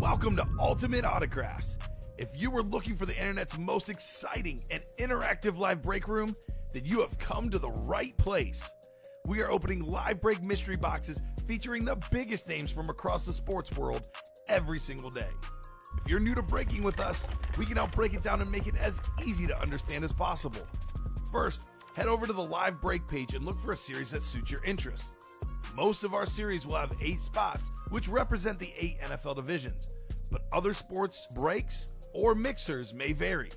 Welcome to Ultimate Autographs. If you were looking for the internet's most exciting and interactive live break room, then you have come to the right place. We are opening live break mystery boxes featuring the biggest names from across the sports world every single day. If you're new to breaking with us, we can help break it down and make it as easy to understand as possible. First, head over to the live break page and look for a series that suits your interests. Most of our series will have 8 spots, which represent the 8 NFL divisions, but other sports breaks or mixers may vary.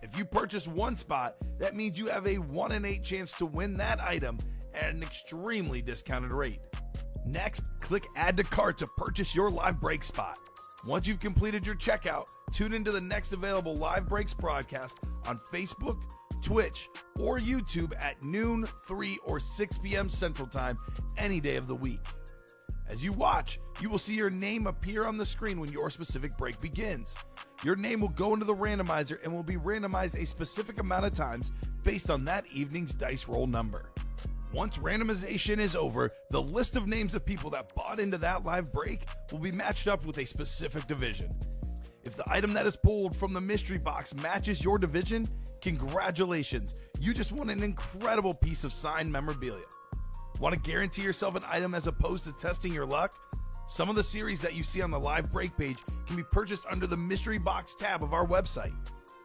If you purchase one spot, that means you have a 1 in 8 chance to win that item at an extremely discounted rate. Next, click Add to Cart to purchase your live break spot. Once you've completed your checkout, tune into the next available live breaks broadcast on Facebook, Twitch, or YouTube at noon, 3, or 6 p.m. Central Time any day of the week. As you watch, you will see your name appear on the screen when your specific break begins. Your name will go into the randomizer and will be randomized a specific amount of times based on that evening's dice roll number. Once randomization is over, the list of names of people that bought into that live break will be matched up with a specific division. If the item that is pulled from the mystery box matches your division, congratulations, you just won an incredible piece of signed memorabilia. Want to guarantee yourself an item as opposed to testing your luck? Some of the series that you see on the live break page can be purchased under the mystery box tab of our website.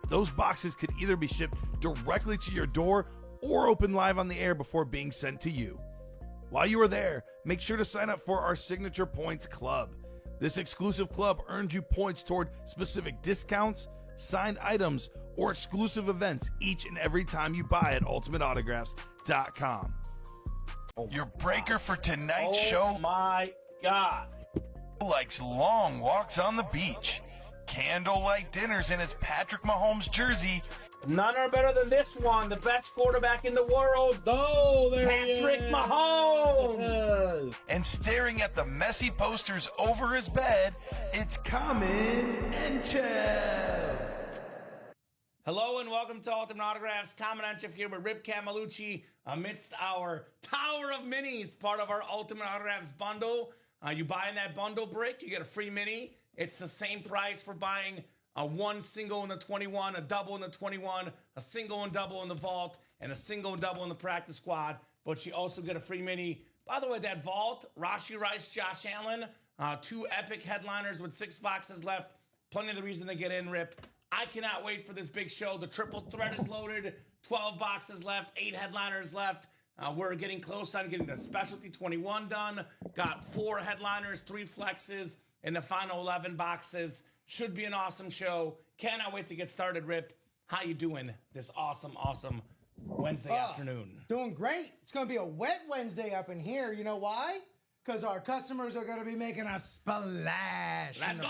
Those boxes could either be shipped directly to your door or open live on the air before being sent to you. While you are there, make sure to sign up for our Signature Points Club. This exclusive club earns you points toward specific discounts, signed items, or exclusive events each and every time you buy at ultimateautographs.com. Your breaker for tonight's show, my God, likes long walks on the beach, candlelight dinners in his Patrick Mahomes jersey, none are better than this one, the best quarterback in the world. Oh, there Patrick he is. Mahomes. and staring at the messy posters over his bed, it's Kamen Entchev. Hello and welcome to Ultimate Autographs. Kamen Entchev here with Rip Camalucci amidst our Tower of Minis, part of our Ultimate Autographs bundle. You buy in that bundle break, you get a free mini. It's the same price for buying a one single in the 21, a double in the 21, a single and double in the vault, and a single and double in the practice squad. But you also get a free mini. By the way, that vault, Rashee Rice, Josh Allen, 2 epic headliners with 6 boxes left. Plenty of the reason to get in, Rip. I cannot wait for this big show. The triple threat is loaded. 12 boxes left, 8 headliners left. We're getting close on getting the specialty 21 done. Got 4 headliners, 3 flexes in the final 11 boxes. Should be an awesome show. Cannot wait to get started, Rip. How you doing this awesome Wednesday afternoon? Doing great. It's going to be a wet Wednesday up in here. You know why? Because our customers are going to be making a splash Let's in the go!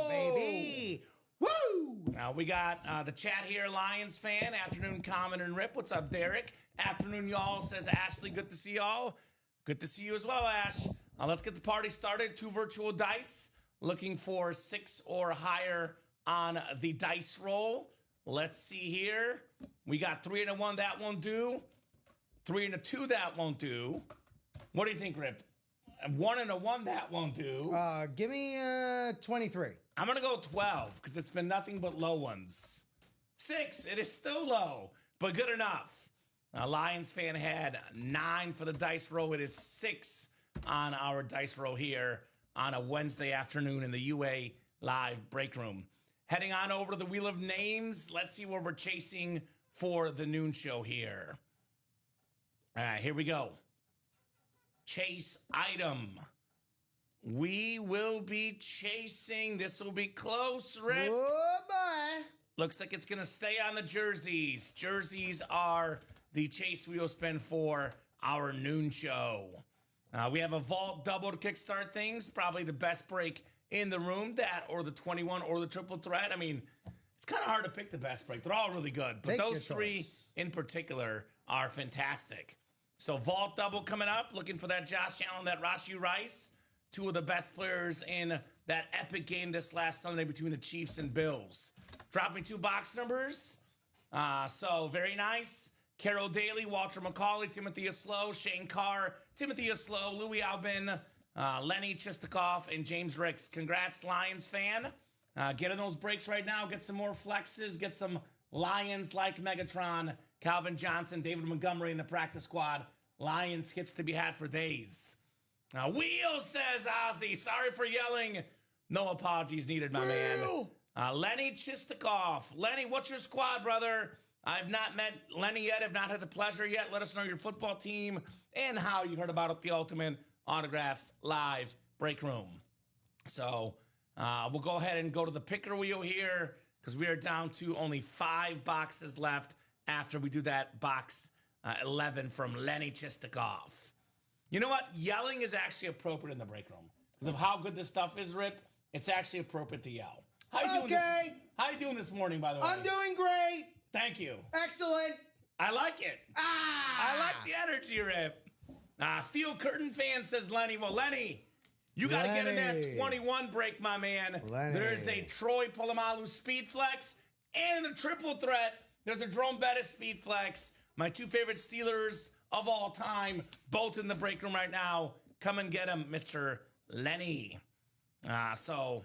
break room, baby. Woo! Now we got the chat here, Lions fan. Afternoon, Common and Rip. What's up, Derek? Afternoon, y'all, says Ashley. Good to see y'all. Good to see you as well, Ash. Let's get the party started. 2 virtual dice. Looking for 6 or higher on the dice roll. Let's see here. We got 3 and a 1. That won't do. 3 and a 2. That won't do. What do you think, Rip? 1 and a 1. That won't do. Give me 23. I'm going to go 12 because it's been nothing but low ones. 6. It is still low, but good enough. Lions fan had 9 for the dice roll. It is 6 on our dice roll here on a Wednesday afternoon in the UA live break room. Heading on over to the Wheel of Names. Let's see where we're chasing for the noon show here. All right, here we go. Chase item. We will be chasing. This will be close, Rick. Oh, boy. Looks like it's going to stay on the jerseys. Jerseys are the chase we will spend for our noon show. We have a vault double to kickstart things. Probably the best break in the room. That or the 21 or the triple threat. I mean, it's kind of hard to pick the best break. They're all really good. But Take those your 3 choice. in particular are fantastic. So vault double coming up. Looking for that Josh Allen, that Rashee Rice. 2 of the best players in that epic game this last Sunday between the Chiefs and Bills. Drop me 2 box numbers. So very nice. Carol Daly, Walter McCauley, Timothy Aslow, Shane Carr, Timothy Aslow, Louis Albin, Lenny Chistikov and James Ricks. Congrats, Lions fan. Get in those breaks right now. Get some more flexes. Get some Lions like Megatron, Calvin Johnson, David Montgomery in the practice squad. Lions hits to be had for days. Wheel, says Ozzy. Sorry for yelling. No apologies needed, my man. Lenny Chistikov. Lenny, what's your squad, brother? I've not met Lenny yet. I've not had the pleasure yet. Let us know your football team and how you heard about it, the Ultimate Autographs Live Break Room. So we'll go ahead and go to the picker wheel here because we are down to only 5 boxes left after we do that box 11 from Lenny Chistikov. You know what? Yelling is actually appropriate in the break room because of how good this stuff is, Rip. It's actually appropriate to yell. How you doing this morning, by the way? I'm doing great. Thank you. Excellent. I like it. I like the energy, Rip. Steel Curtain fan says Lenny. Well, Lenny, you got to get in that 21 break, my man. Lenny. There's a Troy Polamalu speed flex and the triple threat. There's a Jerome Bettis speed flex. My 2 favorite Steelers of all time, both in the break room right now. Come and get them, Mr. Lenny. So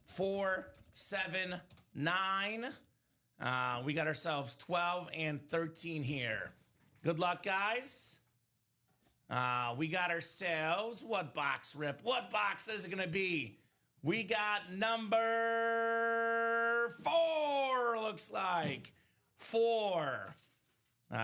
4, 7, 9. We got ourselves 12 and 13 here. Good luck, guys. We got ourselves, what box, Rip? What box is it going to be? We got number 4, looks like. 4.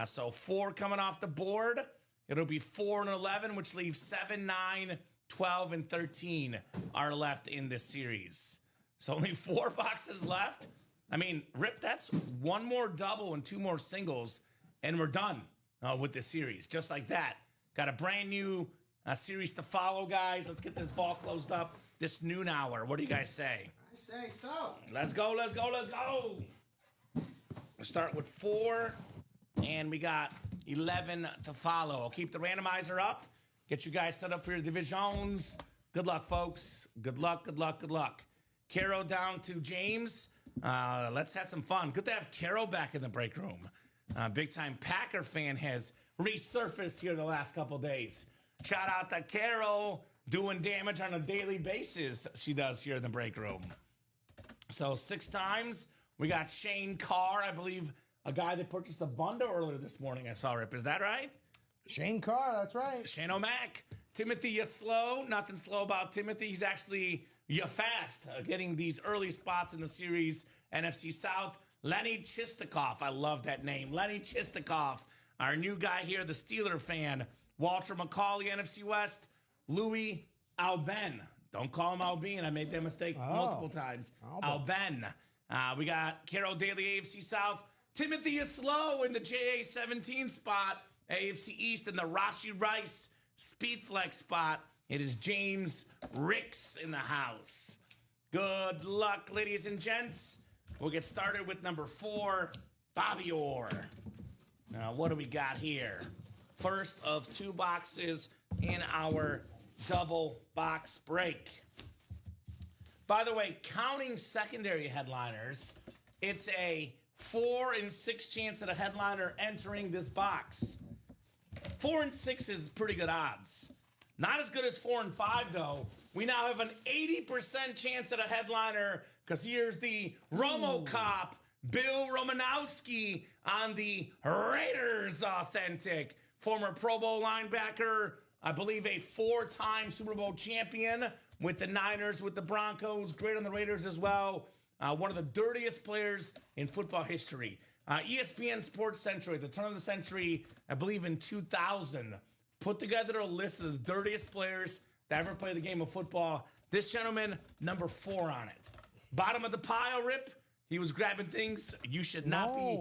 So 4 coming off the board. It'll be 4 and 11, which leaves 7, 9, 12, and 13 are left in this series. So only 4 boxes left. I mean, Rip, that's 1 more double and 2 more singles, and we're done with this series. Just like that. Got a brand new series to follow, guys. Let's get this ball closed up this noon hour. What do you guys say? I say so. Let's go, let's go, let's go. We'll start with 4, and we got 11 to follow. I'll keep the randomizer up. Get you guys set up for your divisions. Good luck, folks. Good luck, good luck, good luck. Caro down to James. Let's have some fun. Good to have Caro back in the break room. Big-time Packer fan has resurfaced here the last couple days. Shout out to Caro doing damage on a daily basis she does here in the break room. So 6 times. We got Shane Carr, I believe, a guy that purchased a bundle earlier this morning. I saw, Rip. Is that right? Shane Carr, that's right. Shane O'Mac. Timothy, you slow. Nothing slow about Timothy. He's actually fast getting these early spots in the series. NFC South. Lenny Chistikov. I love that name. Lenny Chistikov. Our new guy here, the Steeler fan. Walter McCauley, NFC West. Louis Alben. Don't call him Albin. I made that mistake multiple times. Alben. We got Carol Daly, AFC South. Timothy is slow in the JA-17 spot. AFC East in the Rashi Rice Speed Flex spot. It is James Ricks in the house. Good luck, ladies and gents. We'll get started with number 4, Bobby Orr. Now, what do we got here? First of 2 boxes in our double box break. By the way, counting secondary headliners, it's a 4 in 6 chance at a headliner entering this box. 4 and 6 is pretty good odds. Not as good as 4 and 5, though. We now have an 80% chance at a headliner because here's the Romo Cop, Bill Romanowski on the Raiders Authentic. Former Pro Bowl linebacker, I believe a 4-time Super Bowl champion with the Niners, with the Broncos, great on the Raiders as well. One of the dirtiest players in football history. ESPN Sports Century, at the turn of the century, I believe in 2000, put together a list of the dirtiest players that ever played the game of football. This gentleman, number 4 on it. Bottom of the pile, Rip. He was grabbing things you should not be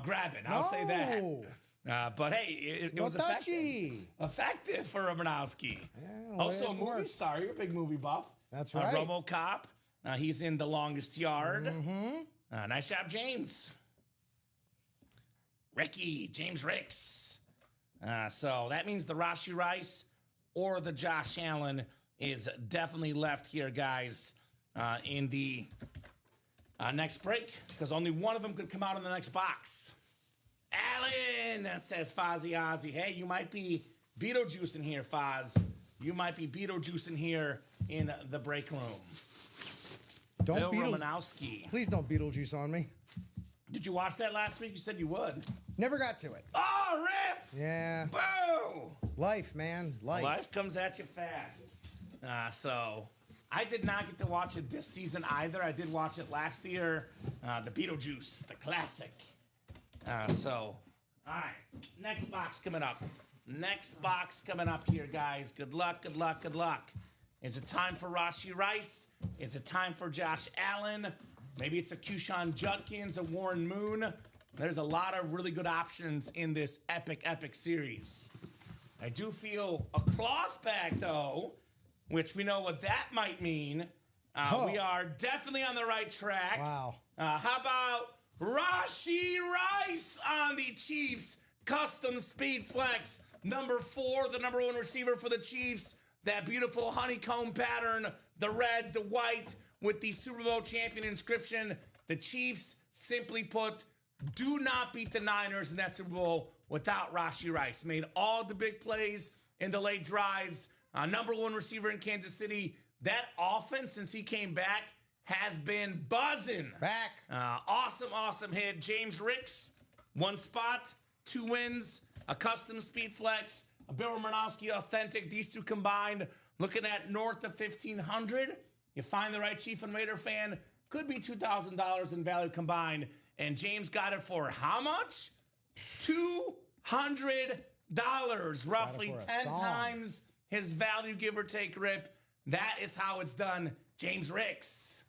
grabbing. I'll say that. But hey, it was effective. Effective for Romanowski. Yeah, also a movie star. You're a big movie buff. That's right. Romo Cop. He's in The Longest Yard. Nice job, James. Ricky, James Ricks. So that means the Rashi Rice or the Josh Allen is definitely left here, guys, in the next break, because only one of them could come out in the next box. Allen, says Fozzie Ozzy. Hey, you might be Beetlejuice in here, Foz. you might be Beetlejuicing here in the break room. Don't Bill Romanowski. Please don't Beetlejuice on me. Did you watch that last week? You said you would. Never got to it. Oh, Rip! Yeah. Boo! Life, man. Life. Life comes at you fast. So I did not get to watch it this season either. I did watch it last year. The Beetlejuice, the classic. All right. Next box coming up. Next box coming up here, guys. Good luck, good luck, good luck. Is it time for Rashi Rice? Is it time for Josh Allen? Maybe it's a Kushan Judkins, a Warren Moon. There's a lot of really good options in this epic series. I do feel a cloth bag, though, which we know what that might mean. We are definitely on the right track. Wow. How about Rashi Rice on the Chiefs custom speed flex? Number 4, the number 1 receiver for the Chiefs. That beautiful honeycomb pattern, the red, the white, with the Super Bowl champion inscription. The Chiefs, simply put, do not beat the Niners in that Super Bowl without Rashi Rice. Made all the big plays in the late drives. Number 1 receiver in Kansas City. That offense, since he came back, has been buzzing. Back. Awesome hit. James Ricks, 1 spot, 2 wins, a custom speed flex, a Bill Romanowski authentic. These two combined, looking at north of $1,500. You find the right Chief and Raider fan, could be $2,000 in value combined. And James got it for how much? $200, roughly 10 times his value, give or take, Rip. That is how it's done, James Ricks.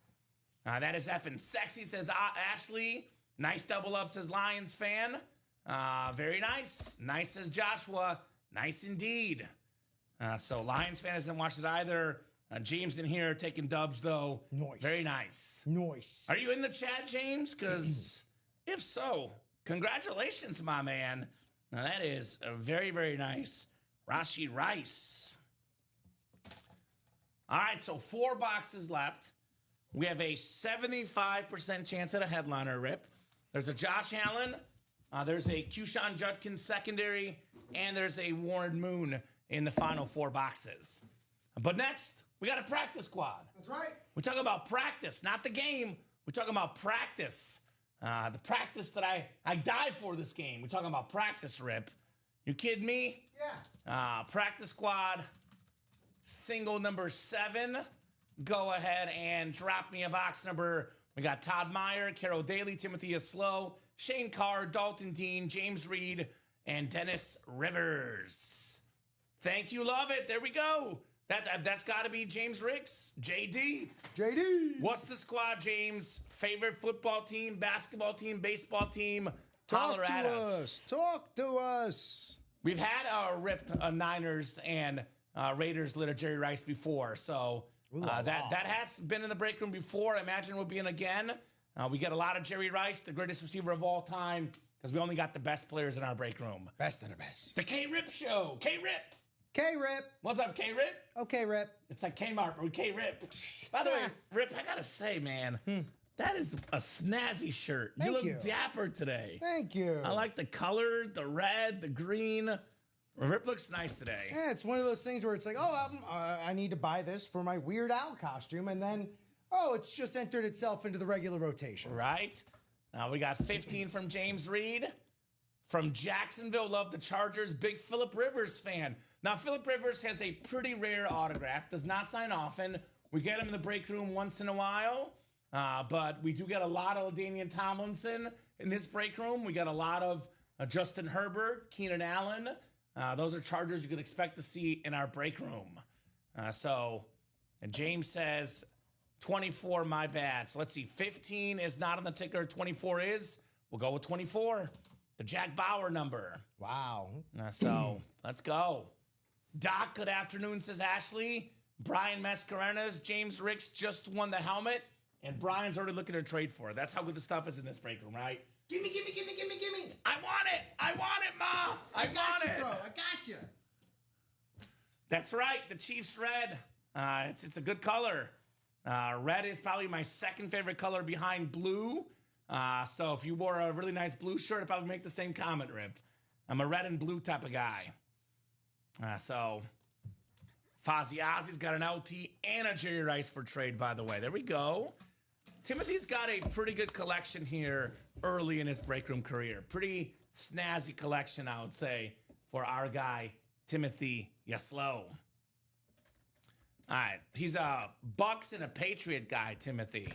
That is effing sexy, says Ashley. Nice double up, says Lions fan. Very nice. Nice, says Joshua. Nice indeed. So Lions fan hasn't watched it either. James in here taking dubs, though. Nice. Very nice. Nice. Are you in the chat, James? Because if so, congratulations, my man. Now, that is a very nice Rashi Rice. All right, so 4 boxes left. We have a 75% chance at a headliner, Rip. There's a Josh Allen. There's a Kushan Judkins secondary. And there's a Warren Moon in the final 4 boxes. But next, we got a practice squad. That's right. We're talking about practice, not the game. We're talking about practice. The practice that I died for this game. We're talking about practice, Rip. You kidding me? Yeah. Practice squad, single number 7. Go ahead and drop me a box number. We got Todd Meyer, Carol Daly, Timothy Aslow, Shane Carr, Dalton Dean, James Reed, and Dennis Rivers. Thank you, love it. There we go. That's got to be James Ricks, JD. JD. What's the squad, James? Favorite football team, basketball team, baseball team? Holler at us. Talk to us. We've had ripped Niners and Raiders litter Jerry Rice before, so that has been in the break room before. I imagine we'll be in again. We get a lot of Jerry Rice, the greatest receiver of all time, because we only got the best players in our break room. Best of the best. The K-Rip Show. K-Rip. K-Rip. What's up, K-Rip? Okay, Rip. It's like Kmart, but K-Rip. By the way, Rip, I gotta say, man, that is a snazzy shirt. Thank you look dapper today. Thank you. I like the color, the red, the green. Rip looks nice today. Yeah, it's one of those things where it's like, I need to buy this for my Weird Al costume, and then, it's just entered itself into the regular rotation. Right. Now we got 15 from James Reed. From Jacksonville, love the Chargers. Big Phillip Rivers fan. Now, Phillip Rivers has a pretty rare autograph. Does not sign often. We get him in the break room once in a while. But we do get a lot of Damian Tomlinson in this break room. We got a lot of Justin Herbert, Keenan Allen. Those are Chargers you can expect to see in our break room. And James says 24, my bad. So let's see. 15 is not on the ticker. 24 is. We'll go with 24. The Jack Bauer number. Wow. So let's go. Doc, good afternoon, says Ashley. Brian Mascarenas, James Ricks just won the helmet, and Brian's already looking to trade for it. That's how good the stuff is in this break room, right? Gimme. I want it, Ma. I want it. Bro. I got you. That's right. The Chiefs red. It's a good color. Red is probably my second favorite color behind blue. So if you wore a really nice blue shirt, I'd probably make the same comment, Rip. I'm a red and blue type of guy. So Fozzie Ozzy's got an LT and a Jerry Rice for trade, by the way. There we go. Timothy's got a pretty good collection here early in his breakroom career. Pretty snazzy collection, I would say, for our guy, Timothy Yaslow. All right, he's a Bucks and a Patriot guy, Timothy.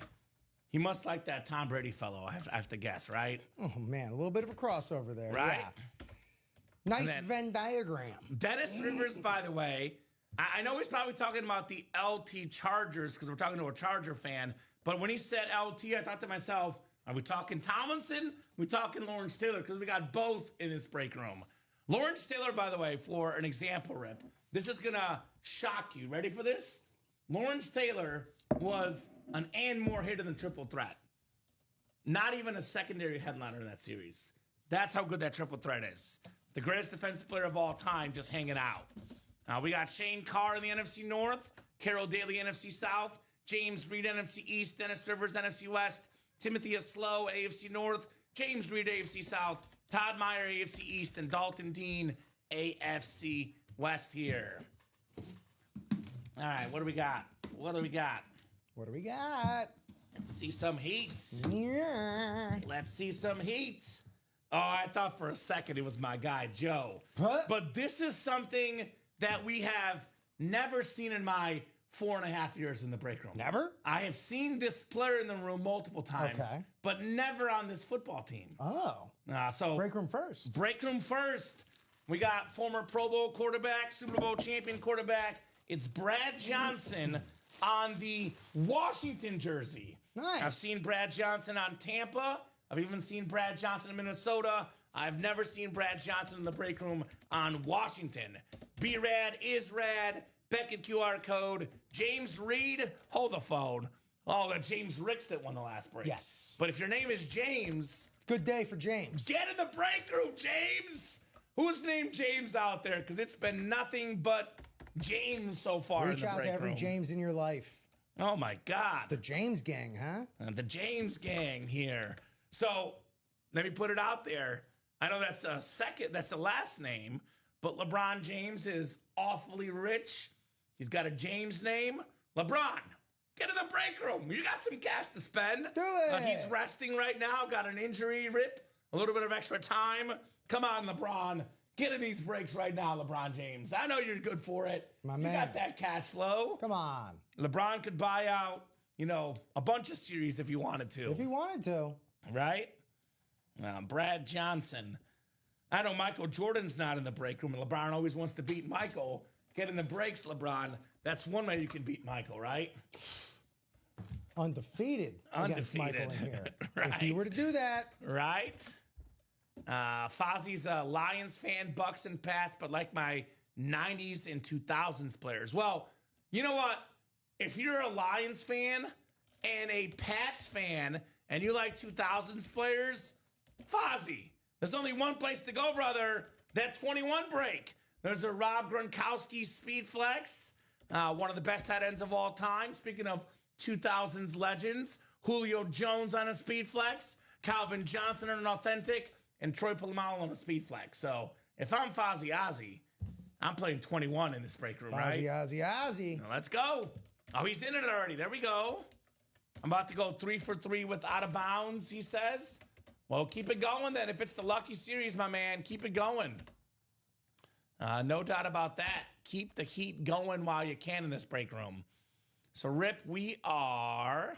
He must like that Tom Brady fellow, I have to guess, right? Oh, man, a little bit of a crossover there. Right? Yeah. Nice Venn diagram. Dennis Rivers, by the way, I know he's probably talking about the LT Chargers because we're talking to a Charger fan, but when he said LT, I thought to myself, are we talking Tomlinson? Are we talking Lawrence Taylor? Because we got both in this break room. Lawrence Taylor, by the way, for an example, Rip, this is going to shock you. Ready for this? Lawrence Taylor was an and more hitter than triple threat. Not even a secondary headliner in that series. That's how good that triple threat is. The greatest defensive player of all time just hanging out. We got Shane Carr in the NFC North, Carroll Daly NFC South, James Reed NFC East, Dennis Rivers NFC West, Timothy Yaslow AFC North, James Reed AFC South, Todd Meyer AFC East, and Dalton Dean AFC West here. All right, what do we got? What do we got? What do we got? Let's see some heats. Yeah. Let's see some heats. Oh, I thought for a second it was my guy, Joe. What? But this is something that we have never seen in my 4.5 years in the break room. Never? I have seen this player in the room multiple times, Okay. but never on this football team. Oh. So Break room first. break room first. We got former Pro Bowl quarterback, Super Bowl champion quarterback. It's Brad Johnson on the Washington jersey. Nice. I've seen Brad Johnson on Tampa. I've even seen Brad Johnson in Minnesota. I've never seen Brad Johnson in the break room on Washington. B-Rad is rad. Beckett QR code. James Reed, hold the phone. Oh, that James Ricks that won the last break. Yes. But if your name is James, Good day for James. get in the break room, James. Who's named James out there? Because it's been nothing but James so far Reach in the out break to every room. James in your life. Oh my God. The James gang, huh? The James gang here. So let me put it out there. I know that's the last name, but LeBron James is awfully rich. He's got a James name. LeBron, get in the break room. You got some cash to spend. Do it. He's resting right now. Got an injury, Rip. A little bit of extra time. Come on, LeBron. Get in these breaks right now, LeBron James. I know you're good for it. My you man. got that cash flow. Come on. LeBron could buy out, a bunch of series if he wanted to. If he wanted to. Right? Brad Johnson. I know Michael Jordan's not in the break room, and LeBron always wants to beat Michael. Get in the breaks, LeBron. That's one way you can beat Michael, right? Undefeated against Michael in here. Right. If you were to do that. Right? Fozzie's a Lions fan, Bucks and Pats, but like my 90s and 2000s players. Well, you know what? If you're a Lions fan and a Pats fan and you like 2000s players, Fozzie, there's only one place to go, brother. That 21 break. There's a Rob Gronkowski speed flex, one of the best tight ends of all time. Speaking of 2000s legends, Julio Jones on a speed flex, Calvin Johnson on an authentic, and Troy Polamalu on a speed flex. So if I'm Fozzie Ozzy, I'm playing 21 in this break room, right? Ozzy. Now let's go. Oh, he's in it already. There we go. I'm about to go 3 for 3 with out of bounds, he says. Well, keep it going then. If it's the lucky series, my man, keep it going. No doubt about that. Keep the heat going while you can in this break room. So, Rip, we are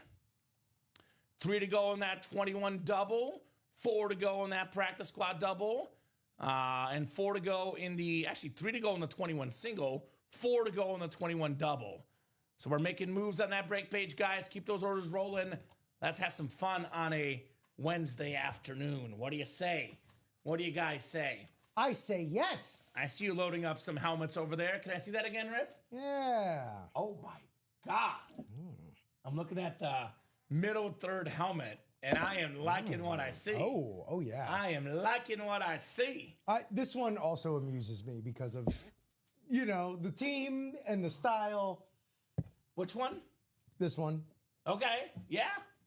3 to go in that 21 double, 4 to go in that practice squad double, and 4 to go in the, actually 3 to go in the 21 single, 4 to go in the 21 double. So we're making moves on that break page, guys. Keep those orders rolling. Let's have some fun on a Wednesday afternoon. What do you say? What do you guys say? I say yes. I see you loading up some helmets over there. Can I see that again, Rip? Yeah. Oh, my God. I'm looking at the middle third helmet, and I am liking what I see. Oh yeah. I am liking what I see. This one also amuses me because of, the team and the style. Which one? This one. Okay. Yeah.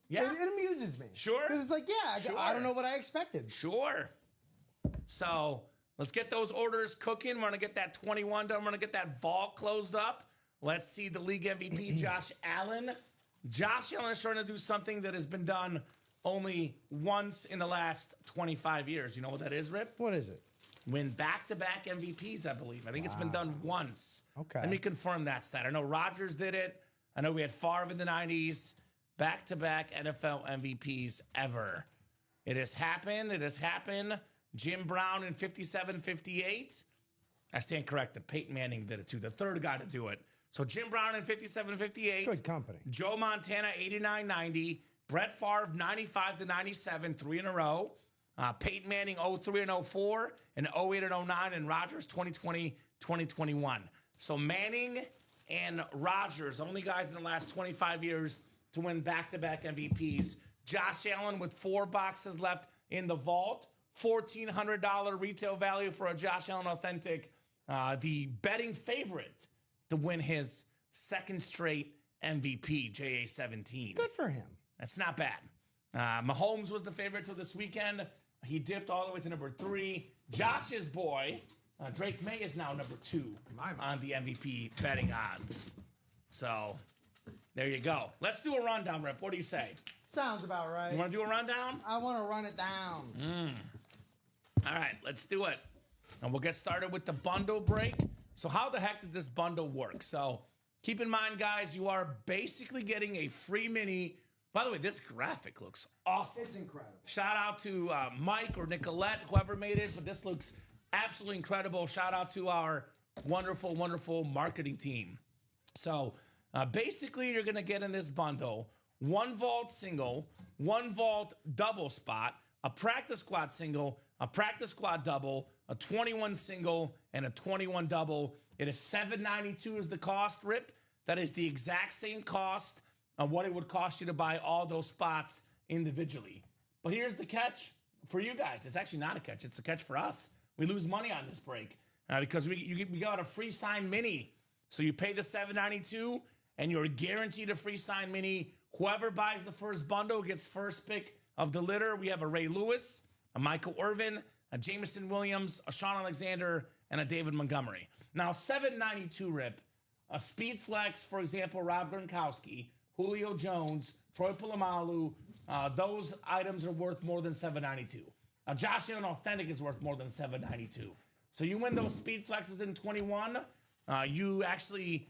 Yeah. It amuses me. Sure. 'Cause it's like, Sure. I don't know what I expected. Sure. So let's get those orders cooking. We're going to get that 21 done. We're going to get that vault closed up. Let's see the league MVP, Josh Allen. Josh Allen is trying to do something that has been done only once in the last 25 years. You know what that is, Rip? What is it? Win back-to-back MVPs, I believe. I think it's been done once. Okay. Let me confirm that stat. I know Rodgers did it. I know we had Favre in the 90s. Back-to-back NFL MVPs ever. It has happened. It has happened. Jim Brown in 57-58. I stand corrected. Peyton Manning did it too. The third guy to do it. So Jim Brown in 57-58. Good company. Joe Montana 89-90. Brett Favre 95-97, 3 in a row. Peyton Manning 03 and 04, and 08 and 09, and Rodgers 2020, 2021. So Manning and Rodgers, only guys in the last 25 years to win back-to-back MVPs. Josh Allen with 4 boxes left in the vault. $1,400 retail value for a Josh Allen Authentic. The betting favorite to win his second straight MVP, JA17. Good for him. That's not bad. Mahomes was the favorite till this weekend. He dipped all the way to number 3. Josh's boy, Drake May, is now number 2 on the MVP betting odds. So there you go. Let's do a rundown, Rip. What do you say? Sounds about right. You want to do a rundown? I want to run it down. All right, let's do it. And we'll get started with the bundle break. So how the heck does this bundle work? So keep in mind, guys, you are basically getting a free mini. By the way, this graphic looks awesome. It's incredible. Shout out to Mike or Nicolette, whoever made it, but this looks absolutely incredible. Shout out to our wonderful, wonderful marketing team. So basically, you're going to get in this bundle 1 vault single, 1 vault double spot, a practice squad single, a practice squad double, a 21 single, and a 21 double. It is $792 is the cost, Rip. That is the exact same cost of what it would cost you to buy all those spots individually. But here's the catch for you guys. It's actually not a catch. It's a catch for us. We lose money on this break because we got a free sign mini. So you pay the $792 and you're guaranteed a free sign mini. Whoever buys the first bundle gets first pick of the litter. We have a Ray Lewis, a Michael Irvin, a Jameson Williams, a Sean Alexander, and a David Montgomery. Now, $792, Rip. A Speed Flex, for example, Rob Gronkowski, Julio Jones, Troy Polamalu, those items are worth more than $792. Josh Allen Authentic is worth more than $792. So you win those Speed Flexes in 21, you actually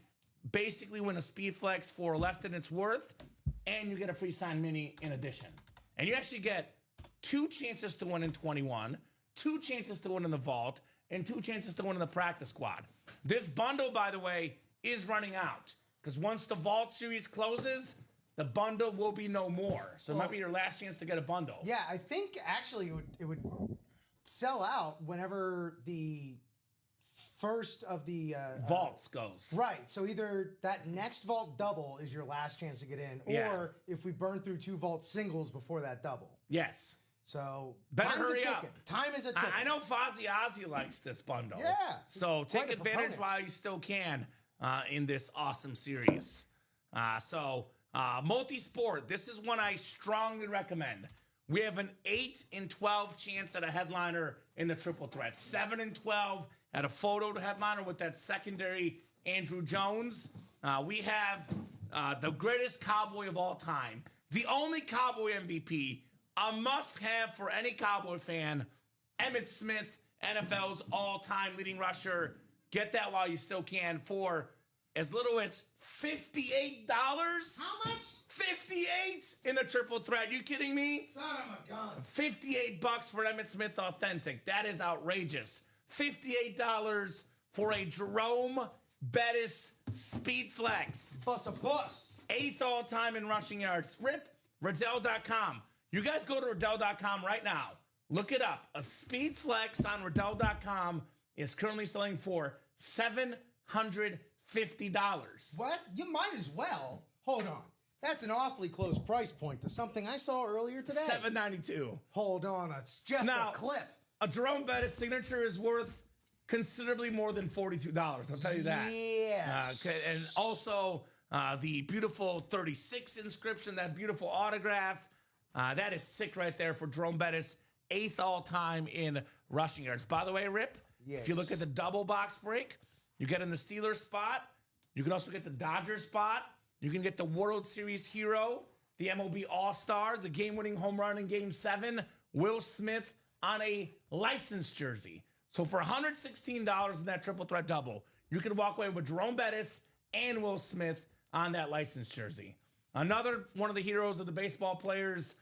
basically win a Speed Flex for less than it's worth, and you get a free sign mini in addition. And you actually get 2 chances to win in 21, 2 chances to win in the vault, and 2 chances to win in the practice squad. This bundle, by the way, is running out. Because once the Vault series closes, the bundle will be no more. So it might be your last chance to get a bundle. Yeah, I think actually it would sell out whenever the first of the Vaults goes. Right. So either that next Vault double is your last chance to get in, or if we burn through 2 Vault singles before that double. Yes. So better time's hurry a up. ticking. Time is a ticket. I know Fozzie Ozzy likes this bundle. Yeah. So take Quite a advantage proponent. while you still can in this awesome series. Multi-sport. This is one I strongly recommend. We have an 8 in 12 chance at a headliner in the triple threat. 7 in 12 at a photo headliner with that secondary Andrew Jones. We have the greatest Cowboy of all time. The only Cowboy MVP, a must-have for any Cowboy fan, Emmitt Smith, NFL's all-time leading rusher. Get that while you still can for as little as $58. How much? 58 in the triple threat. You kidding me? Son of a gun. $58 for Emmitt Smith Authentic. That is outrageous. $58 for a Jerome Bettis Speed Flex. Plus a bus. 8th all-time in rushing yards. Rip, Riddell.com. You guys go to Riddell.com right now. Look it up. A Speed Flex on Riddell.com is currently selling for $750. What? You might as well. Hold on. That's an awfully close price point to something I saw earlier today. $792. Hold on. It's just Now, a clip. A Jerome Bettis signature is worth considerably more than $42. I'll tell you that. Yes. Okay, and also the beautiful 36 inscription, that beautiful autograph. That is sick right there for Jerome Bettis, 8th all-time in rushing yards. By the way, Rip, if you look at the double box break, you get in the Steelers spot, You can also get the Dodgers spot. You can get the World Series hero, the MLB All-Star, the game-winning home run in Game 7, Will Smith on a licensed jersey. So for $116 in that triple threat double, you can walk away with Jerome Bettis and Will Smith on that licensed jersey. Another one of the heroes of the baseball playoffs,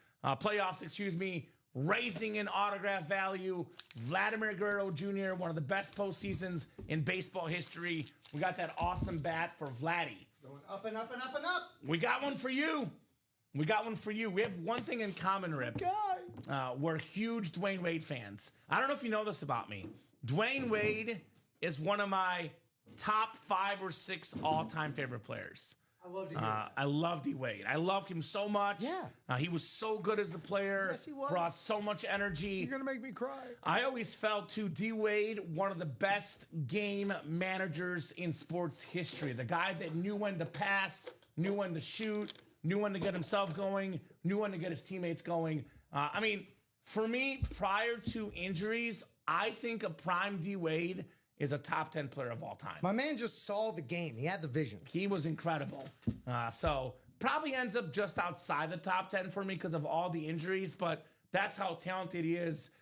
raising in autograph value, Vladimir Guerrero Jr., one of the best postseasons in baseball history. We got that awesome bat for Vladdy. Going up and up and up and up. We got one for you. We have one thing in common, Rip. We're huge Dwayne Wade fans. I don't know if you know this about me. Dwayne Wade is one of my top 5 or 6 all-time favorite players. I love to hear I love D. Wade. I loved him so much. Yeah. He was so good as a player. Yes, he was. Brought so much energy. You're going to make me cry. I always felt, too, D. Wade, one of the best game managers in sports history. The guy that knew when to pass, knew when to shoot, knew when to get himself going, knew when to get his teammates going. For me, prior to injuries, I think a prime D. Wade is a top 10 player of all time. My man just saw the game. He had the vision. He was incredible. So probably ends up just outside the top 10 for me because of all the injuries, but that's how talented he is,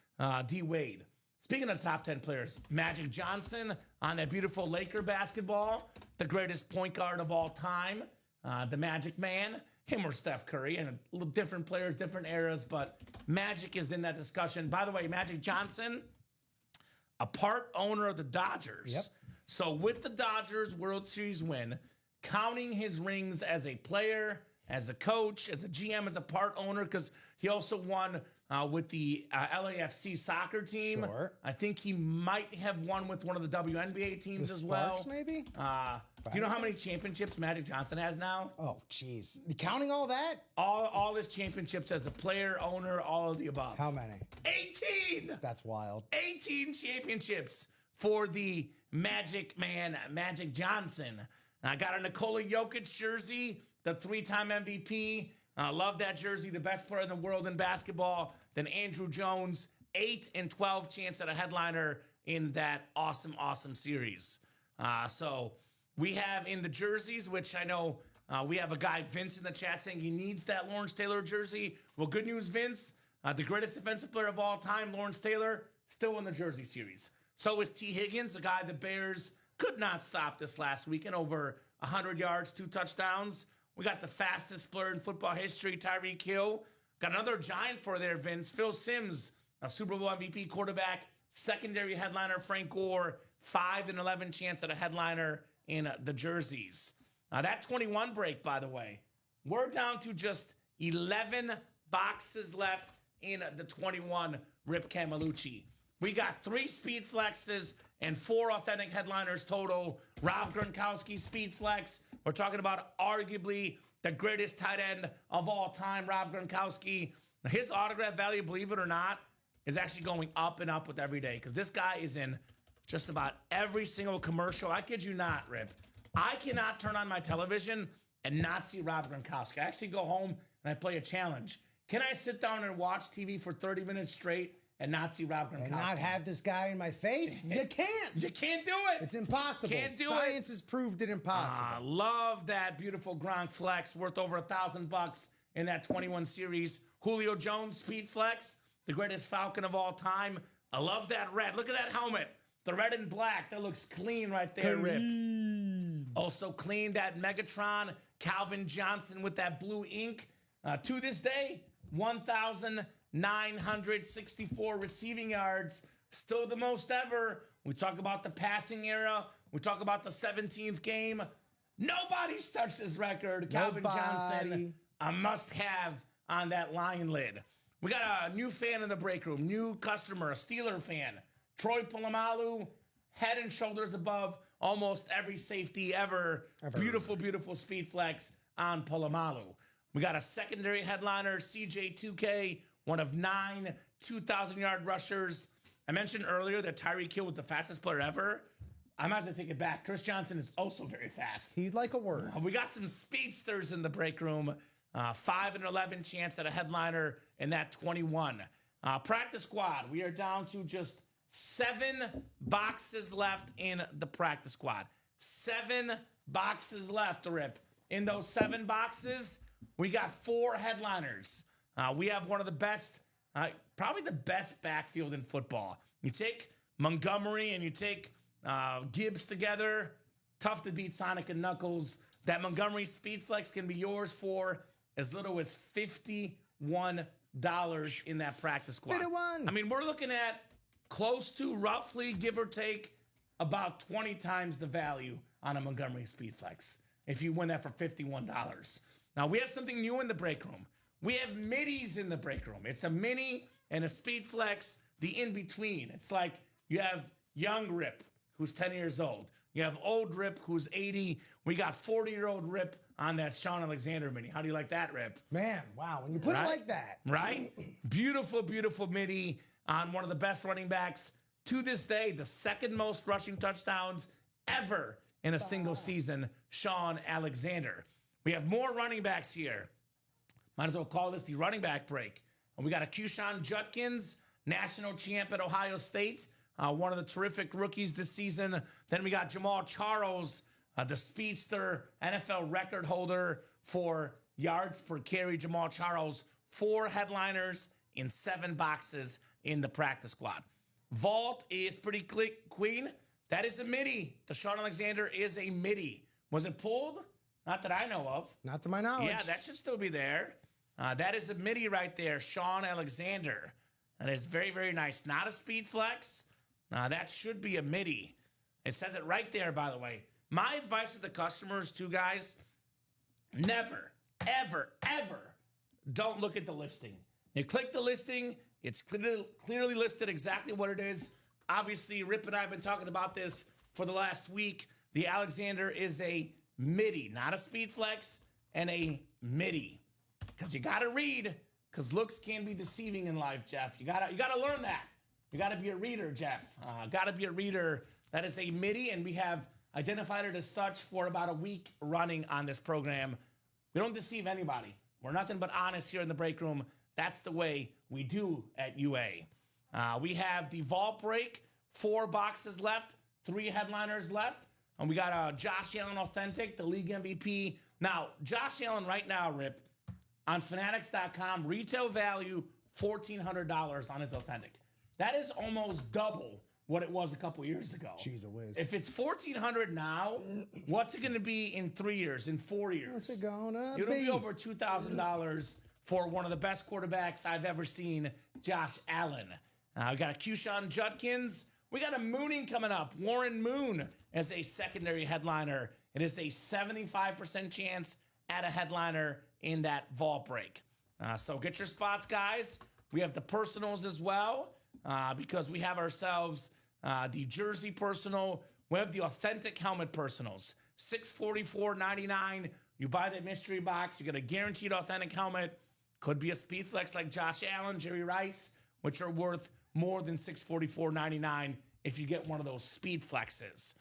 D. Wade. Speaking of top 10 players, Magic Johnson on that beautiful Laker basketball, the greatest point guard of all time, the Magic Man, him or Steph Curry, and a little different players, different eras, but Magic is in that discussion. By the way, Magic Johnson, a part owner of the Dodgers. Yep. So with the Dodgers World Series win, counting his rings as a player, as a coach, as a GM, as a part owner, because he also won with the LAFC soccer team. Sure. I think he might have won with one of the WNBA teams The as Sparks, well. maybe? Do you know how many championships Magic Johnson has now? Oh, jeez. Counting all that? All his championships as a player, owner, all of the above. How many? 18! That's wild. 18 championships for the Magic Man, Magic Johnson. I got a Nikola Jokic jersey, the 3-time MVP. I love that jersey, the best player in the world in basketball. Then Andrew Jones, 8 and 12 chance at a headliner in that awesome series. So we have in the jerseys, which I know we have a guy, Vince, in the chat saying he needs that Lawrence Taylor jersey. Well, good news, Vince. The greatest defensive player of all time, Lawrence Taylor, still in the jersey series. So is T. Higgins, the guy the Bears could not stop this last weekend, over 100 yards, 2 touchdowns. We got the fastest player in football history, Tyreek Hill. Got another giant for there, Vince. Phil Simms, a Super Bowl MVP quarterback, secondary headliner, Frank Gore, 5 and 11 chance at a headliner in the jerseys. That 21 break, by the way, we're down to just 11 boxes left in the 21 Rip Camelucci. We got 3 speed flexes and 4 authentic headliners total. Rob Gronkowski speed flex. We're talking about arguably the greatest tight end of all time, Rob Gronkowski. His autograph value, believe it or not, is actually going up and up with every day because this guy is in just about every single commercial. I kid you not, Rip. I cannot turn on my television and not see Rob Gronkowski. I actually go home and I play a challenge. Can I sit down and watch TV for 30 minutes straight and not see Rob Gronkowski? And not have this guy in my face? You can't. You can't do it. It's impossible. Can't do Science has proved it impossible. Love that beautiful Gronk flex, worth over $1,000 in that 21 series. Julio Jones speed flex, the greatest Falcon of all time. I love that red. Look at that helmet. The red and black. That looks clean right there, Rip. Also clean that Megatron, Calvin Johnson with that blue ink. To this day, 1,964 receiving yards. Still the most ever. We talk about the passing era. We talk about the 17th game. Nobody's touched this record. Calvin Johnson, a must-have on that lion lid. We got a new fan in the break room, new customer, a Steeler fan. Troy Polamalu, head and shoulders above almost every safety ever. Beautiful speed flex on Polamalu. We got a secondary headliner, CJ2K, one of 9 2,000-yard rushers. I mentioned earlier that Tyreek Hill was the fastest player ever. I'm going to have to take it back. Chris Johnson is also very fast. He'd like a word. We got some speedsters in the break room. 5 and 11 chance at a headliner in that 21. Practice squad. We are down to just 7 boxes left in the practice squad. 7 boxes left, Rip. In those 7 boxes, we got 4 headliners. We have one of the best, probably the best backfield in football. You take Montgomery and you take Gibbs together, tough to beat Sonic and Knuckles. That Montgomery Speed Flex can be yours for as little as $51 in that practice squad. 51. I mean, we're looking at close to roughly, give or take, about 20 times the value on a Montgomery Speed Flex if you win that for $51. Now, we have something new in the break room. We have middies in the break room. It's a mini and a Speed Flex, the in-between. It's like you have young Rip, who's 10 years old. You have old Rip, who's 80. We got 40-year-old Rip on that Sean Alexander mini. How do you like that, Rip? Man, wow. When you put it like that. Right? Beautiful, beautiful midi on one of the best running backs to this day, the second most rushing touchdowns ever in a single season, Sean Alexander. We have more running backs here. Might as well call this the running back break. And we got a Keyshawn Judkins, national champ at Ohio State, one of the terrific rookies this season. Then we got Jamal Charles, the speedster, NFL record holder for yards per carry. Jamal Charles, 4 headliners in 7 boxes in the practice squad. Vault is pretty clean. That is a midi. Deshaun Alexander is a midi. Was it pulled? Not that I know of. Not to my knowledge. Yeah, that should still be there. That is a midi right there, Sean Alexander. That is very, very nice. Not a speed flex. That should be a midi. It says it right there, by the way. My advice to the customers, too, guys, never, ever, ever don't look at the listing. You click the listing. It's clearly listed exactly what it is. Obviously, Rip and I have been talking about this for the last week. The Alexander is a midi, not a speed flex, and a midi. Because you got to read, because looks can be deceiving in life, Jeff. You gotta learn that. You got to be a reader, Jeff. Got to be a reader. That is a midi, and we have identified it as such for about a week running on this program. We don't deceive anybody. We're nothing but honest here in the break room. That's the way we do at UA. We have the vault break, 4 boxes left, 3 headliners left. And we got Josh Allen Authentic, the league MVP. Now, Josh Allen right now, Rip, on Fanatics.com, retail value $1,400 on his Authentic. That is almost double what it was a couple years ago. Jeez, a whiz. If it's $1,400 now, what's it going to be in 3 years, in 4 years? What's it gonna It'll be? be over $2,000 for one of the best quarterbacks I've ever seen, Josh Allen. We got a Keyshawn Judkins. We got a mooning coming up. Warren Moon as a secondary headliner. It is a 75% chance at a headliner in that vault break. So get your spots, guys. We have the personals as well because we have ourselves the jersey personal. We have the authentic helmet personals. $644.99. You buy that mystery box, you get a guaranteed authentic helmet. Could be a speed flex like Josh Allen, Jerry Rice, which are worth more than $644.99 if you get one of those speed flexes.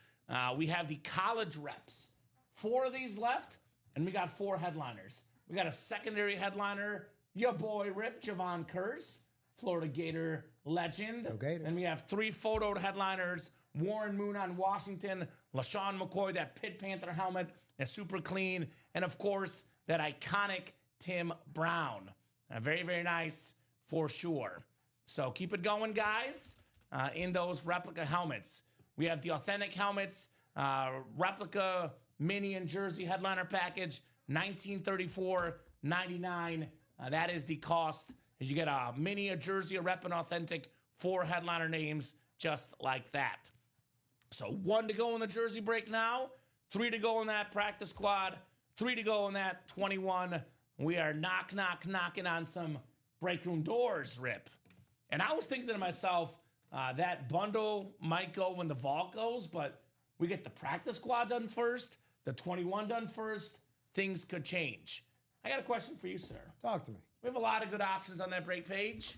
We have the college reps. 4 of these left, and we got 4 headliners. We got a secondary headliner, your boy Rip, Javon Curse, Florida Gator legend. Go Gators. And we have 3 photoed headliners, Warren Moon on Washington, LaShawn McCoy, that Pitt Panther helmet, that's super clean, and of course, that iconic Tim Brown. Very, very nice for sure. So keep it going, guys, in those replica helmets. We have the authentic helmets, replica mini and jersey headliner package, $1934.99. That is the cost. You get a mini, a jersey, a rep, and authentic, 4 headliner names just like that. So 1 to go in the jersey break now, 3 to go in that practice squad, 3 to go in that 21. We are knocking on some break room doors, Rip. And I was thinking to myself, that bundle might go when the vault goes, but we get the practice squad done first, the 21 done first, things could change. I got a question for you, sir. Talk to me. We have a lot of good options on that break page.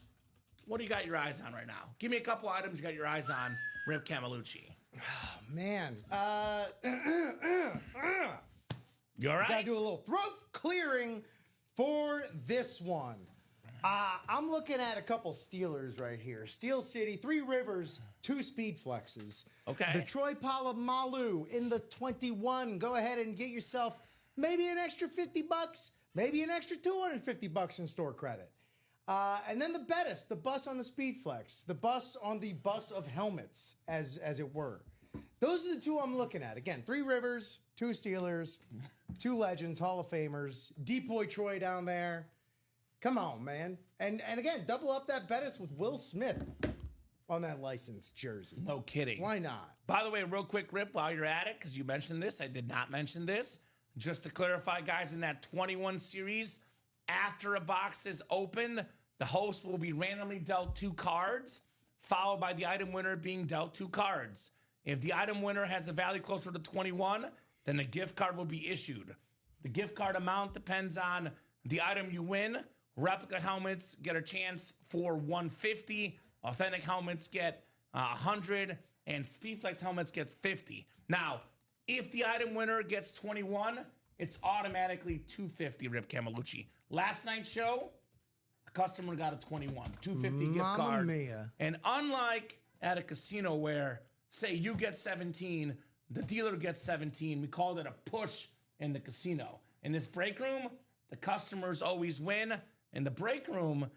What do you got your eyes on right now? Give me a couple items you got your eyes on, Rip Camelucci. Oh, man. You all right? Gotta do a little throat clearing for this one. I'm looking at a couple Steelers right here. Steel City, Three Rivers, 2 speed flexes. Okay. The Troy Polamalu in the 21. Go ahead and get yourself maybe an extra $50, maybe an extra $250 in store credit. And then the Bettis, the bus on the speed flex, the bus on the bus of helmets, as it were. Those are the 2 I'm looking at. Again, 3 Rivers, 2 Steelers, 2 Legends, Hall of Famers, Depoy Troy down there. Come on, man. And again, double up that Bettis with Will Smith on that licensed jersey. No kidding. Why not? By the way, real quick, Rip, while you're at it, because you mentioned this, I did not mention this. Just to clarify, guys, in that 21 series, after a box is opened, the host will be randomly dealt 2 cards, followed by the item winner being dealt 2 cards. If the item winner has a value closer to 21, then a gift card will be issued. The gift card amount depends on the item you win. Replica helmets get a chance for 150. Authentic helmets get 100. And Speedflex helmets get 50. Now, if the item winner gets 21, it's automatically 250, Rip Camelucci. Last night's show, a customer got a 21, 250 gift Mamma card. mia. And unlike at a casino where, say, you get 17, the dealer gets 17, we called it a push in the casino. In this break room, the customers always win. In the break room,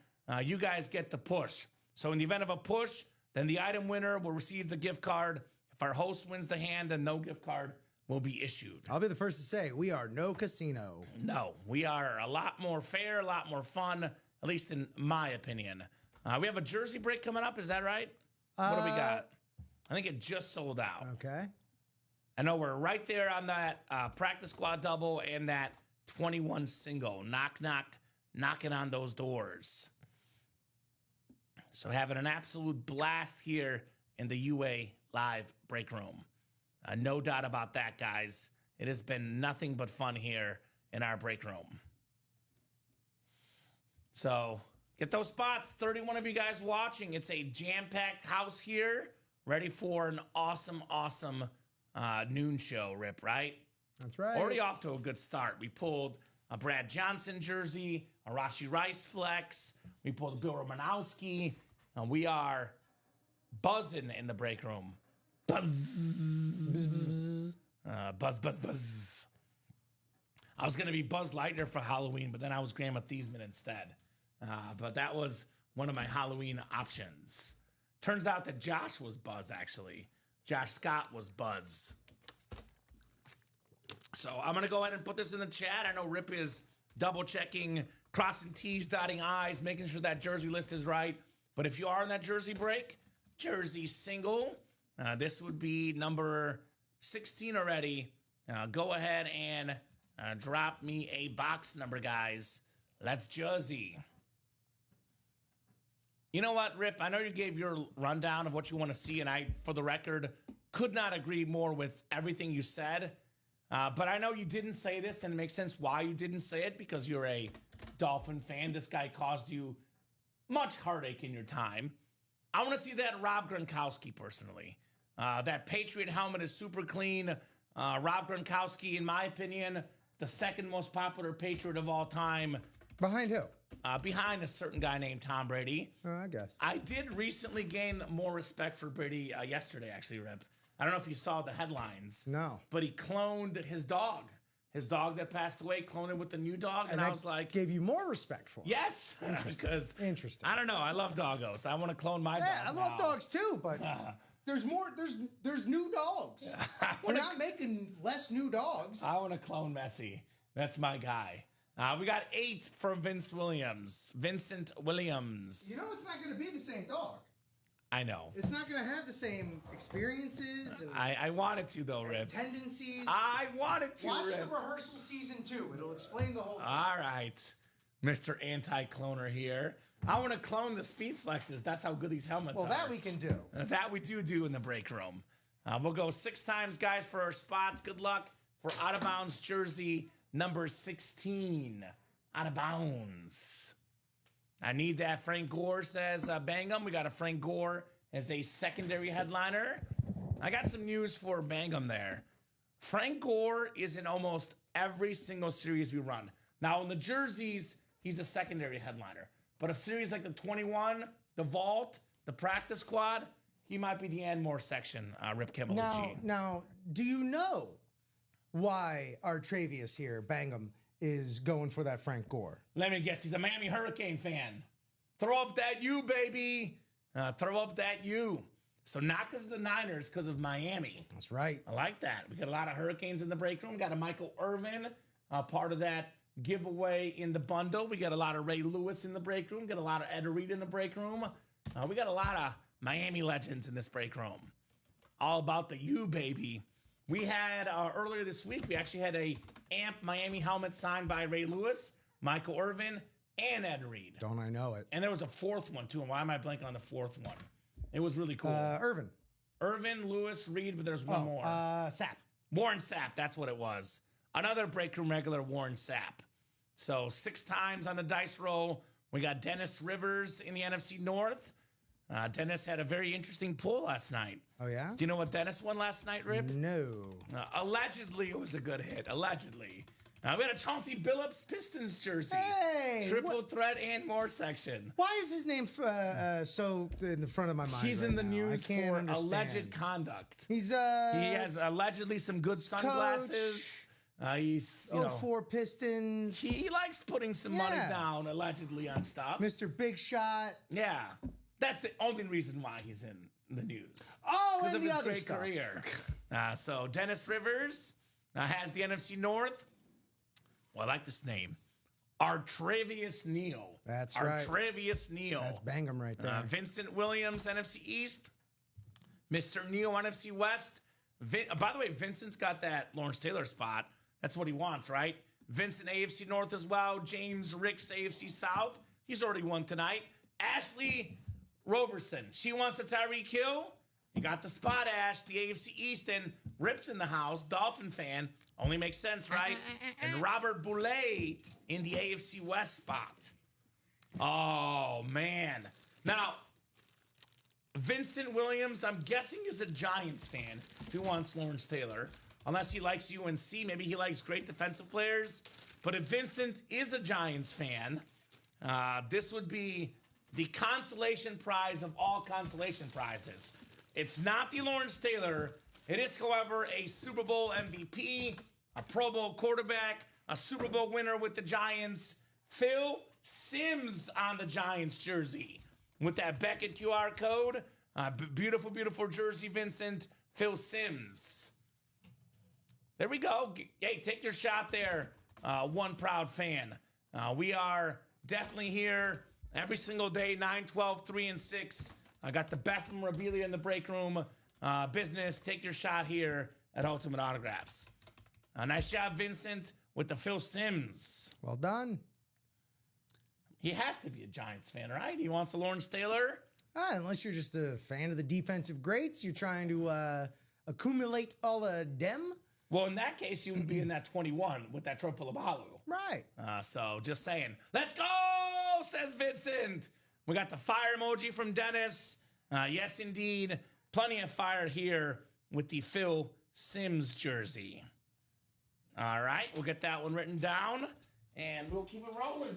you guys get the push. So in the event of a push, then the item winner will receive the gift card. If our host wins the hand, then no gift card will be issued. I'll be the first to say, we are no casino. No, we are a lot more fair, a lot more fun, at least in my opinion. We have a jersey break coming up, is that right? What do we got? I think it just sold out. Okay. I know we're right there on that practice squad double and that 21 single. Knock, knock, knocking on those doors. So having an absolute blast here in the UA live break room. No doubt about that, guys. It has been nothing but fun here in our break room. So get those spots. 31 of you guys watching. It's a jam-packed house here, ready for an awesome, awesome noon show, Rip, right? That's right. Already off to a good start. We pulled a Brad Johnson jersey, a Rashi Rice flex. We pulled a Bill Romanowski. And we are buzzing in the break room. Buzz. Buzz, buzz, buzz. I was going to be Buzz Lightyear for Halloween, but then I was Grandma Thiesman instead. But that was one of my Halloween options. Turns out that Josh was Buzz, actually. Josh Scott was Buzz. So I'm going to go ahead and put this in the chat. I know Rip is double-checking, crossing T's, dotting I's, making sure that jersey list is right. But if you are in that jersey break, jersey single, this would be number 16 already. Go ahead and drop me a box number, guys. Let's jersey. You know what, Rip? I know you gave your rundown of what you want to see, and I, for the record, could not agree more with everything you said. But I know you didn't say this, and it makes sense why you didn't say it, because you're a Dolphin fan. This guy caused you much heartache in your time. I want to see that Rob Gronkowski personally. That Patriot helmet is super clean. Rob Gronkowski, in my opinion, the second most popular Patriot of all time. Behind who? Behind a certain guy named Tom Brady. I guess. I did recently gain more respect for Brady yesterday, actually, Rip. I don't know if you saw the headlines. No. But he cloned his dog. His dog that passed away, cloned it with the new dog. And I was like... gave you more respect for him. Yes. Interesting. Interesting. I don't know. I love doggos. I want to clone my dog. Yeah, I love dogs too, but there's more. There's new dogs. We're not making less new dogs. I want to clone Messi. That's my guy. We got 8 from Vincent Williams. You know it's not going to be the same dog. I know. It's not going to have the same experiences. And I want it to, though, Rip. Tendencies. I want it to, Watch Rip. the rehearsal season 2. It'll explain the whole thing. All right. Mr. Anti-Cloner here. I want to clone the speed flexes. That's how good these helmets are. Well, that we can do. That we do in the break room. We'll go 6 times, guys, for our spots. Good luck for Out of Bounds jersey number 16. Out of Bounds. I need that. Frank Gore says, Bangum. We got a Frank Gore as a secondary headliner. I got some news for Bangum there. Frank Gore is in almost every single series we run. Now, in the jerseys, he's a secondary headliner. But a series like the 21, the Vault, the Practice Squad, he might be the and more section, Rip Camelucci. Now, do you know why our Travius here, Bangham, is going for that Frank Gore? Let me guess, he's a Miami Hurricane fan. Throw up that U, baby. Throw up that U. So not because of the Niners, because of Miami. That's right. I like that. We got a lot of Hurricanes in the break room. Got a Michael Irvin, part of that giveaway in the bundle. We got a lot of Ray Lewis in the break room. Got a lot of Ed Reed in the break room. We got a lot of Miami legends in this break room. All about the U, baby. We had, earlier this week, we actually had a AMP Miami helmet signed by Ray Lewis, Michael Irvin, and Ed Reed. Don't I know it? And there was a fourth one, too. And why am I blanking on the fourth one? It was really cool. Irvin, Lewis, Reed, but there's one more. Sapp. Warren Sapp, that's what it was. Another break room regular, Warren Sapp. So 6 times on the dice roll. We got Dennis Rivers in the NFC North. Dennis had a very interesting pull last night. Oh, yeah? Do you know what Dennis won last night, Rip? No. Allegedly, it was a good hit. Allegedly. We had a Chauncey Billups Pistons jersey. Hey! Triple threat and more section. Why is his name so in the front of my mind? He's right in the now? news I can't for understand. alleged conduct. He's He has allegedly some good sunglasses. He's, you know, 04 Pistons. he likes putting some money down allegedly on stuff. Mr. Big Shot. Yeah. That's the only reason why he's in the news. Oh, Because and of the his other great stuff. career. So Dennis Rivers has the NFC North. Well, I like this name. Artravius Neal. That's right. Artravius Neal. That's Bangham right there. Vincent Williams, NFC East. Mr. Neal, NFC West. By the way, Vincent's got that Lawrence Taylor spot. That's what he wants, right? Vincent, AFC North as well. James Ricks, AFC South. He's already won tonight. Ashley Roberson. She wants a Tyreek Hill. You got the spot, Ash. The AFC East, and Rip's in the house. Dolphin fan. Only makes sense, right? And Robert Boulay in the AFC West spot. Oh, man. Now, Vincent Williams, I'm guessing, is a Giants fan who wants Lawrence Taylor. Unless he likes UNC. Maybe he likes great defensive players. But if Vincent is a Giants fan, this would be the consolation prize of all consolation prizes. It's not the Lawrence Taylor. It is, however, a Super Bowl MVP, a Pro Bowl quarterback, a Super Bowl winner with the Giants, Phil Simms on the Giants jersey. With that Beckett QR code, beautiful, beautiful jersey, Vincent, Phil Simms. There we go. Hey, take your shot there, one proud fan. We are definitely here every single day, 9, 12, 3, and 6. I got the best memorabilia in the break room business. Take your shot here at Ultimate Autographs. Nice job, Vincent, with the Phil Simms. Well done. He has to be a Giants fan, right? He wants the Lawrence Taylor. Unless you're just a fan of the defensive greats, you're trying to accumulate all the dem. Well, in that case, you would be in that 21 with that Triple Abalu. Right. So just saying, let's go, says Vincent. We got the fire emoji from Dennis. Yes, indeed. Plenty of fire here with the Phil Simms jersey. All right, we'll get that one written down, and we'll keep it rolling.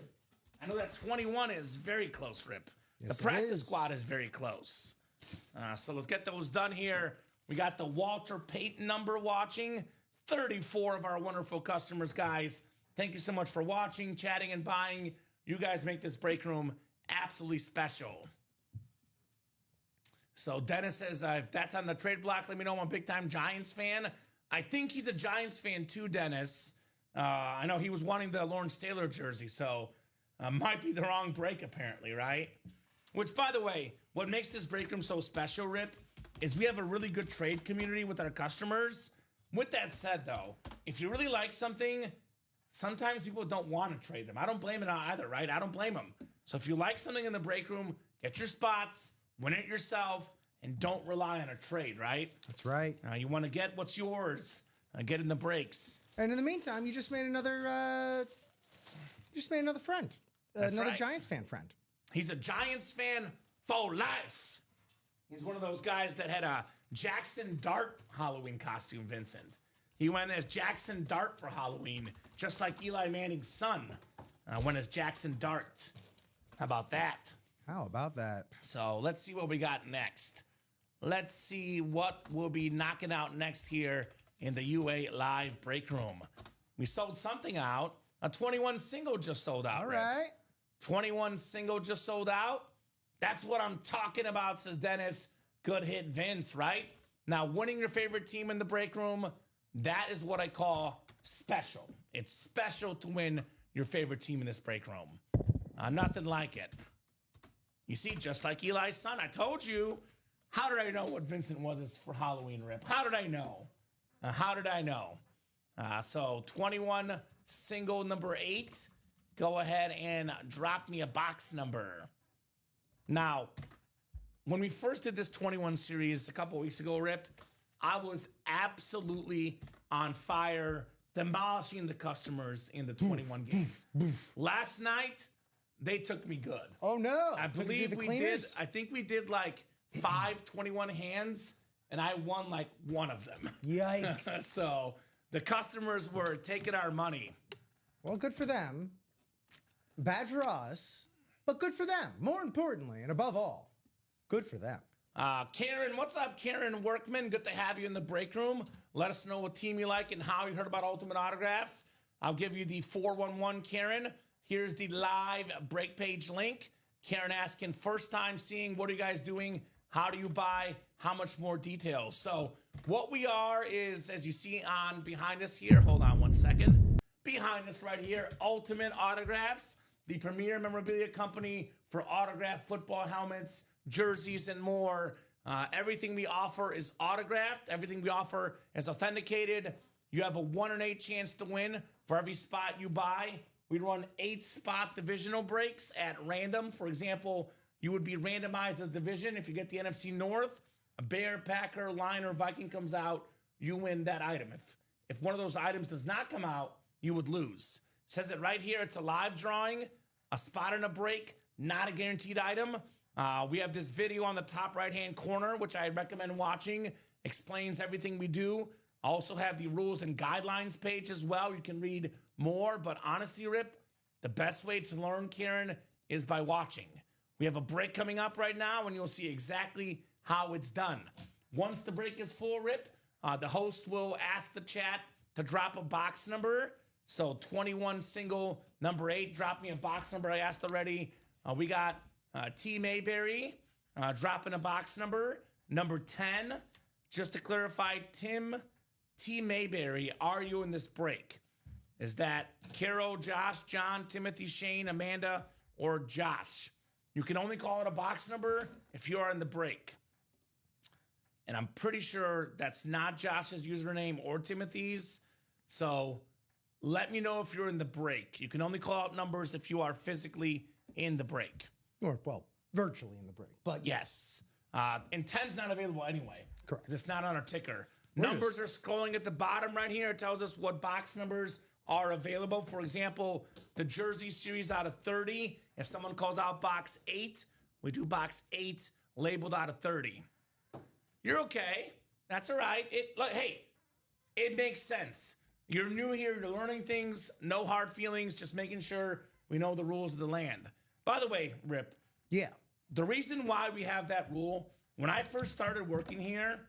I know that 21 is very close, Rip. Yes, the practice squad is very close. So let's get those done here. We got the Walter Payton number watching. 34 of our wonderful customers, guys. Thank you so much for watching, chatting, and buying. You guys make this break room absolutely special. So Dennis says, if that's on the trade block, let me know. I'm a big-time Giants fan. I think he's a Giants fan too, Dennis. I know he was wanting the Lawrence Taylor jersey, so might be the wrong break, apparently, right? Which, by the way, what makes this break room so special, Rip, is we have a really good trade community with our customers. With that said, though, if you really like something, sometimes people don't want to trade them. I don't blame it either, right? I don't blame them. So if you like something in the break room, get your spots, win it yourself, and don't rely on a trade, right? That's right. You want to get what's yours, get in the breaks. And in the meantime, you just made another friend, another right. Giants fan friend. He's a Giants fan for life. He's one of those guys that had a Jackson Dart Halloween costume, Vincent. He went as Jackson Dart for Halloween, just like Eli Manning's son went as Jackson Dart. How about that? How about that? So let's see what we got next. Let's see what we'll be knocking out next here in the UA Live break room. We sold something out. A 21 single just sold out. All Rick. right. 21 single just sold out. That's what I'm talking about, says Dennis. Good hit, Vince, right? Now, winning your favorite team in the break room, that is what I call special. It's special to win your favorite team in this break room. Nothing like it. You see, just like Eli's son, I told you. How did I know what Vincent was for Halloween, Rip? How did I know? How did I know? So 21 single number 8. Go ahead and drop me a box number. Now, when we first did this 21 series a couple weeks ago, Rip, I was absolutely on fire, demolishing the customers in the 21 game. Last night, they took me good. Oh, no. I believe we did. I think we did like 5 21 hands, and I won like one of them. Yikes. So the customers were taking our money. Well, good for them. Bad for us, but good for them. More importantly, and above all, good for them. Karen, what's up, Karen Workman? Good to have you in the break room. Let us know what team you like and how you heard about Ultimate Autographs. I'll give you the 411, Karen. Here's the live break page link. Karen asking, first time seeing, what are you guys doing? How do you buy? How much more details? So what we are is, as you see on behind us here, hold on one second. Behind us right here, Ultimate Autographs, the premier memorabilia company for autographed football helmets, jerseys, and more. Everything we offer is autographed. Everything we offer is authenticated. You have a 1 in 8 chance to win for every spot you buy. We run 8 spot divisional breaks at random. For example, you would be randomized as division. If you get the NFC North, a Bear, Packer, Lion, or Viking comes out, you win that item. If one of those items does not come out, you would lose. It says it right here. It's a live drawing, a spot and a break, not a guaranteed item. We have this video on the top right-hand corner, which I recommend watching. Explains everything we do. I also have the rules and guidelines page as well. You can read more, but honestly, Rip, the best way to learn, Karen, is by watching. We have a break coming up right now, and you'll see exactly how it's done. Once the break is full, Rip, the host will ask the chat to drop a box number. So 21 single number 8, drop me a box number. I asked already. We got T. Mayberry dropping a box number 10. Just to clarify, T. Mayberry, are you in this break? Is that Carol, Josh, John, Timothy, Shane, Amanda, or Josh? You can only call it a box number if you are in the break. And I'm pretty sure that's not Josh's username or Timothy's. So let me know if you're in the break. You can only call out numbers if you are physically in the break. Or, well, virtually in the break. But Yes. And 10's not available anyway. Correct. It's not on our ticker. Where Numbers are scrolling at the bottom right here. It tells us what box numbers are available. For example, the jersey series out of 30. If someone calls out box 8, we do box 8 labeled out of 30. You're okay. That's all right. Hey, it makes sense. You're new here. You're learning things. No hard feelings. Just making sure we know the rules of the land. By the way, Rip, yeah. the reason why we have that rule, when I first started working here,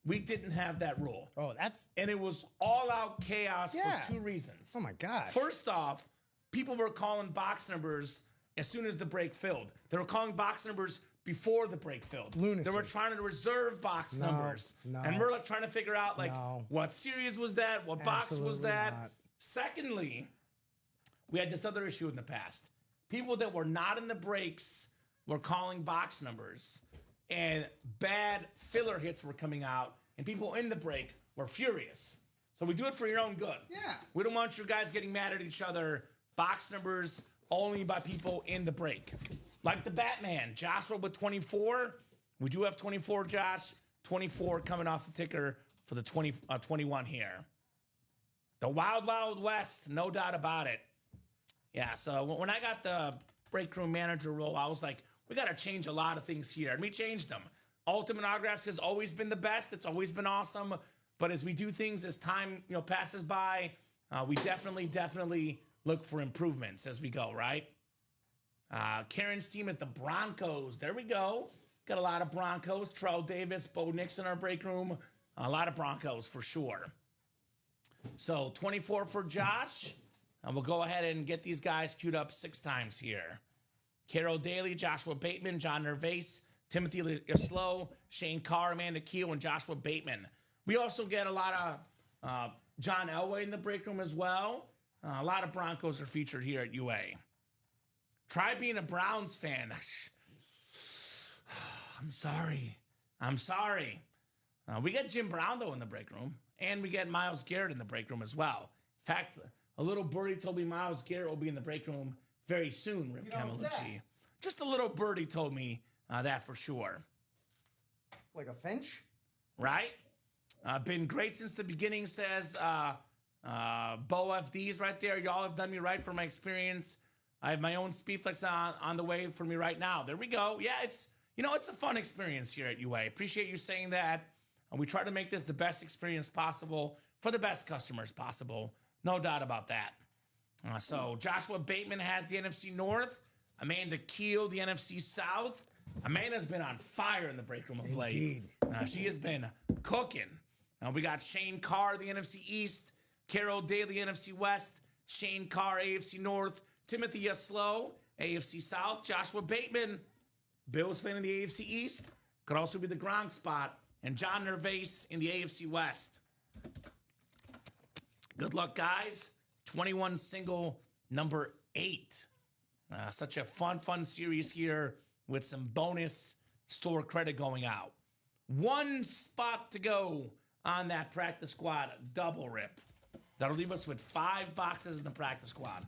we didn't have that rule. Oh, that's... And it was all out chaos Yeah. for 2 reasons. Oh, my God. First off, people were calling box numbers as soon as the break filled. They were calling box numbers before the break filled. Lunacy. They were trying to reserve box numbers. No. And we're like trying to figure out No. what series was that? What box was Absolutely that? not. Secondly, we had this other issue in the past. People that were not in the breaks were calling box numbers, and bad filler hits were coming out, and people in the break were furious. So we do it for your own good. Yeah. We don't want you guys getting mad at each other. Box numbers only by people in the break. Like the Batman, Joshua with 24. We do have 24, Josh. 24 coming off the ticker for the 21 here. The Wild Wild West, no doubt about it. Yeah, so when I got the break room manager role, I was like, we got to change a lot of things here. And we changed them. Ultimate Autographs has always been the best. It's always been awesome. But as we do things, as time passes by, we definitely look for improvements as we go, right? Karen's team is the Broncos. There we go. Got a lot of Broncos. Terrell Davis, Bo Nix in our break room. A lot of Broncos for sure. So 24 for Josh. And we'll go ahead and get these guys queued up 6 times here. Carol Daly, Joshua Bateman, John Nervase, Timothy Slow, Shane Carr, Amanda Keel, and Joshua Bateman. We also get a lot of John Elway in the break room as well. A lot of Broncos are featured here at UA. Try being a Browns fan. I'm sorry. We get Jim Brown, though, in the break room. And we get Myles Garrett in the break room as well. In fact, a little birdie told me Myles Garrett will be in the break room very soon, Rip Camalucci. Just a little birdie told me that for sure. Like a Finch? Right? Been great since the beginning, says Bo FD's right there. Y'all have done me right for my experience. I have my own Speedflex on the way for me right now. There we go. Yeah, it's a fun experience here at UA. Appreciate you saying that. And we try to make this the best experience possible for the best customers possible. No doubt about that. So Joshua Bateman has the NFC North. Amanda Keel, the NFC South. Amanda's been on fire in the break room of late. Indeed. She has been cooking. We got Shane Carr, the NFC East. Carol Daly, NFC West. Shane Carr, AFC North. Timothy Yaslow, AFC South. Joshua Bateman, Bills fan in the AFC East. Could also be the Gronk spot. And John Nervase in the AFC West. Good luck, guys. 21 single number 8. Such a fun series here with some bonus store credit going out. 1 spot to go on that practice squad double rip. That'll leave us with 5 boxes in the practice squad.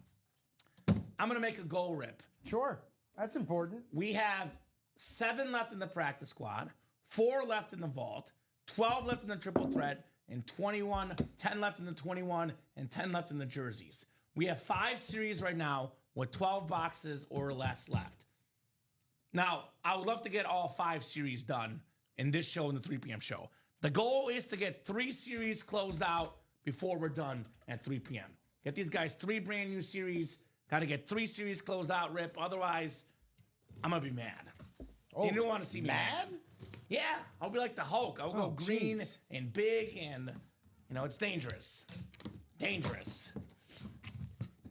I'm going to make a goal rip. Sure. That's important. We have 7 left in the practice squad, 4 left in the vault, 12 left in the triple threat, and 10 left in the 21, and 10 left in the jerseys. We have 5 series right now with 12 boxes or less left. Now, I would love to get all 5 series done in this show and the 3 p.m. show. The goal is to get 3 series closed out before we're done at 3 p.m. Get these guys 3 brand new series. Got to get 3 series closed out, Rip. Otherwise, I'm going to be mad. Oh, you don't want to see me mad? Yeah, I'll be like the Hulk. I'll go green and big, and, it's dangerous. Dangerous.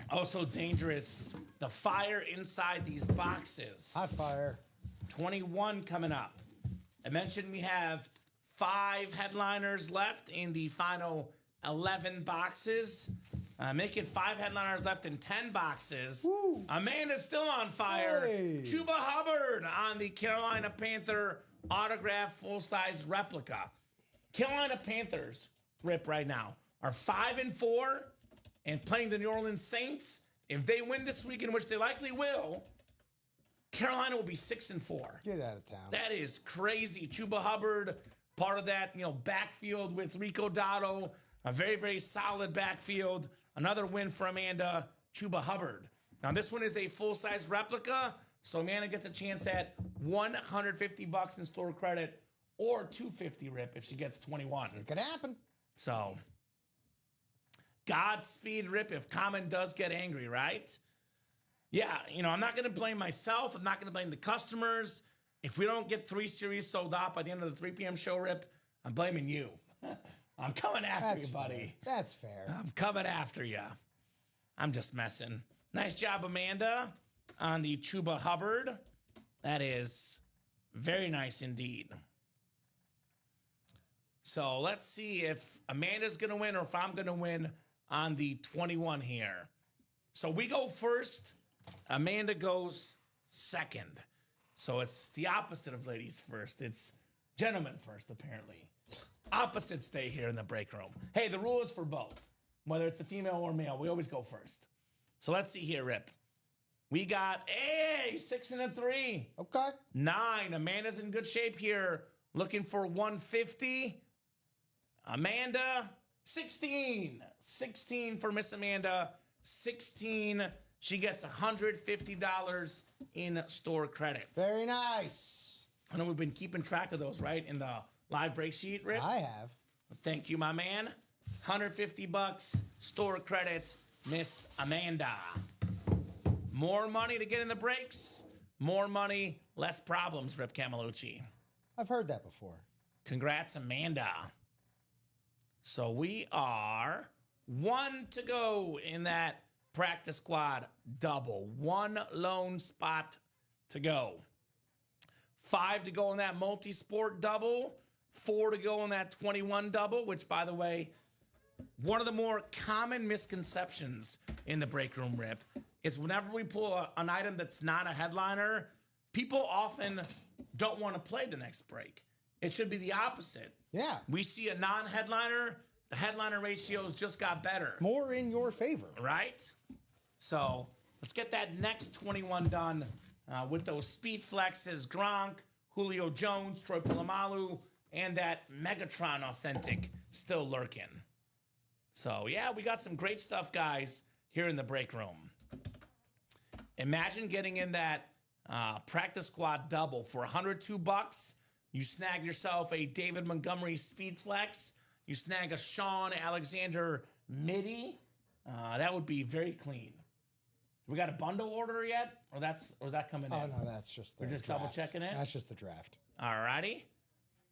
Also dangerous, the fire inside these boxes. Hot fire. 21 coming up. I mentioned we have 5 headliners left in the final 11 boxes. Make it 5 headliners left in 10 boxes. Woo. Amanda's still on fire. Hey. Chuba Hubbard on the Carolina Panther autograph full-size replica. Carolina Panthers, Rip, right now, are 5-4 and playing the New Orleans Saints. If they win this weekend, which they likely will, Carolina will be 6-4. Get out of town. That is crazy. Chuba Hubbard, part of that, backfield with Rico Dotto, a very, very solid backfield. Another win for Amanda, Chuba Hubbard. Now, this one is a full-size replica, so Amanda gets a chance at $150 in store credit or $250, Rip, if she gets 21. It could happen. So, Godspeed, Rip, if Kamen does get angry, right? Yeah, I'm not going to blame myself. I'm not going to blame the customers. If we don't get 3 series sold out by the end of the 3 p.m. show, Rip, I'm blaming you. I'm coming after you, buddy. Fair. That's fair. I'm coming after you. I'm just messing. Nice job, Amanda, on the Chuba Hubbard. That is very nice indeed. So let's see if Amanda's going to win or if I'm going to win on the 21 here. So we go first. Amanda goes second. So it's the opposite of ladies first. It's gentlemen first, apparently. Opposites stay here in the break room. Hey, the rule is for both. Whether it's a female or male, we always go first. So let's see here, Rip. We got 6 and a 3. Okay. 9. Amanda's in good shape here. Looking for 150. Amanda, 16. 16 for Miss Amanda. 16. She gets $150 in store credit. Very nice. I know we've been keeping track of those, right? In the live break sheet, Rip? I have. Thank you, my man. $150 store credit, Miss Amanda. More money to get in the breaks. More money, less problems, Rip Camelucci. I've heard that before. Congrats, Amanda. So we are 1 to go in that practice squad double. 1 lone spot to go. 5 to go in that multi-sport double. 4 to go in that 21 double, which, by the way, one of the more common misconceptions in the break room, Rip, is whenever we pull an item that's not a headliner, people often don't want to play the next break. It should be the opposite. Yeah. We see a non-headliner, the headliner ratios just got better. More in your favor. Right? So let's get that next 21 done with those speed flexes, Gronk, Julio Jones, Troy Polamalu, and that Megatron Authentic still lurking. So, yeah, we got some great stuff, guys, here in the break room. Imagine getting in that practice squad double for $102. You snag yourself a David Montgomery Speed Flex. You snag a Sean Alexander MIDI. That would be very clean. We got a bundle order yet? Or is that coming in? Oh, no, that's just the We're just draft. double checking it? That's just the draft. All righty.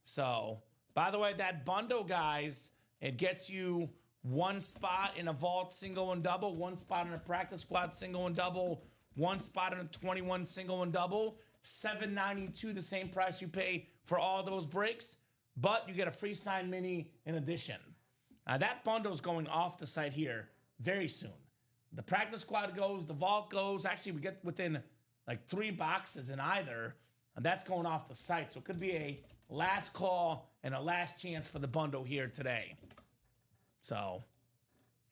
So, by the way, that bundle, guys, it gets you 1 spot in a vault single and double, 1 spot in a practice squad single and double, 1 spot in a 21 single and double, $7.92, the same price you pay for all those breaks, but you get a free signed mini in addition. That bundle is going off the site here very soon. The practice squad goes, the vault goes. Actually, we get within like 3 boxes in either, and that's going off the site. So it could be a last call and a last chance for the bundle here today. So,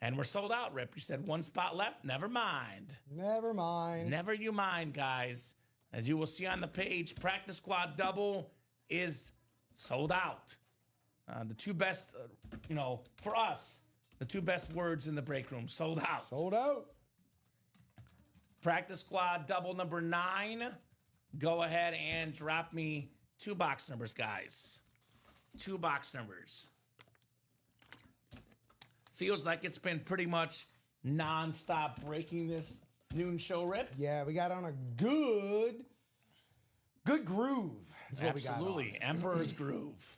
and we're sold out, Rip. You said 1 spot left. Never mind. Never mind. Never you mind, guys. As you will see on the page, practice squad double is sold out. The 2 best, for us, the 2 best words in the break room, sold out. Sold out. Practice squad double number 9. Go ahead and drop me 2 box numbers, guys. 2 box numbers. Feels like it's been pretty much non-stop breaking this noon show, Rip. Yeah, we got on a good groove. Is what Absolutely. We got on. Emperor's Groove.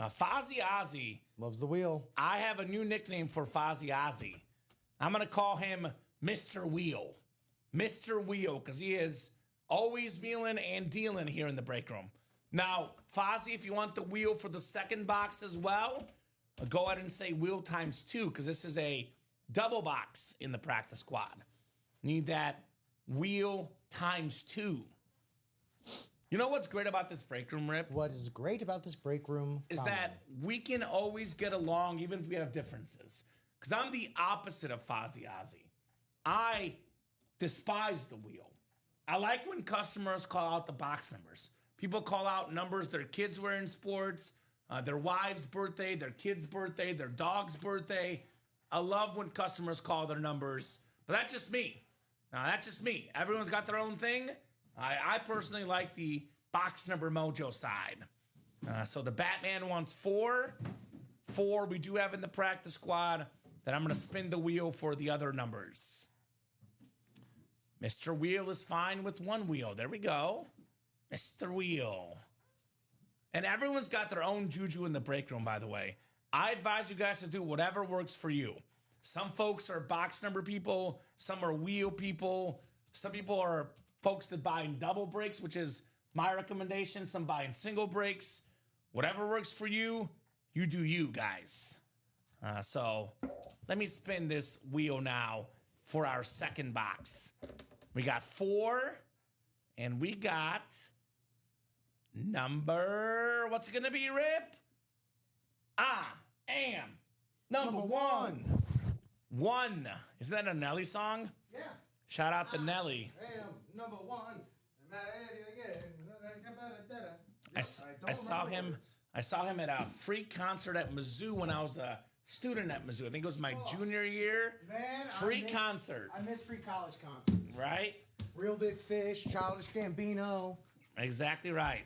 Fozzie Ozzy. Loves the wheel. I have a new nickname for Fozzie Ozzy. I'm going to call him Mr. Wheel. Mr. Wheel, because he is always wheeling and dealing here in the break room. Now, Fozzie, if you want the wheel for the second box as well, go ahead and say wheel times 2, because this is a double box in the practice squad. Need that wheel times 2. You know what's great about this break room, Rip? What is great about this break room Is combo that we can always get along even if we have differences. Because I'm the opposite of Fozzie Ozzy. I despise the wheel. I like when customers call out the box numbers. People call out numbers their kids were in sports, their wife's birthday, their kid's birthday, their dog's birthday. I love when customers call their numbers, but that's just me. That's just me. Everyone's got their own thing. I personally like the box number mojo side. So the Batman wants 4. 4 we do have in the practice squad. Then I'm going to spin the wheel for the other numbers. Mr. Wheel is fine with 1 wheel. There we go. Mr. Wheel. And everyone's got their own juju in the break room, by the way. I advise you guys to do whatever works for you. Some folks are box number people. Some are wheel people. Some people are folks that buy in double breaks, which is my recommendation. Some buy in single breaks. Whatever works for you, you do you, guys. So let me spin this wheel now for our second box. We got 4, and we got number, what's it going to be, Rip? I am number 1. 1. Is that a Nelly song? Yeah. Shout out to Nelly. I am number 1. I saw him at a free concert at Mizzou when I was a student at Mizzou. I think it was my junior year. Man, free concert. I miss free college concerts. Right? Real Big Fish, Childish Gambino. Exactly right.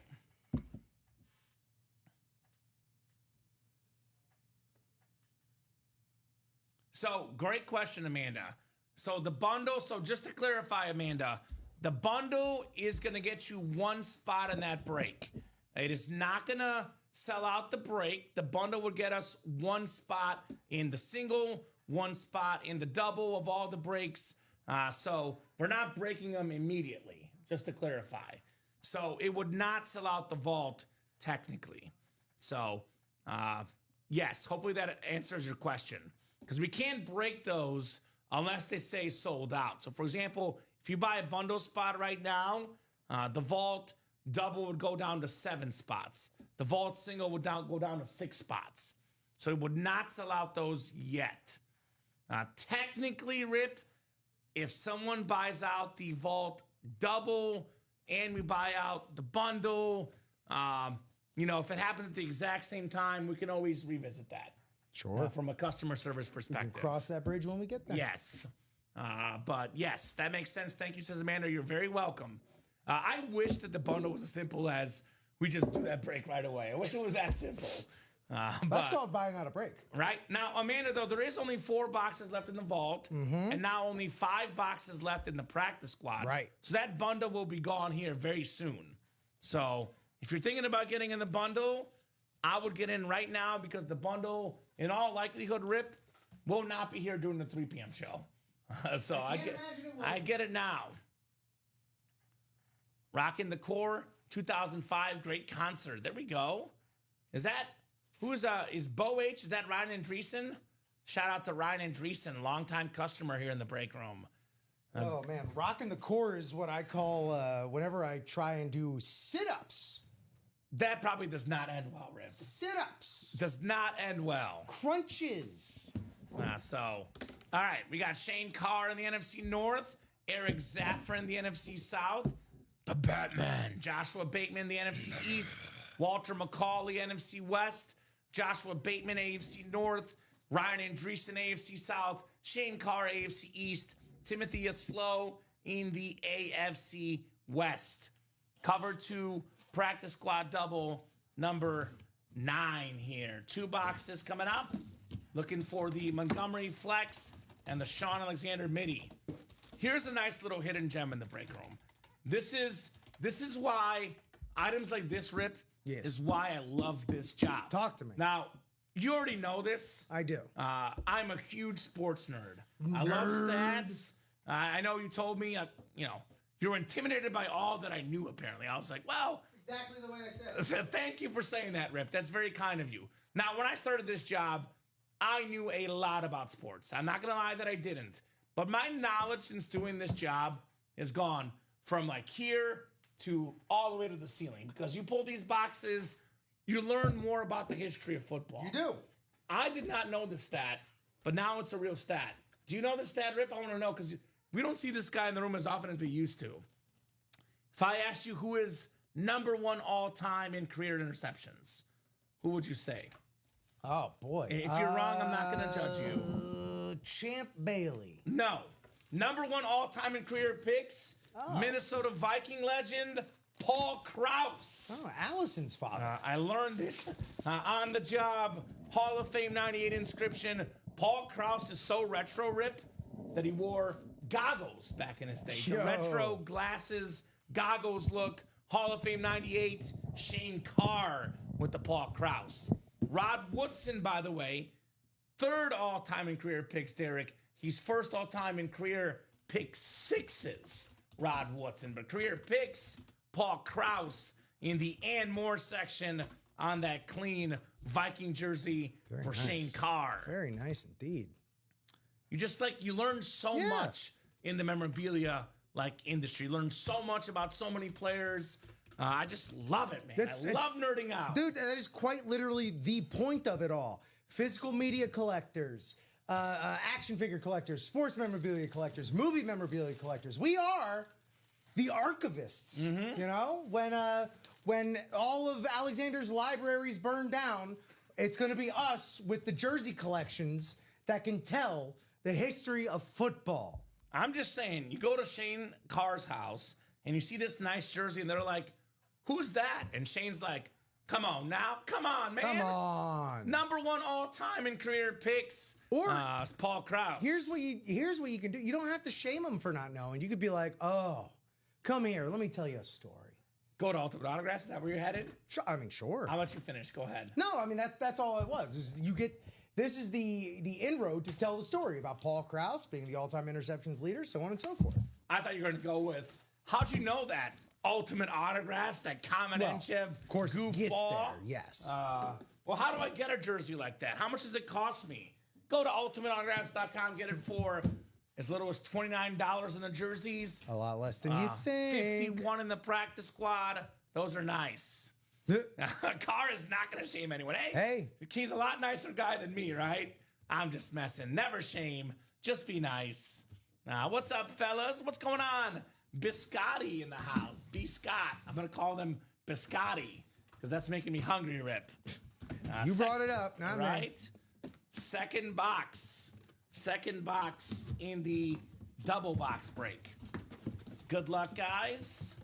So, great question, Amanda. So the bundle, so just to clarify, Amanda, the bundle is going to get you one spot in that break. It is not going to sell out the break. The bundle would get us one spot in the single, one spot in the double of all the breaks. So we're not breaking them immediately, just to clarify. So it would not sell out the vault technically. So yes, hopefully that answers your question. Because we can't break those unless they say sold out. So for example, if you buy a bundle spot right now, the vault double would go down to 7 spots. The vault single would go down to 6 spots. So it would not sell out those yet. Technically, Rip, if someone buys out the vault double and we buy out the bundle, if it happens at the exact same time, we can always revisit that. Sure. From a customer service perspective. We can cross that bridge when we get there. Yes. But yes, that makes sense. Thank you, says Amanda. You're very welcome. I wish that the bundle was as simple as we just do that break right away. I wish it was that simple. That's called buying out a break. Right. Now, Amanda, though, there is only 4 boxes left in the vault, and now only 5 boxes left in the practice squad. Right. So that bundle will be gone here very soon. So if you're thinking about getting in the bundle, I would get in right now because the bundle, in all likelihood, Rip, will not be here during the 3 p.m. show. So I get it now. Rockin' the Core 2005 great concert. There we go. Is Bo H? Is that Ryan Andreessen? Shout out to Ryan Andreessen, longtime customer here in the break room. Oh man, rocking the core is what I call whenever I try and do sit-ups. That probably does not end well, Rip. Sit-ups. Does not end well. Crunches. All right, we got Shane Carr in the NFC North, Eric Zafra in the NFC South, the Batman, Joshua Bateman in the NFC East, Walter McCauley, NFC West, Joshua Bateman, AFC North, Ryan Andreessen, AFC South, Shane Carr, AFC East, Timothy Aslow in the AFC West. Cover 2, practice squad double, number 9 here. 2 boxes coming up. Looking for the Montgomery Flex and the Sean Alexander Midi. Here's a nice little hidden gem in the break room. This is why items like this, Rip, is why I love this job. Talk to me. Now, you already know this. I do. I'm a huge sports nerd. I love stats. I know you told me, you were intimidated by all that I knew, apparently. I was like, well. Exactly the way I said it. Thank you for saying that, Rip. That's very kind of you. Now, when I started this job, I knew a lot about sports. I'm not going to lie that I didn't. But my knowledge since doing this job has gone from like here to all the way to the ceiling. Because you pull these boxes, you learn more about the history of football. You do. I did not know the stat, but now it's a real stat. Do you know the stat, Rip? I want to know because we don't see this guy in the room as often as we used to. If I asked you who is number 1 all-time in career interceptions, who would you say? Oh, boy. If you're wrong, I'm not going to judge you. Champ Bailey. No. Number 1 all-time in career picks, Minnesota Viking legend, Paul Krause. Oh, Allison's father. I learned this on the job. Hall of Fame 98 inscription. Paul Krause is so retro, Rip, that he wore goggles back in his day. The retro glasses, goggles look. Hall of Fame 98, Shane Carr with the Paul Krause. Rod Woodson, by the way, 3rd all-time in career picks, Derek. He's 1st all-time in career pick 6s, Rod Woodson. But career picks, Paul Krause in the and more section on that clean Viking jersey for nice. Shane Carr. Very nice indeed. You learn so much in the memorabilia industry. Learn so much about so many players. I just love it, man. I love nerding out. Dude, that is quite literally the point of it all. Physical media collectors, action figure collectors, sports memorabilia collectors, movie memorabilia collectors. We are the archivists. You know, when all of Alexander's libraries burn down, it's going to be us with the jersey collections that can tell the history of football. I'm just saying, you go to Shane Carr's house and you see this nice jersey and they're like, who's that? And Shane's like, Come on now. Come on, man. Come on. Number one all-time in career picks. Or Paul Krause. here's what you can do. You don't have to shame him for not knowing. You could be like, oh, come here. Let me tell you a story. Go to Ultimate Autographs. Is that where you're headed? Sure. I'll let you finish. Go ahead. No, I mean that's all it was. This is the inroad to tell the story about Paul Krause being the all-time interceptions leader, so on and so forth. I thought you were going to go with, how'd you know that? Ultimate Autographs, that Kamen Entchev, Of course, it gets goofball. there. Yes. Well, how do I get a jersey like that? How much does it cost me? Go to ultimateautographs.com, get it for as little as $29 in the jerseys. A lot less than you think. 51 in the practice squad. Those are nice. Carr is not going to shame anyone. Hey. He's a lot nicer guy than me, right? I'm just messing. Never shame. Just be nice. What's up, fellas? What's going on? Biscotti in the house. B. Scott. I'm going to call them Biscotti because that's making me hungry, Rip. You brought it up, not me. Right? Second box in the double box break. Good luck, guys.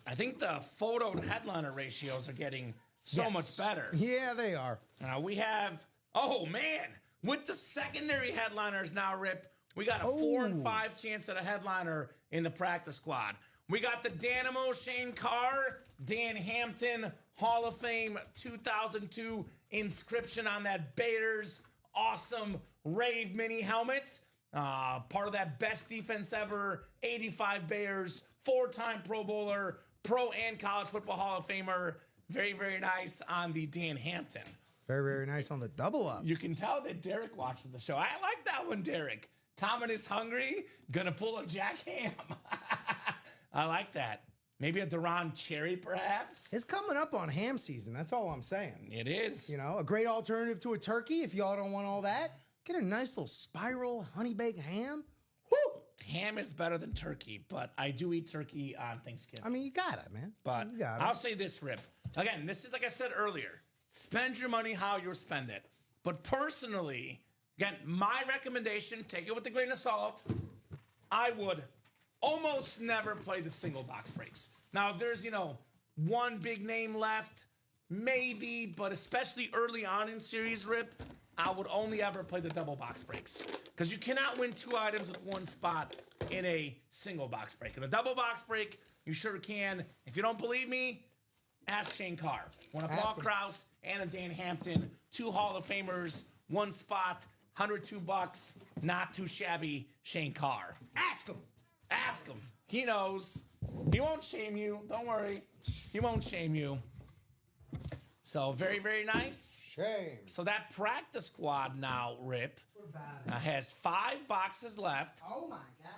I think the photo to headliner ratios are getting so much better. Yeah, they are. We have, oh man, with the secondary headliners now, Rip, we got a 4 and 5 chance at a headliner in the practice squad. We got the Dynamo Shane Carr, Dan Hampton Hall of Fame 2002 inscription on that Bears awesome Rave mini helmet. Part of that best defense ever, 85 Bears, 4-time Pro Bowler, Pro and College Football Hall of Famer. Very, very nice on the Dan Hampton. Very, very nice on the double up. You can tell that Derek watches the show. I like that one, Derek. Common is hungry, gonna pull a Jack Ham. I like that. Maybe a Duran Cherry, perhaps? It's coming up on ham season. That's all I'm saying. It is. You know, a great alternative to a turkey if y'all don't want all that. Get a nice little spiral honey baked ham. Woo! Ham is better than turkey, but I do eat turkey on Thanksgiving. I mean, you got it, man. But you got it. I'll say this, Rip. Again, this is like I said earlier. Spend your money how you spend it. But personally, again, my recommendation, take it with a grain of salt. I would almost never play the single box breaks. Now, if there's, one big name left, maybe, but especially early on in series, Rip, I would only ever play the double box breaks. Because you cannot win 2 items with 1 spot in a single box break. In a double box break, you sure can. If you don't believe me, ask Shane Carr. Won a Paul Krause and a Dan Hampton, 2 Hall of Famers, 1 spot, $102. Not too shabby, Shane Carr. Ask him. Ask him. He knows. He won't shame you. Don't worry. He won't shame you. So very, very nice. Shame. So that practice squad now, Rip, has 5 boxes left. Oh my gosh.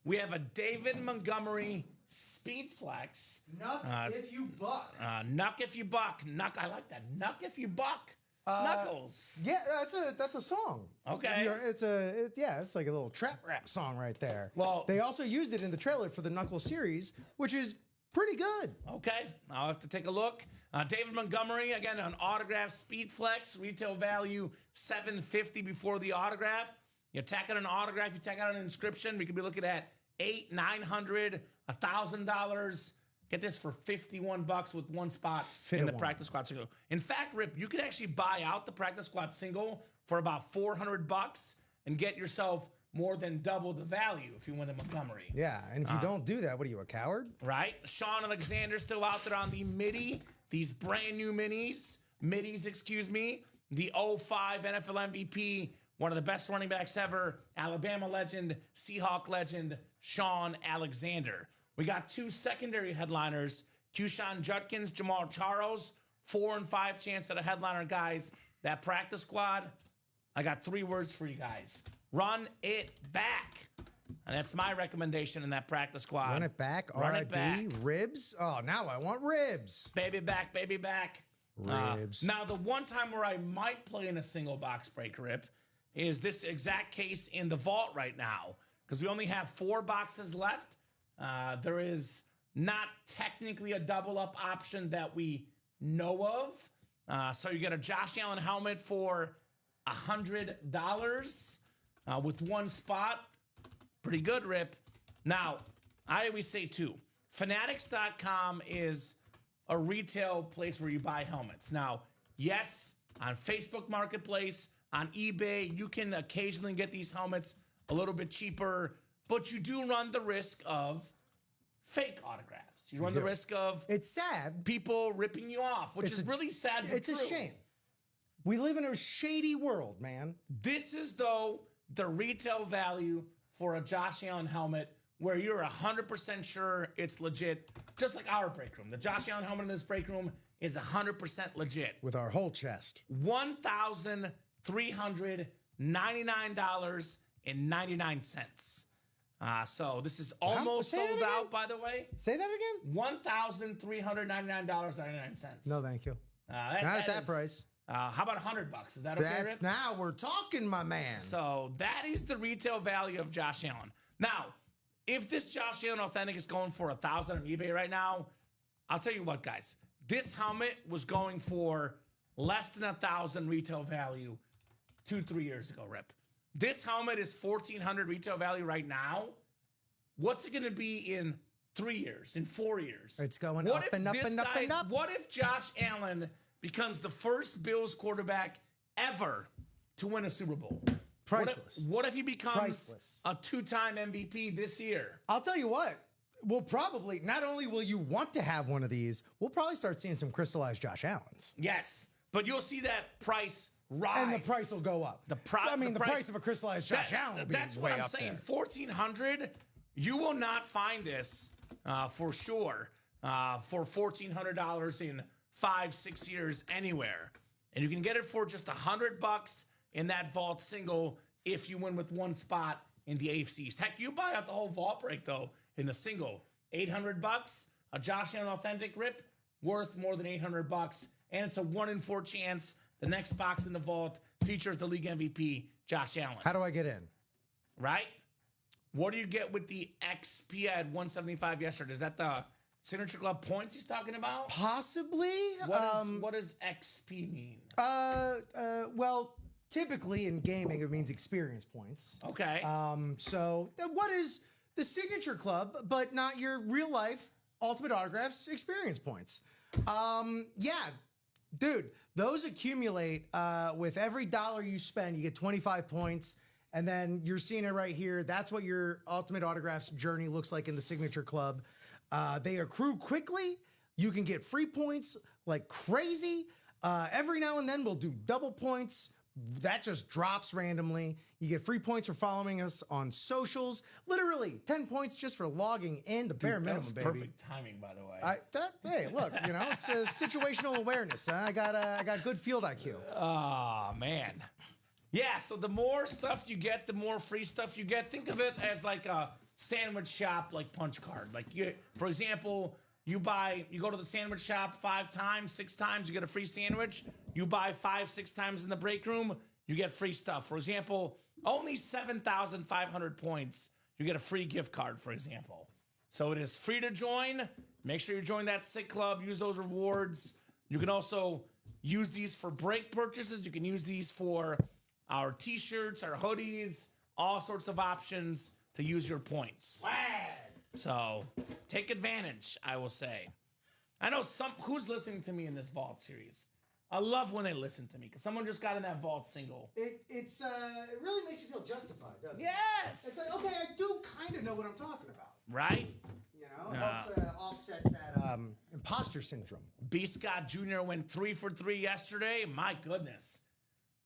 We have a David Montgomery Speed Flex. Nuck if you buck. Nuck if you buck. Nuck. I like that. Nuck if you buck. Knuckles. Yeah, that's a song. Okay. It's like a little trap rap song right there. Well, they also used it in the trailer for the Knuckles series, which is pretty good. Okay, I'll have to take a look. David Montgomery, again, an autograph Speed Flex, retail value $750 before the autograph. You tack out an autograph, you tack out an inscription, we could be looking at $800, $900, $1,000. Get this for $51 with 1 spot in the practice squad single. In fact, Rip, you could actually buy out the practice squad single for about $400 and get yourself more than double the value if you win the Montgomery. Yeah, and if you don't do that, what are you, a coward? Right. Sean Alexander still out there on the midi. These brand new middies, the 05 NFL MVP, one of the best running backs ever, Alabama legend, Seahawk legend, Sean Alexander. We got 2 secondary headliners, Keyshawn Judkins, Jamal Charles, 4 and 5 chance at a headliner, guys. That practice squad, I got 3 words for you guys. Run it back. And that's my recommendation in that practice squad. Run it back, R.I.P., ribs. Oh, now I want ribs. Baby back, baby back. Ribs. Now, the one time where I might play in a single box break, Rip, is this exact case in the vault right now. Because we only have 4 boxes left. There is not technically a double up option that we know of. So you get a Josh Allen helmet for $100 with 1 spot. Pretty good, Rip. Now, I always say too, Fanatics.com is a retail place where you buy helmets. Now, yes, on Facebook Marketplace, on eBay, you can occasionally get these helmets a little bit cheaper, but you do run the risk of fake autographs. You run the risk of It's sad. people ripping you off, which is really sad. But It's a true. shame. We live in a shady world, man. This is, though, the retail value for a Josh Allen helmet where you're 100% sure it's legit, just like our break room. The Josh Allen helmet in this break room is 100% legit. With our whole chest. $1,399.99. So this is almost Say that sold again? out, by the way. Say that again? $1,399.99. No, thank you. Not Not at that price. How about $100? Is that okay, That's Rip? now we're talking, my man. So that is the retail value of Josh Allen. Now, if this Josh Allen Authentic is going for $1,000 on eBay right now, I'll tell you what, guys. This helmet was going for less than $1,000 retail value 2-3 years ago, Rip. This helmet is $1,400 retail value right now. What's it going to be in 3 years, in 4 years? It's going up and up and up and up. What if Josh Allen becomes the first Bills quarterback ever to win a Super Bowl? Priceless. What if he becomes Priceless. a 2-time MVP this year? I'll tell you what. We'll probably, not only will you want to have one of these, we'll probably start seeing some crystallized Josh Allens. Yes, but you'll see that price rise. And the price will go up. The price of a crystallized Josh Allen will be That's way what I'm up saying. there. $1,400, you will not find this for sure for $1,400 in 5-6 years anywhere. And you can get it for just $100 in that vault single if you win with one spot in the AFC East. Heck, you buy out the whole vault break though in the single. $800, a Josh Allen Authentic Rip, worth more than $800, and it's a 1 in 4 chance the next box in the vault features the league MVP, Josh Allen. How do I get in? Right? What do you get with the XP at 175 yesterday? Is that the Signature Club points he's talking about? Possibly. What does XP mean? Well, typically in gaming, it means experience points. Okay. So what is the Signature Club, but not your real life Ultimate Autographs experience points? Yeah, dude, those accumulate with every dollar you spend. You get 25 points, and then you're seeing it right here. That's what your Ultimate Autographs journey looks like in the Signature Club. They accrue quickly. You can get free points like crazy. Every now and then we'll do double points. That just drops randomly. You get free points for following us on socials. Literally 10 points just for logging in, the bare minimum, That's baby. perfect timing, by the way. Hey, look, it's a situational awareness. I got good field IQ. Oh, man. Yeah, so the more stuff you get, the more free stuff you get. Think of it as like a sandwich shop, like punch card. Like, for example, you go to the sandwich shop 5 times, 6 times, you get a free sandwich. You buy 5-6 times in the break room, you get free stuff. For example, only 7,500 points, you get a free gift card, for example. So it is free to join. Make sure you join that sick club. Use those rewards. You can also use these for break purchases. You can use these for our t-shirts, our hoodies, all sorts of options to use your points. So take advantage, I will say. I know who's listening to me in this Vault series. I love when they listen to me because someone just got in that Vault single. It really makes you feel justified, doesn't it? Yes. It's like, okay, I do kind of know what I'm talking about. Right? It helps offset that imposter syndrome. B. Scott Jr. went 3 for 3 yesterday. My goodness.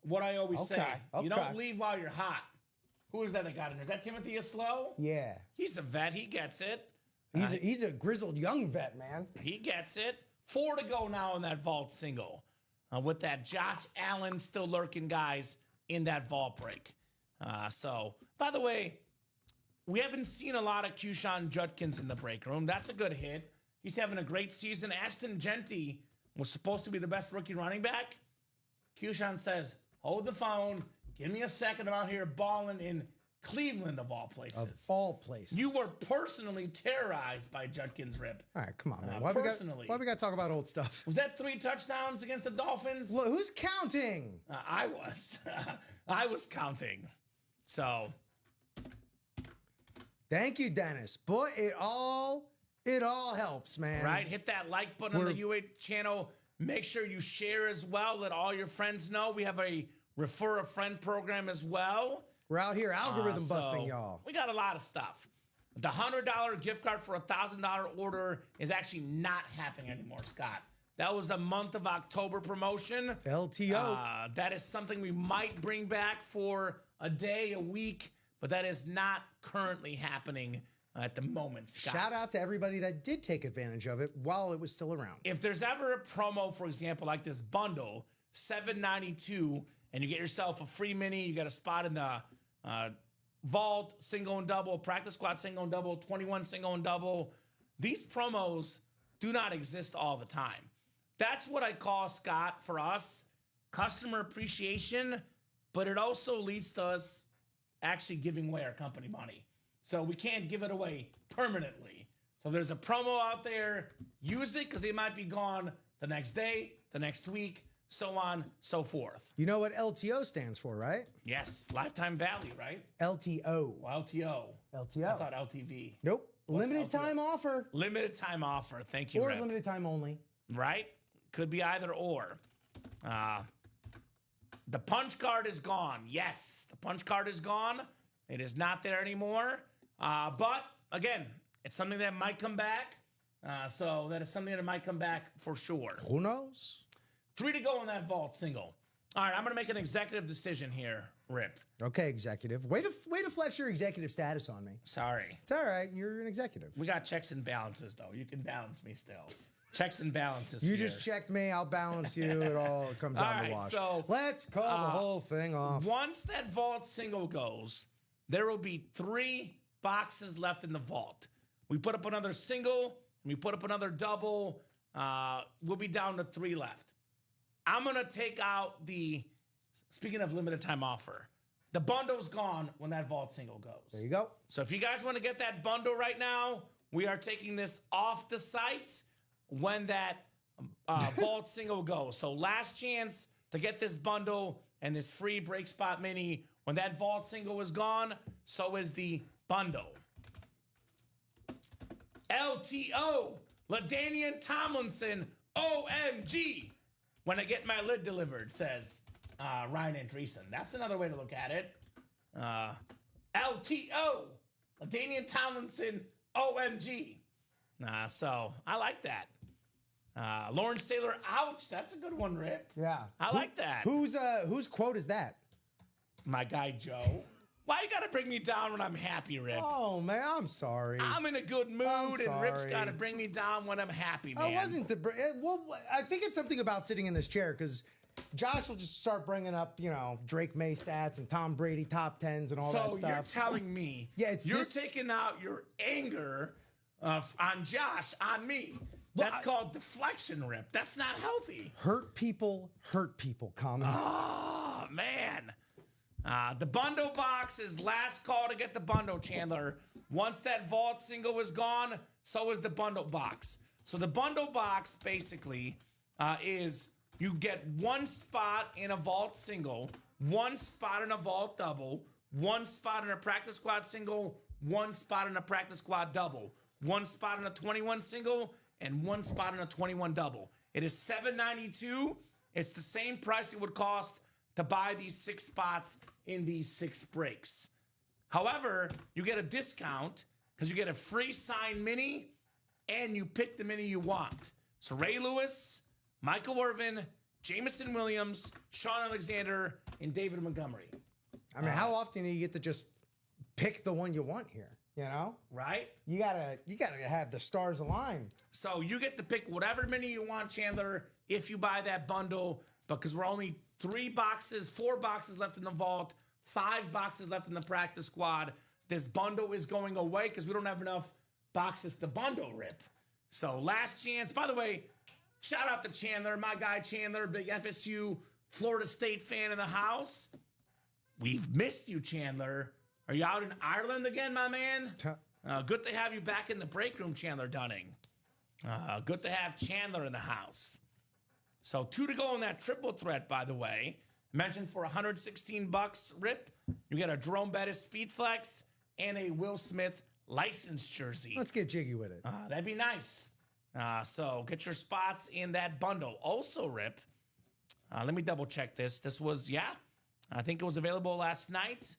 What I always say. You don't leave while you're hot. Who is that got in there? Is that Timothy Slow? Yeah. He's a vet. He gets it. He's a grizzled young vet, man. He gets it. 4 to go now in that Vault single. With that Josh Allen still lurking, guys, in that Vault break. So, by the way, we haven't seen a lot of Keyshawn Judkins in the break room. That's a good hit. He's having a great season. Ashton Genty was supposed to be the best rookie running back. Keyshawn says, hold the phone. Give me a second. I'm out here balling in Cleveland, of all places. Of all places. You were personally terrorized by Judkins, Rip. All right, come on, man. Why we got to talk about old stuff? Was that 3 touchdowns against the Dolphins? Well, who's counting? I was. I was counting. So. Thank you, Dennis. Boy, it all It all helps, man. Right? Hit that like button on the UA channel. Make sure you share as well. Let all your friends know. We have a refer a friend program as well. We're out here algorithm busting, So y'all. We got a lot of stuff. The $100 gift card for a $1,000 order is actually not happening anymore, Scott. That was a month of October promotion. LTO. That is something we might bring back for a day, a week, but that is not currently happening at the moment, Scott. Shout out to everybody that did take advantage of it while it was still around. If there's ever a promo, for example, like this bundle, $7.92, and you get yourself a free mini, you got a spot in the vault, single and double, practice squad, single and double, 21 single and double. These promos do not exist all the time. That's what I call, Scott, for us, customer appreciation, but it also leads to us actually giving away our company money. So we can't give it away permanently. So if there's a promo out there, use it because they might be gone the next day, the next week, so on, so forth. You know what LTO stands for, right? Yes, lifetime value, right? LTO. Well, LTO. LTO. I thought LTV. Nope. What's Limited LTO? time offer. Limited time offer. Thank you, Or Rip. limited time only. Right? Could be either or. The punch card is gone. Yes, the punch card is gone. It is not there anymore. But again, it's something that might come back. So that is something that might come back for sure. Who knows? 3 to go in that vault single. All right, I'm going to make an executive decision here, Rip. Okay, executive. Way to flex your executive status on me. Sorry. It's all right. You're an executive. We got checks and balances, though. You can balance me still. Checks and balances You here. just checked me. I'll balance you. It all comes All out in right, the wash. so, let's call the whole thing off. Once that vault single goes, there will be 3 boxes left in the vault. We put up another single, and we put up another double. We'll be down to 3 left. I'm going to take out speaking of limited time offer, the bundle's gone when that vault single goes. There you go. So if you guys want to get that bundle right now, we are taking this off the site when that vault single goes. So last chance to get this bundle and this free break spot mini. When that vault single is gone, so is the bundle. LTO, LaDainian Tomlinson, OMG. When I get my lid delivered, says Ryan Andreessen. That's another way to look at it. LTO, LaDainian Tomlinson, OMG. So I like that. Lawrence Taylor, ouch. That's a good one, Rip. Yeah. I like that. Whose quote is that? My guy, Joe. Why you got to bring me down when I'm happy, Rip? Oh, man, I'm sorry. I'm in a good mood, and Rip's sorry. got to bring me down when I'm happy, man. I wasn't to bring. Well, I think it's something about sitting in this chair because Josh will just start bringing up, Drake May stats and Tom Brady top tens and all that So stuff. you're telling me you're taking out your anger on Josh on me. That's called deflection, Rip. That's not healthy. hurt people, Kamen. Oh, man. The bundle box is last call to get the bundle, Chandler. Once that vault single is gone, so is the bundle box. So the bundle box basically is you get 1 spot in a vault single, 1 spot in a vault double, 1 spot in a practice squad single, 1 spot in a practice squad double, 1 spot in a 21 single, and 1 spot in a 21 double. It is $7.92. It's the same price it would cost to buy these 6 spots in these 6 breaks. However, you get a discount because you get a free signed mini and you pick the mini you want. So Ray Lewis, Michael Irvin, Jameson Williams, Sean Alexander, and David Montgomery. I mean, how often do you get to just pick the one you want here? Right? You gotta have the stars align. So you get to pick whatever mini you want, Chandler, if you buy that bundle, because we're only 4 boxes left in the vault, 5 boxes left in the practice squad. This bundle is going away because we don't have enough boxes to bundle, Rip. So last chance. By the way, shout out to Chandler, my guy Chandler, big FSU, Florida State fan in the house. We've missed you, Chandler. Are you out in Ireland again, my man? Good to have you back in the break room, Chandler Dunning. Good to have Chandler in the house. So 2 to go in that triple threat, by the way. Mentioned for $116, Rip. You get a Jerome Bettis Speed Flex and a Will Smith license jersey. Let's get jiggy with it. That'd be nice. So get your spots in that bundle. Also, Rip, let me double check this. This was, I think it was available last night.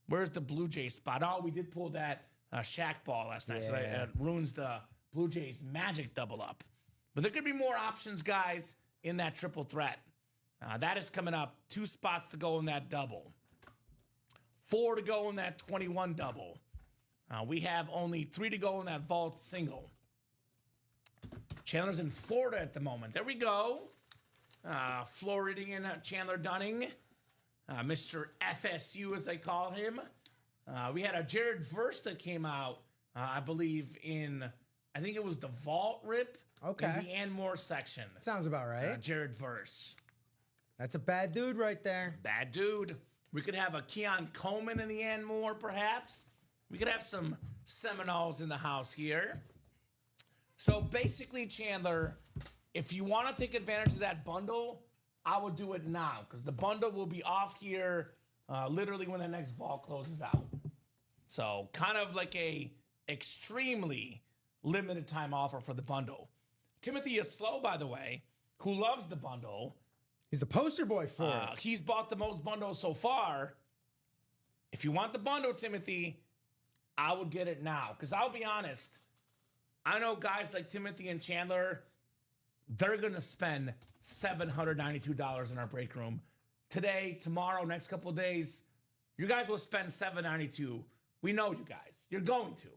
Where's the Blue Jay spot? Oh, we did pull that Shaq ball last night. So that ruins the Blue Jays magic double up. But there could be more options, guys, in that triple threat. That is coming up. 2 spots to go in that double. 4 to go in that 21 double. We have only 3 to go in that vault single. Chandler's in Florida at the moment. There we go. Floridian Chandler Dunning. Mr. FSU, as they call him. We had a Jared Verse that came out, I believe, I think it was the vault Rip. Okay. In the Anmore section. Sounds about right. Jared Verse. That's a bad dude right there. Bad dude. We could have a Keon Coleman in the Anmore, perhaps. We could have some Seminoles in the house here. So basically, Chandler, if you want to take advantage of that bundle, I would do it now because the bundle will be off here literally when the next vault closes out. So kind of like a extremely limited time offer for the bundle. Timothy is slow, by the way, who loves the bundle. He's the poster boy for it. He's bought the most bundles so far. If you want the bundle, Timothy, I would get it now. Because I'll be honest, I know guys like Timothy and Chandler, they're going to spend $792 in our break room. Today, tomorrow, next couple of days, you guys will spend $792. We know you guys. You're going to.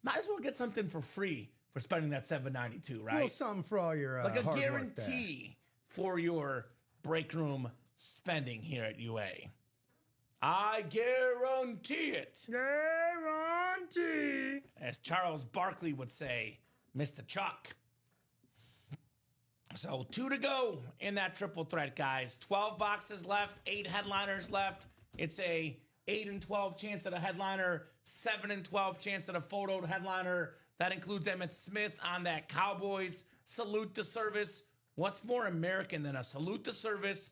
Might as well get something for free for spending that $792, right? A little something for all your like a hard guarantee for your break room spending here at UA. I guarantee it. Guarantee. As Charles Barkley would say, Mr. Chuck. So 2 to go in that triple threat, guys. 12 boxes left, 8 headliners left. It's a 8 and 12 chance at a headliner, 7 and 12 chance at a photoed headliner. That includes Emmitt Smith on that Cowboys salute to service. What's more American than a salute to service,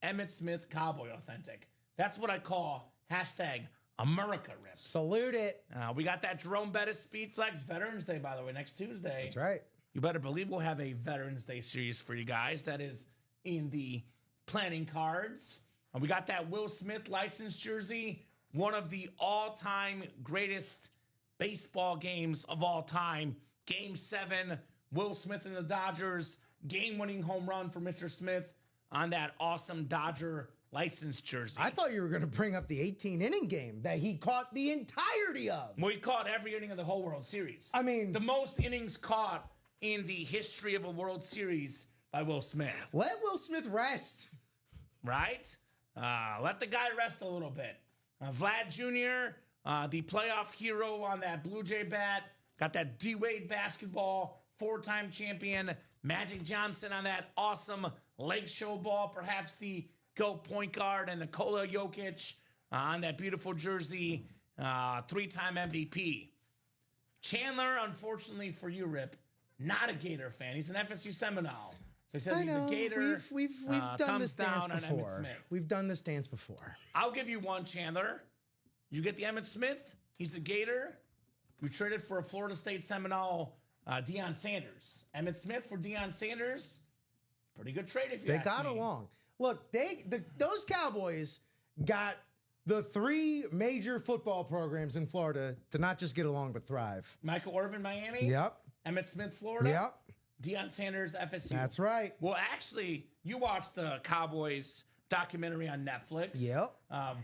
Emmitt Smith Cowboy authentic? That's what I call hashtag America Rip. Salute it. We got that Jerome Bettis Speed Flex Veterans Day, by the way, next Tuesday. That's right. You better believe we'll have a Veterans Day series for you guys. That is in the planning cards. We got that Will Smith license jersey, one of the all-time greatest baseball games of all time. Game 7, Will Smith and the Dodgers, game-winning home run for Mr. Smith on that awesome Dodger license jersey. I thought you were going to bring up the 18-inning game that he caught the entirety of. We caught every inning of the whole World Series. I mean, the most innings caught in the history of a World Series by Will Smith. Let Will Smith rest. Right? Let the guy rest a little bit. Vlad Jr., the playoff hero on that Blue Jay bat. Got that D-Wade basketball, 4-time champion. Magic Johnson on that awesome Lake Show ball, perhaps the GOAT point guard. And Nikola Jokic on that beautiful jersey, 3-time MVP. Chandler, unfortunately for you, Rip, not a Gator fan. He's an FSU Seminole. So he says he's a Gator. We've done this dance down on Emmitt before. Smith. We've done this dance before. I'll give you one, Chandler. You get the Emmitt Smith. He's a Gator. We traded for a Florida State Seminole, Deion Sanders. Emmitt Smith for Deion Sanders. Pretty good trade if you ask me. They got along. Look, those Cowboys got the 3 major football programs in Florida to not just get along but thrive. Michael Irvin, Miami. Yep. Emmitt Smith, Florida. Yep. Deion Sanders, FSU. That's right. Well, actually, you watched the Cowboys documentary on Netflix. Yep.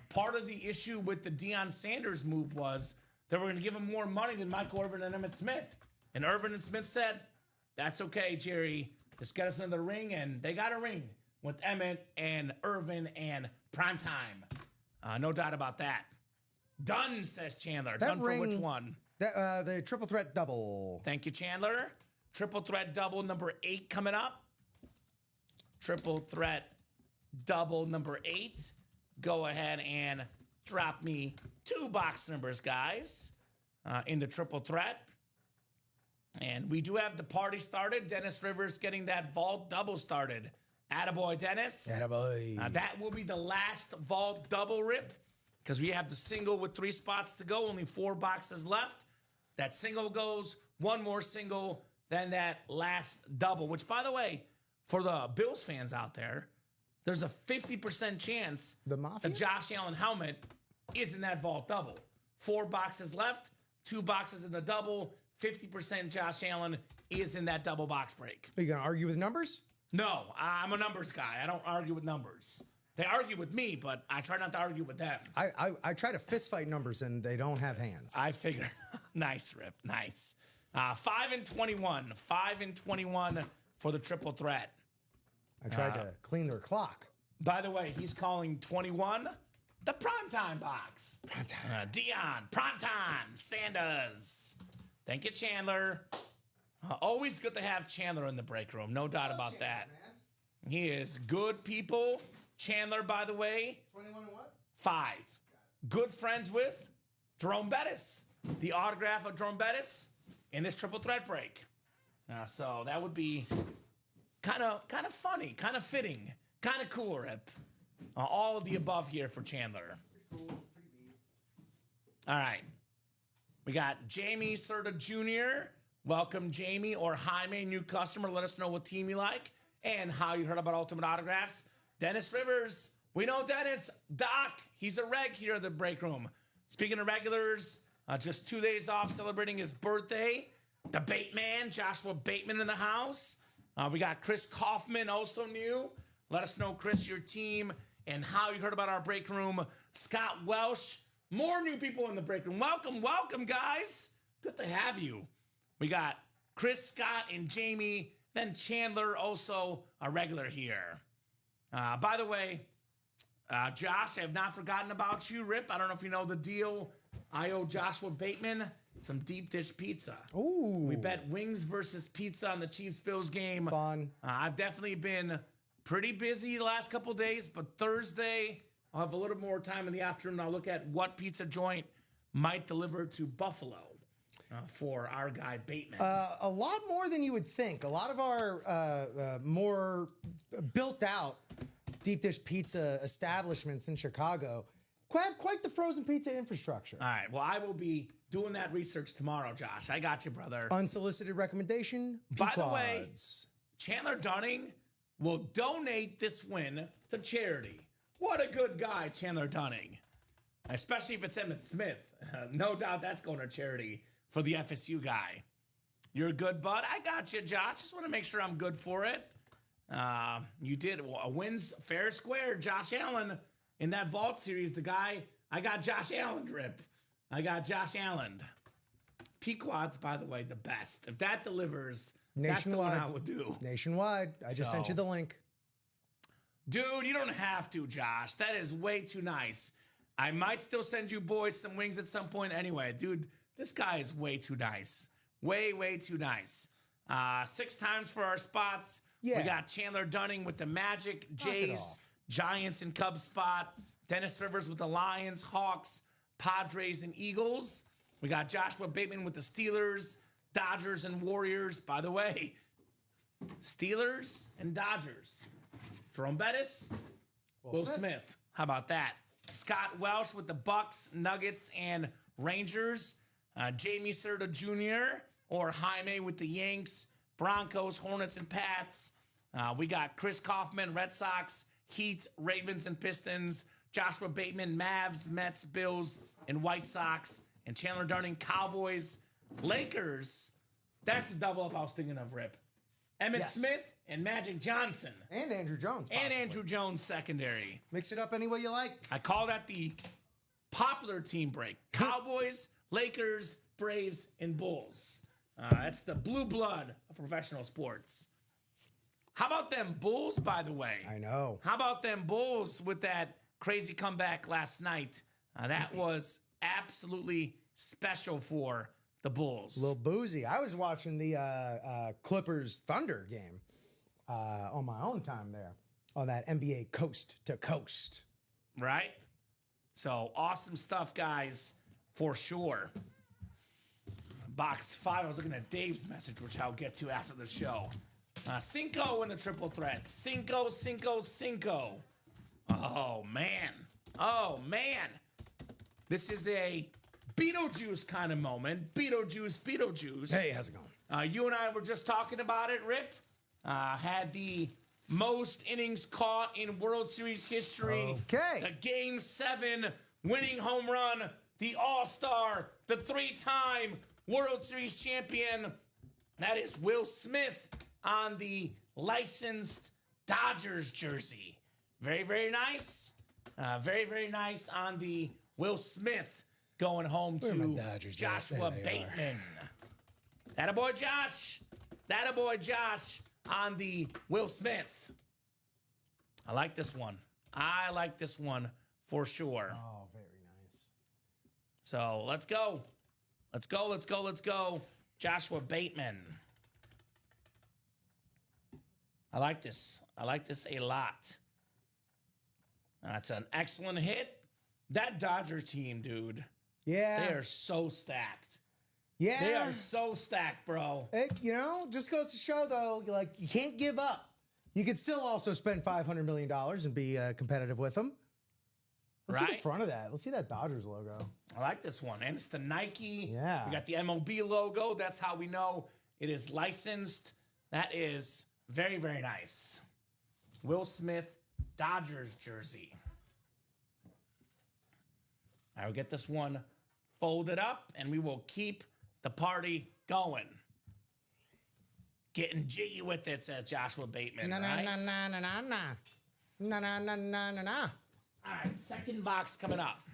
Part of the issue with the Deion Sanders move was they were going to give him more money than Michael Irvin and Emmitt Smith. And Irvin and Smith said, that's okay, Jerry. Just get us another ring. And they got a ring with Emmitt and Irvin and primetime. No doubt about that. Done, says Chandler. That Done ring, for which one? The triple threat double. Thank you, Chandler. Triple threat double number 8 coming up. Triple threat double number 8. Go ahead and drop me 2 box numbers, guys, in the triple threat. And we do have the party started. Dennis Rivers getting that vault double started. Attaboy, Dennis. Attaboy. That will be the last vault double, Rip. because we have the single with 3 spots to go, only 4 boxes left. That single goes, one more single, then that last double, which, by the way, for the Bills fans out there, there's a 50% chance The Mafia? the Josh Allen helmet is in that vault double. 4 boxes left, 2 boxes in the double, 50% Josh Allen is in that double box break. Are you going to argue with numbers? No, I'm a numbers guy. I don't argue with numbers. They argue with me, but I try not to argue with them. I try to fist fight numbers, and they don't have hands. I figure. Nice, Rip. Nice. 5 and 21. 5 and 21 for the triple threat. I tried to clean their clock. By the way, he's calling 21 the primetime box. Dion, primetime, Sanders. Thank you, Chandler. Always good to have Chandler in the break room. No doubt about that. He is good people. Chandler, by the way, 21 and what? 5. Good friends with Jerome Bettis. The autograph of Jerome Bettis in this triple threat break. So that would be kind of funny, kind of fitting, kind of cool, Rip. All of the above here for Chandler. All right. We got Jamie Serta Jr. Welcome, Jamie, or Jaime, new customer. Let us know what team you like and how you heard about Ultimate Autographs. Dennis Rivers. We know Dennis. Doc, he's a reg here at the break room. Speaking of regulars, just 2 days off celebrating his birthday. The Bateman, Joshua Bateman in the house. We got Chris Kaufman, also new. Let us know, Chris, your team and how you heard about our break room. Scott Welsh, more new people in the break room. Welcome, welcome, guys. Good to have you. We got Chris, Scott, and Jamie. Then Chandler, also a regular here. By the way, Josh, I have not forgotten about you, Rip. I don't know if you know the deal. I owe Joshua Bateman some deep dish pizza. Ooh. We bet wings versus pizza on the Chiefs-Bills game. Fun. I've definitely been pretty busy the last couple of days, but Thursday, I'll have a little more time in the afternoon. I'll look at what pizza joint might deliver to Buffalo for our guy Bateman. A lot more than you would think. A lot of our more built-out deep dish pizza establishments in Chicago have quite the frozen pizza infrastructure. All right. Well, I will be doing that research tomorrow, Josh. I got you, brother. Unsolicited recommendation. By the way, Pequods. Chandler Dunning will donate this win to charity. What a good guy, Chandler Dunning. Especially if it's Emmett Smith. No doubt that's going to charity for the FSU guy. You're a good bud. I got you, Josh. Just want to make sure I'm good for it. You did a wins fair square. Josh Allen in that vault series. The guy, I got Josh Allen, Rip. I got Josh Allen. Pequod's, by the way, the best. If that delivers, that's the one I would do. Nationwide. I just sent you the link. Dude, you don't have to, Josh. That is way too nice. I might still send you boys some wings at some point anyway. Dude, this guy is way too nice. Way, way too nice. 6 times for our spots. Yeah. We got Chandler Dunning with the Magic, Jays, Giants, and Cubs spot. Dennis Rivers with the Lions, Hawks, Padres, and Eagles. We got Joshua Bateman with the Steelers, Dodgers, and Warriors. By the way, Steelers and Dodgers. Jerome Bettis, Will Smith. How about that? Scott Welsh with the Bucks, Nuggets, and Rangers. Jamie Serta Jr. or Jaime with the Yanks, Broncos, Hornets, and Pats. We got Chris Kaufman, Red Sox, Heat, Ravens, and Pistons. Joshua Bateman, Mavs, Mets, Bills, and White Sox. And Chandler Dunning, Cowboys, Lakers. That's the double up I was thinking of, Rip. Emmett Smith and Magic Johnson. And Andrew Jones. And possibly. Andrew Jones secondary. Mix it up any way you like. I call that the popular team break. Cowboys, Lakers, Braves, and Bulls. That's the blue blood of professional sports. How about them Bulls, by the way? I know. How about them Bulls with that crazy comeback last night? That was absolutely special for the Bulls. A little boozy. I was watching the Clippers Thunder game on my own time there on that NBA Coast to Coast. Right? So awesome stuff, guys, for sure. Box 5, I was looking at Dave's message, which I'll get to after the show. Cinco in the triple threat. Cinco, Cinco, Cinco. Oh, man. Oh, man. This is a Beetlejuice kind of moment. Beetlejuice. Hey, how's it going? You and I were just talking about it, Rip. Had the most innings caught in World Series history. Okay. The Game 7 winning home run. The All-Star. The 3-time World Series champion. That is Will Smith on the licensed Dodgers jersey. Very, very nice. Very nice on the Will Smith going home Where are my to Dodgers at? Joshua There they are. Bateman. Attaboy Josh. Attaboy Josh on the Will Smith. I like this one. I like this one for sure. Oh, very nice. So let's go. Let's go. Joshua Bateman. I like this. I like this a lot. That's an excellent hit. That Dodger team, dude. Yeah. They are so stacked. Yeah. They are so stacked, bro. It, just goes to show, though, like, you can't give up. You could still also spend $500 million and be competitive with them. Let's see the Right? front of that. Let's see that Dodgers logo. I like this one. And it's the Nike. Yeah. We got the MLB logo. That's how we know it is licensed. That is very, very nice. Will Smith, Dodgers jersey. I will get this one folded up, and we will keep the party going. Getting jiggy with it, says Joshua Bateman. Na na right? na na na na na. Na na na na na na. All right, second box coming up.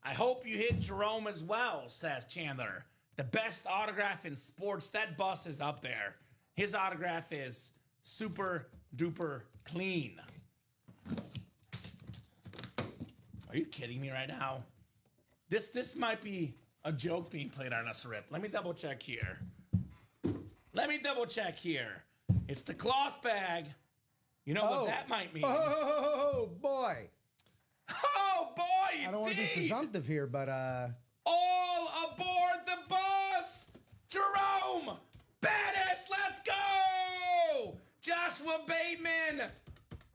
I hope you hit Jerome as well, says Chandler. The best autograph in sports. That bus is up there. His autograph is super duper clean. Are you kidding me right now? This might be a joke being played on us, Rip. Let me double check here. It's the cloth bag. You know what that might mean. Oh, boy. Oh, boy, I don't want to be indeed. presumptive here, but All aboard the bus! Jerome! Bettis, let's go! Joshua Bateman!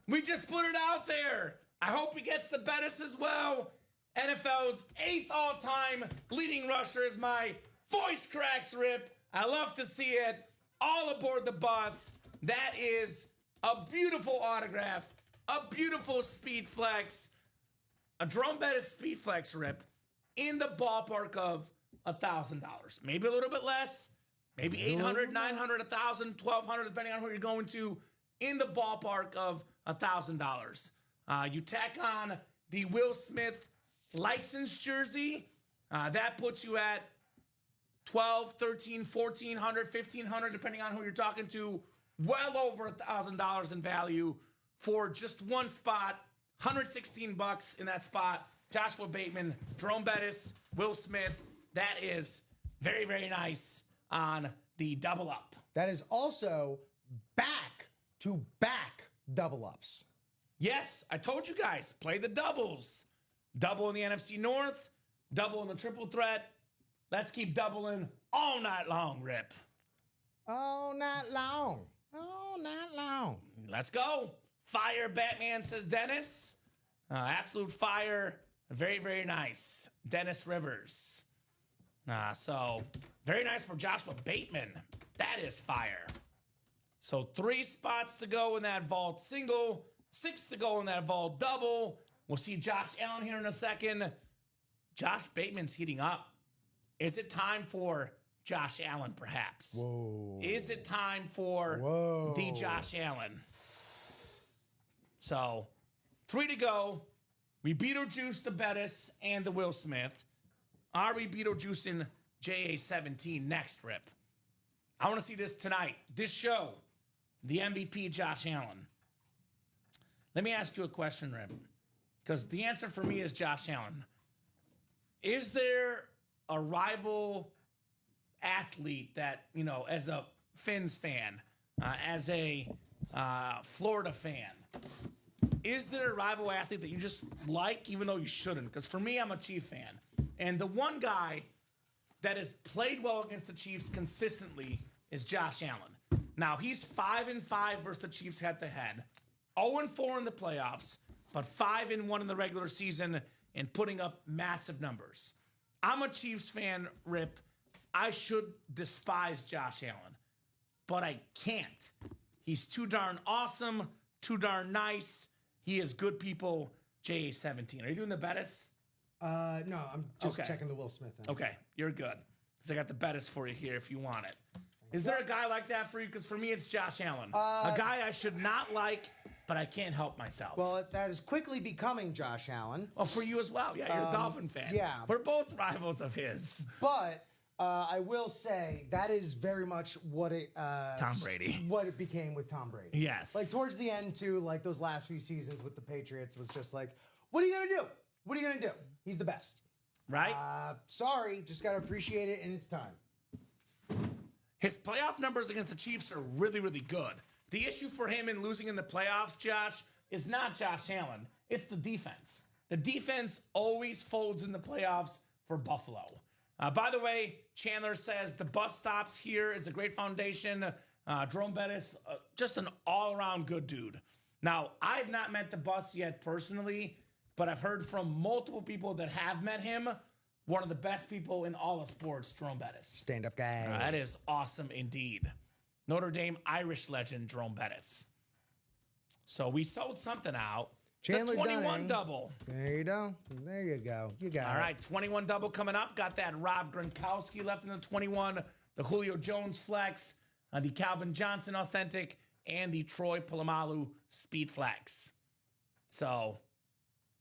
We just put it out there. I hope he gets the Bettis as well. NFL's 8th all-time leading rusher is my voice cracks, Rip. I love to see it. All aboard the bus. That is a beautiful autograph. A beautiful speed flex. A Jerome Bettis speed flex, Rip, in the ballpark of $1,000. Maybe a little bit less. Maybe 800, 900, 1,000, 1,200, depending on who you're going to. In the ballpark of $1,000. You tack on the Will Smith licensed jersey. That puts you at 12, 13, 1,400, 1,500, depending on who you're talking to. Well over $1,000 in value for just one spot. $116 in that spot. Joshua Bateman, Jerome Bettis, Will Smith. That is very, very nice on the double up. that is also back-to-back double-ups. Yes, I told you guys, play the doubles. Double in the NFC North, double in the triple threat. Let's keep doubling all night long, Rip. All night long. All night long. Let's go. Fire, Batman, says Dennis. Absolute fire. Very, very nice. Dennis Rivers. So, very nice for Joshua Bateman. That is fire. So, 3 spots to go in that vault single. 6 to go in that vault double. We'll see Josh Allen here in a second. Josh Bateman's heating up. Is it time for Josh Allen, perhaps? Whoa. Is it time for Whoa. the Josh Allen? So, 3 to go. We Beetlejuice the Bettis and the Will Smith. Are we Beetlejuicing JA-17 next, Rip? I want to see this tonight. This show, the MVP Josh Allen. Let me ask you a question, Rip, because the answer for me is Josh Allen. Is there a rival athlete that, you know, as a Finns fan, as a Florida fan, is there a rival athlete that you just like, even though you shouldn't? Because for me, I'm a Chief fan. And the one guy that has played well against the Chiefs consistently is Josh Allen. Now, he's 5-5 versus the Chiefs head-to-head. 0-4 in the playoffs, but 5-1 in the regular season and putting up massive numbers. I'm a Chiefs fan, Rip. I should despise Josh Allen, but I can't. He's too darn awesome, too darn nice. He is good people. JA17. Are you doing the Bettis? No, I'm just Okay. checking the Will Smith thing. Okay, you're good. Because I got the Bettis for you here if you want it. Is there a guy like that for you? Because for me, it's Josh Allen. A guy I should not like, but I can't help myself. Well, that is quickly becoming Josh Allen. Well, for you as well. Yeah, you're a Dolphin fan. yeah. We're both rivals of his. But I will say that is very much what it Tom Brady. what it became with Tom Brady. Yes. Like towards the end too, like those last few seasons with the Patriots was just like, what are you gonna do? What are you gonna do? He's the best. Right? Sorry, just gotta appreciate it, and it's time. His playoff numbers against the Chiefs are really, really good. The issue for him in losing in the playoffs, Josh, is not Josh Allen. It's the defense. The defense always folds in the playoffs for Buffalo. By the way, Chandler says the bus stops here is a great foundation. Jerome Bettis, just an all-around good dude. Now, I've not met the bus yet personally, but I've heard from multiple people that have met him. One of the best people in all of sports, Jerome Bettis. Stand-up guy. That is awesome indeed. Notre Dame Irish legend, Jerome Bettis. So we sold something out. Chandler the 21 Dunning. double. There you go. There you go. You got it. All right, 21 double coming up. Got that Rob Gronkowski left in the 21, the Julio Jones flex, the Calvin Johnson authentic, and the Troy Polamalu speed flex. So, all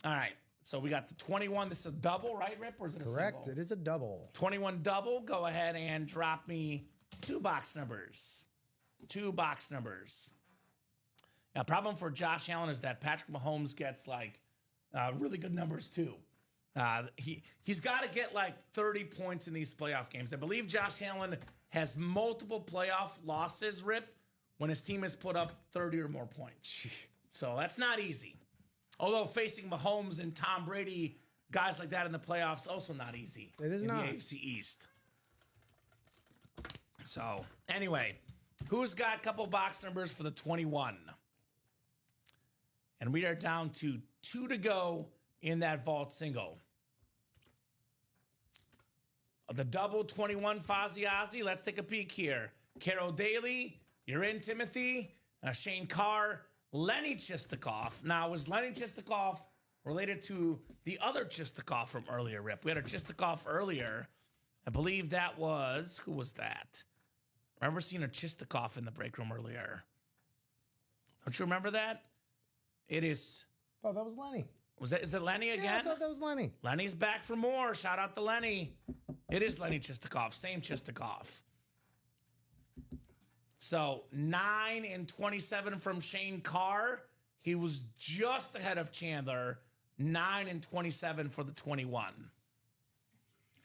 right. So we got the 21. This is a double, right, Rip? Or is it a Correct. single? It is a double. 21 double. Go ahead and drop me 2 box numbers. 2 box numbers. Now, problem for Josh Allen is that Patrick Mahomes gets like really good numbers too. He's got to get like 30 points in these playoff games. I believe Josh Allen has multiple playoff losses, Rip, when his team has put up 30 or more points. So that's not easy. Although facing Mahomes and Tom Brady, guys like that in the playoffs, also not easy. It is in not. the AFC East. So anyway, who's got a couple box numbers for the 21? And we are down to 2 to go in that vault single. The double 21 Fozzie Ozzy. Let's take a peek here. Carol Daly, you're in, Timothy. Shane Carr, Lenny Chistikov. Now, was Lenny Chistikov related to the other Chistikov from earlier, Rip? We had a Chistikov earlier. I believe that was, who was that? I remember seeing a Chistikov in the break room earlier. Don't you remember that? It is. Oh, that was Lenny. Is it Lenny again? Yeah, I thought that was Lenny. Lenny's back for more. Shout out to Lenny. It is Lenny Chistikov. Same Chistikov. So 9 and 27 from Shane Carr. He was just ahead of Chandler. 9 and 27 for the 21.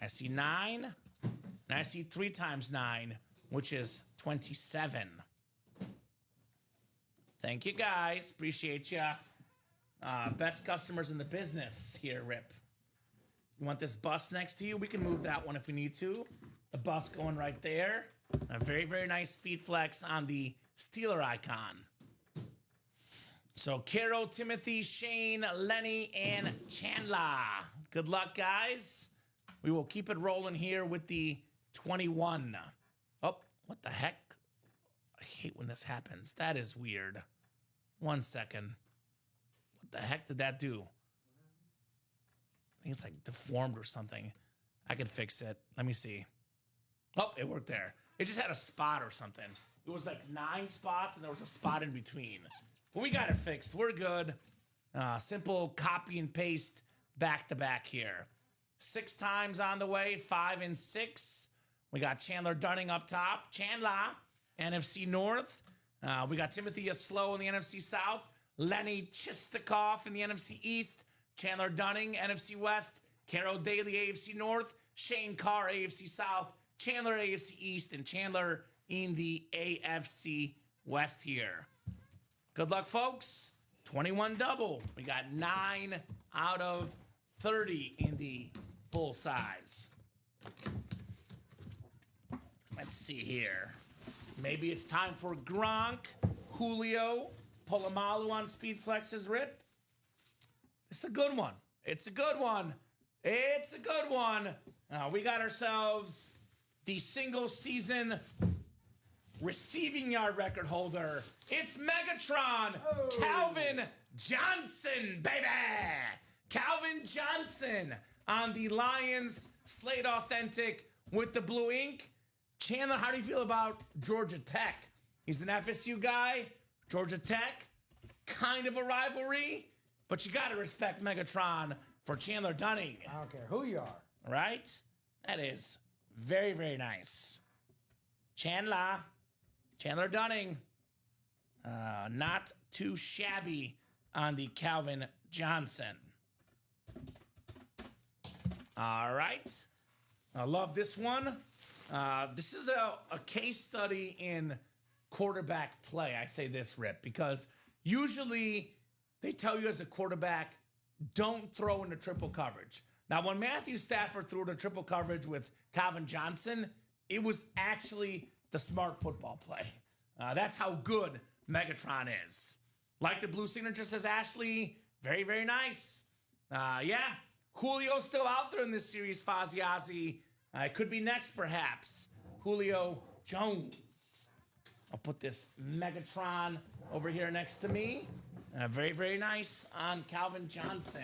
I see 9, and I see 3 times 9, which is 27. Thank you, guys. Appreciate ya. Best customers in the business here, Rip. You want this bus next to you? We can move that one if we need to. The bus going right there. A very, very nice speed flex on the Steeler icon. So, Caro, Timothy, Shane, Lenny, and Chandler. Good luck, guys. We will keep it rolling here with the 21. Oh, what the heck? I hate when this happens. That is weird. 1 second. What the heck did that do? I think it's like deformed or something. I could fix it. Let me see. Oh, it worked there. It just had a spot or something. It was like 9 spots and there was a spot in between. But we got it fixed. We're good. Simple copy and paste back to back here. 6 times on the way, 5 and 6. We got Chandler Dunning up top. Chandler, NFC North. We got Timothy Slow in the NFC South. Lenny Chistikov in the NFC East. Chandler Dunning, NFC West. Carol Daly, AFC North. Shane Carr, AFC South. Chandler, AFC East. And Chandler in the AFC West here. Good luck, folks. 21 double. We got 9 out of 30 in the full size. Let's see here. Maybe it's time for Gronk, Julio, Polamalu on speed flexes, Rip. It's a good one. It's a good one. It's a good one. We got ourselves the single season receiving yard record holder. It's Megatron, Calvin Johnson, baby. Calvin Johnson on the Lions Slate Authentic with the blue ink. Chandler, how do you feel about Georgia Tech? He's an FSU guy. Georgia Tech, kind of a rivalry, but you got to respect Megatron for Chandler Dunning. I don't care who you are. Right? That is very, very nice. Chandler Dunning. Not too shabby on the Calvin Johnson. All right. I love this one. This is a case study in quarterback play. I say this, Rip, because usually they tell you as a quarterback, don't throw into triple coverage. Now, when Matthew Stafford threw into triple coverage with Calvin Johnson, it was actually the smart football play. That's how good Megatron is. Like the blue signature says, Ashley, very, very nice. Yeah, Julio's still out there in this series, Faziazi. It could be next, perhaps. Julio Jones. I'll put this Megatron over here next to me. Very, very nice on Calvin Johnson.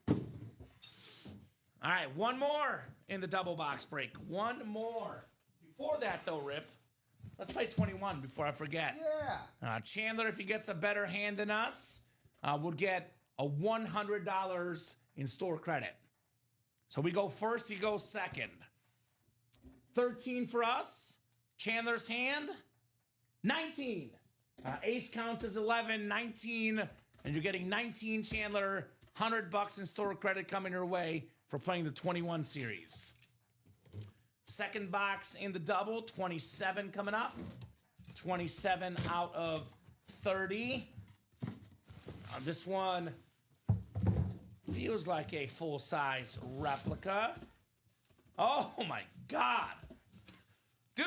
All right, one more in the double box break. One more. Before that, though, Rip, let's play 21 before I forget. Yeah. Chandler, if he gets a better hand than us, would get a $100 in store credit. So we go first, he goes second. 13 for us. Chandler's hand, 19. Ace counts as 11, 19, and you're getting 19, Chandler. $100 in store credit coming your way for playing the 21 series. Second box in the double, 27 coming up. 27 out of 30. This one feels like a full-size replica. Oh my God. Dude,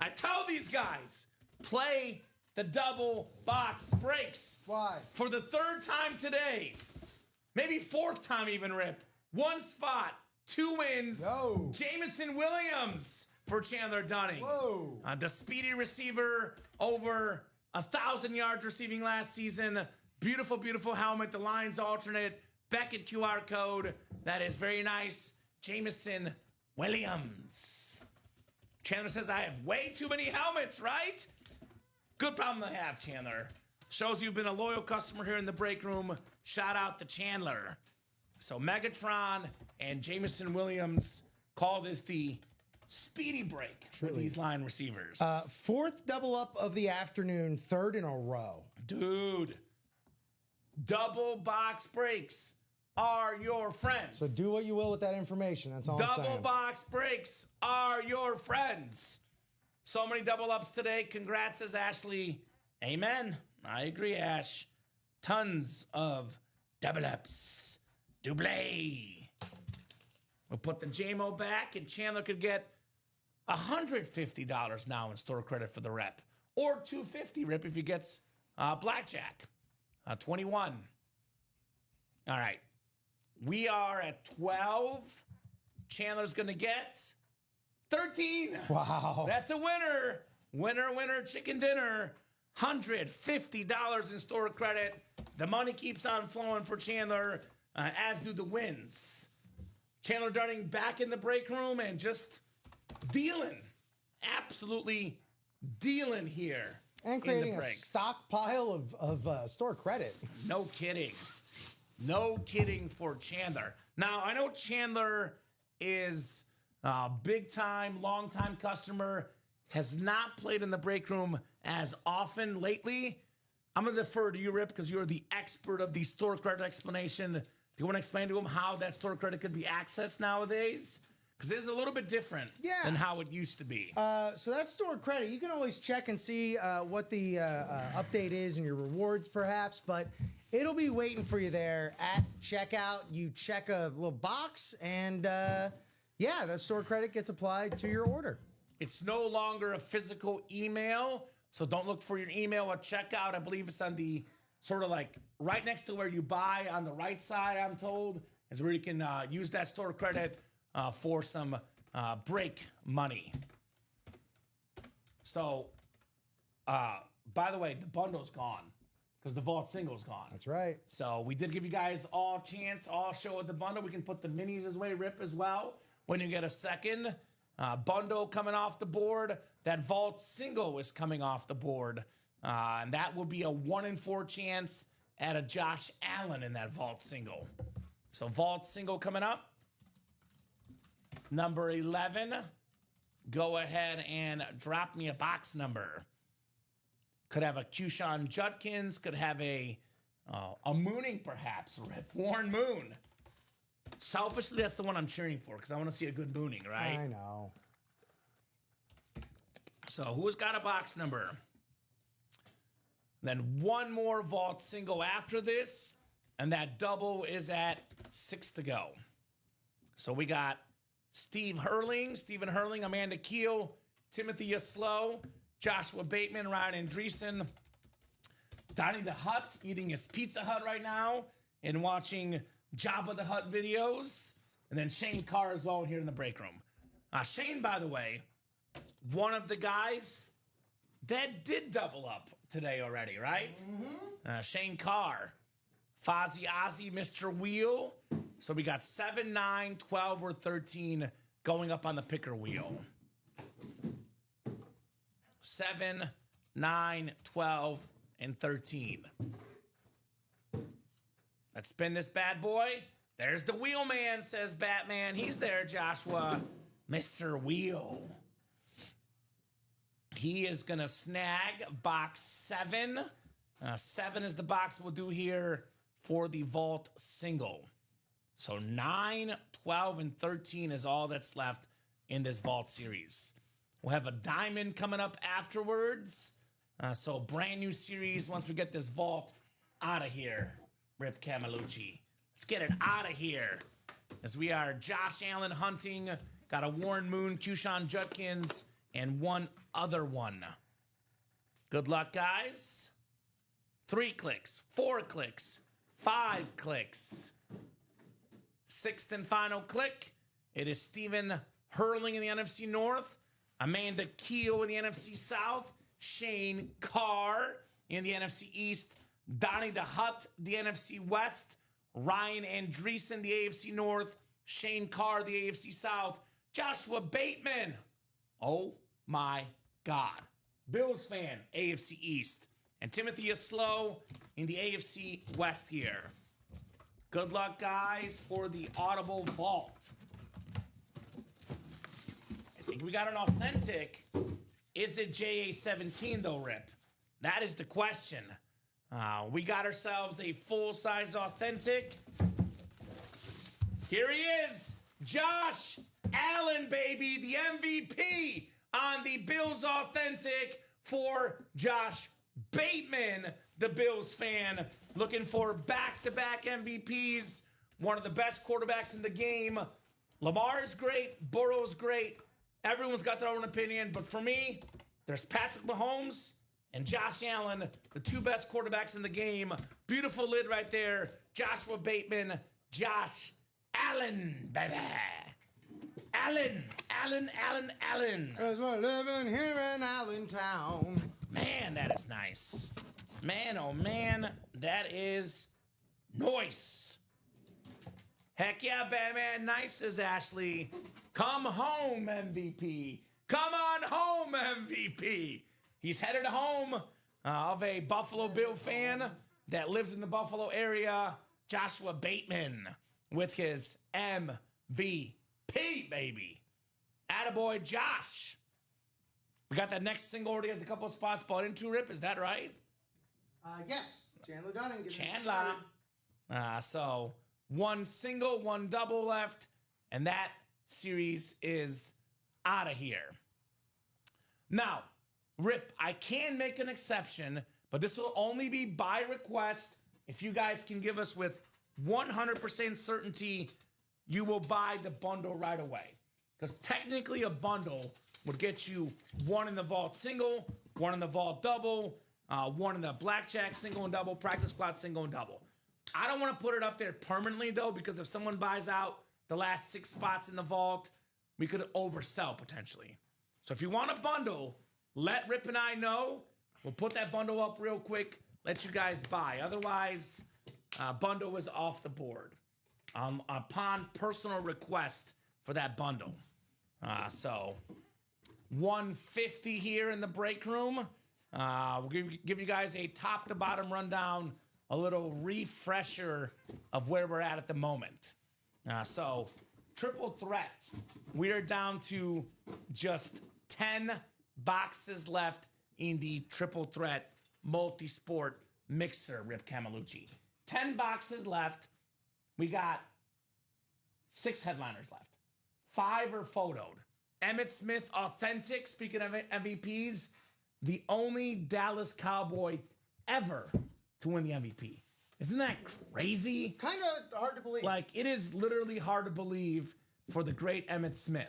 I tell these guys, play the double box breaks. Why? For the third time today. Maybe fourth time even, Rip. One spot, 2 wins. No. Jameson Williams for Chandler Dunning. Whoa. The speedy receiver, over 1,000 yards receiving last season. Beautiful, beautiful helmet. The Lions alternate. Beckett QR code. That is very nice. Jameson Williams. Chandler says, I have way too many helmets, right? Good problem to have, Chandler. Shows you've been a loyal customer here in the break room. Shout out to Chandler. So Megatron and Jameson Williams call this the speedy break for these line receivers. Fourth double up of the afternoon, third in a row. Dude, double box breaks are your friends. So do what you will with that information. That's all I'm saying. Double box breaks are your friends. So many double ups today. Congrats, says Ashley. Amen. I agree, Ash. Tons of double ups. Double. We'll put the JMO back, and Chandler could get $150 now in store credit for the rep, or $250, Rip, if he gets blackjack. 21. All right. We are at 12. Chandler's going to get 13. Wow. That's a winner. Winner, winner, chicken dinner. $150 in store credit. The money keeps on flowing for Chandler, as do the wins. Chandler Dunning back in the break room and just dealing. Absolutely dealing here. And creating a stockpile of store credit. No kidding. No kidding for Chandler. Now, I know Chandler is a big-time, long-time customer, has not played in the break room as often lately. I'm going to defer to you, Rip, because you're the expert of the store credit explanation. Do you want to explain to him how that store credit could be accessed nowadays? Because it is a little bit different than how it used to be. So that store credit, you can always check and see what the update is and your rewards, perhaps, but it'll be waiting for you there at checkout. You check a little box, and yeah, that store credit gets applied to your order. It's no longer a physical email, so don't look for your email at checkout. I believe it's on the sort of like right next to where you buy on the right side, I'm told, is where you can use that store credit for some break money. So, by the way, the bundle's gone because the vault single's gone. That's right. So we did give you guys all chance, all show at the bundle. We can put the minis as way, Rip, as well. When you get a second bundle coming off the board, that vault single is coming off the board. And that will be a 1 in 4 chance at a Josh Allen in that vault single. So vault single coming up. Number 11. Go ahead and drop me a box number. Could have a Keyshawn Judkins. Could have a Mooning, perhaps. Rip Warren Moon. Selfishly, that's the one I'm cheering for because I want to see a good Mooning, right? I know. So who's got a box number? Then one more vault single after this, and that double is at 6 to go. So we got Stephen Hurling, Amanda Keel, Timothy Yaslow, Joshua Bateman, Ryan Andreessen, Donnie the Hutt eating his Pizza Hut right now and watching Jabba the Hutt videos, and then Shane Carr as well here in the break room. Shane, by the way, one of the guys that did double up today already, right? Mm-hmm. Shane Carr, Fozzie Ozzy, Mr. Wheel. So we got 7, 9, 12, or 13 going up on the picker wheel. 7, 9, 12, and 13. Let's spin this bad boy. There's the wheel man, says Batman. He's there, Joshua. Mr. Wheel. He is going to snag box 7. 7 is the box we'll do here for the vault single. So 9, 12, and 13 is all that's left in this vault series. We'll have a diamond coming up afterwards. So brand new series once we get this vault out of here. Rip Camalucci. Let's get it out of here. As we are Josh Allen hunting. Got a Warren Moon, Keyshawn Judkins, and one other one. Good luck, guys. 3 clicks, 4 clicks, 5 clicks. 6th and final click. It is Stephen Hurling in the NFC North, Amanda Keel in the NFC South, Shane Carr in the NFC East, Donnie the Hutt, the NFC West, Ryan Andreessen, the AFC North, Shane Carr, the AFC South, Joshua Bateman. Oh my God. Bills fan, AFC East. And Timothy Yaslow in the AFC West here. Good luck, guys, for the Audible Vault. I think we got an authentic. Is it JA17, though, Rip? That is the question. We got ourselves a full-size authentic. Here he is, Josh Allen, baby, the MVP on the Bills authentic for Josh Bateman, the Bills fan. Looking for back-to-back MVPs. One of the best quarterbacks in the game. Lamar is great. Burrow's great. Everyone's got their own opinion. But for me, there's Patrick Mahomes and Josh Allen, the 2 best quarterbacks in the game. Beautiful lid right there. Joshua Bateman, Josh Allen, baby. Allen. Because we're living here in Allentown. Man, that is nice. Man, oh man, that is nice. Heck yeah, Batman. Nice, says Ashley. Come home, MVP. Come on home, MVP. He's headed home of a Buffalo Bill fan that lives in the Buffalo area, Joshua Bateman, with his MVP, baby. Attaboy, Josh. We got that next single already has a couple of spots bought into, Rip. Is that right? Yes. Chandler Dunning. Chandler. So 1 single, 1 double left, and that series is out of here. Now, Rip, I can make an exception, but this will only be by request. If you guys can give us with 100% certainty, you will buy the bundle right away. Because technically a bundle would get you 1 in the vault single, 1 in the vault double, one in the blackjack single and double, practice squad single and double. I don't want to put it up there permanently, though, because if someone buys out the last 6 spots in the vault, we could oversell potentially. So if you want a bundle, let Rip and I know. We'll put that bundle up real quick, let you guys buy. Otherwise, bundle is off the board upon personal request for that bundle. So 150 here in the break room. We'll give you guys a top to bottom rundown, a little refresher of where we're at the moment. So triple threat. We are down to just 10 boxes left in the triple threat multi-sport mixer, Rip Camelucci. 10 boxes left. We got 6 headliners left. 5 are photoed. Emmitt Smith Authentic, speaking of MVPs, the only Dallas Cowboy ever to win the MVP. Isn't that crazy? Kind of hard to believe. Like, it is literally hard to believe for the great Emmitt Smith.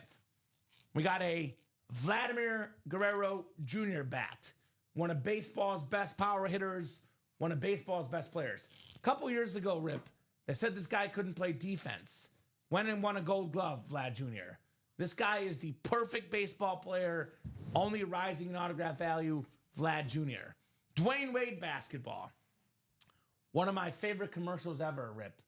We got a Vladimir Guerrero Jr. bat, one of baseball's best power hitters, one of baseball's best players. A couple years ago, Rip, they said this guy couldn't play defense. Went and won a Gold Glove, Vlad Jr. This guy is the perfect baseball player, only rising in autograph value, Vlad Jr. Dwayne Wade basketball. One of my favorite commercials ever, Rip.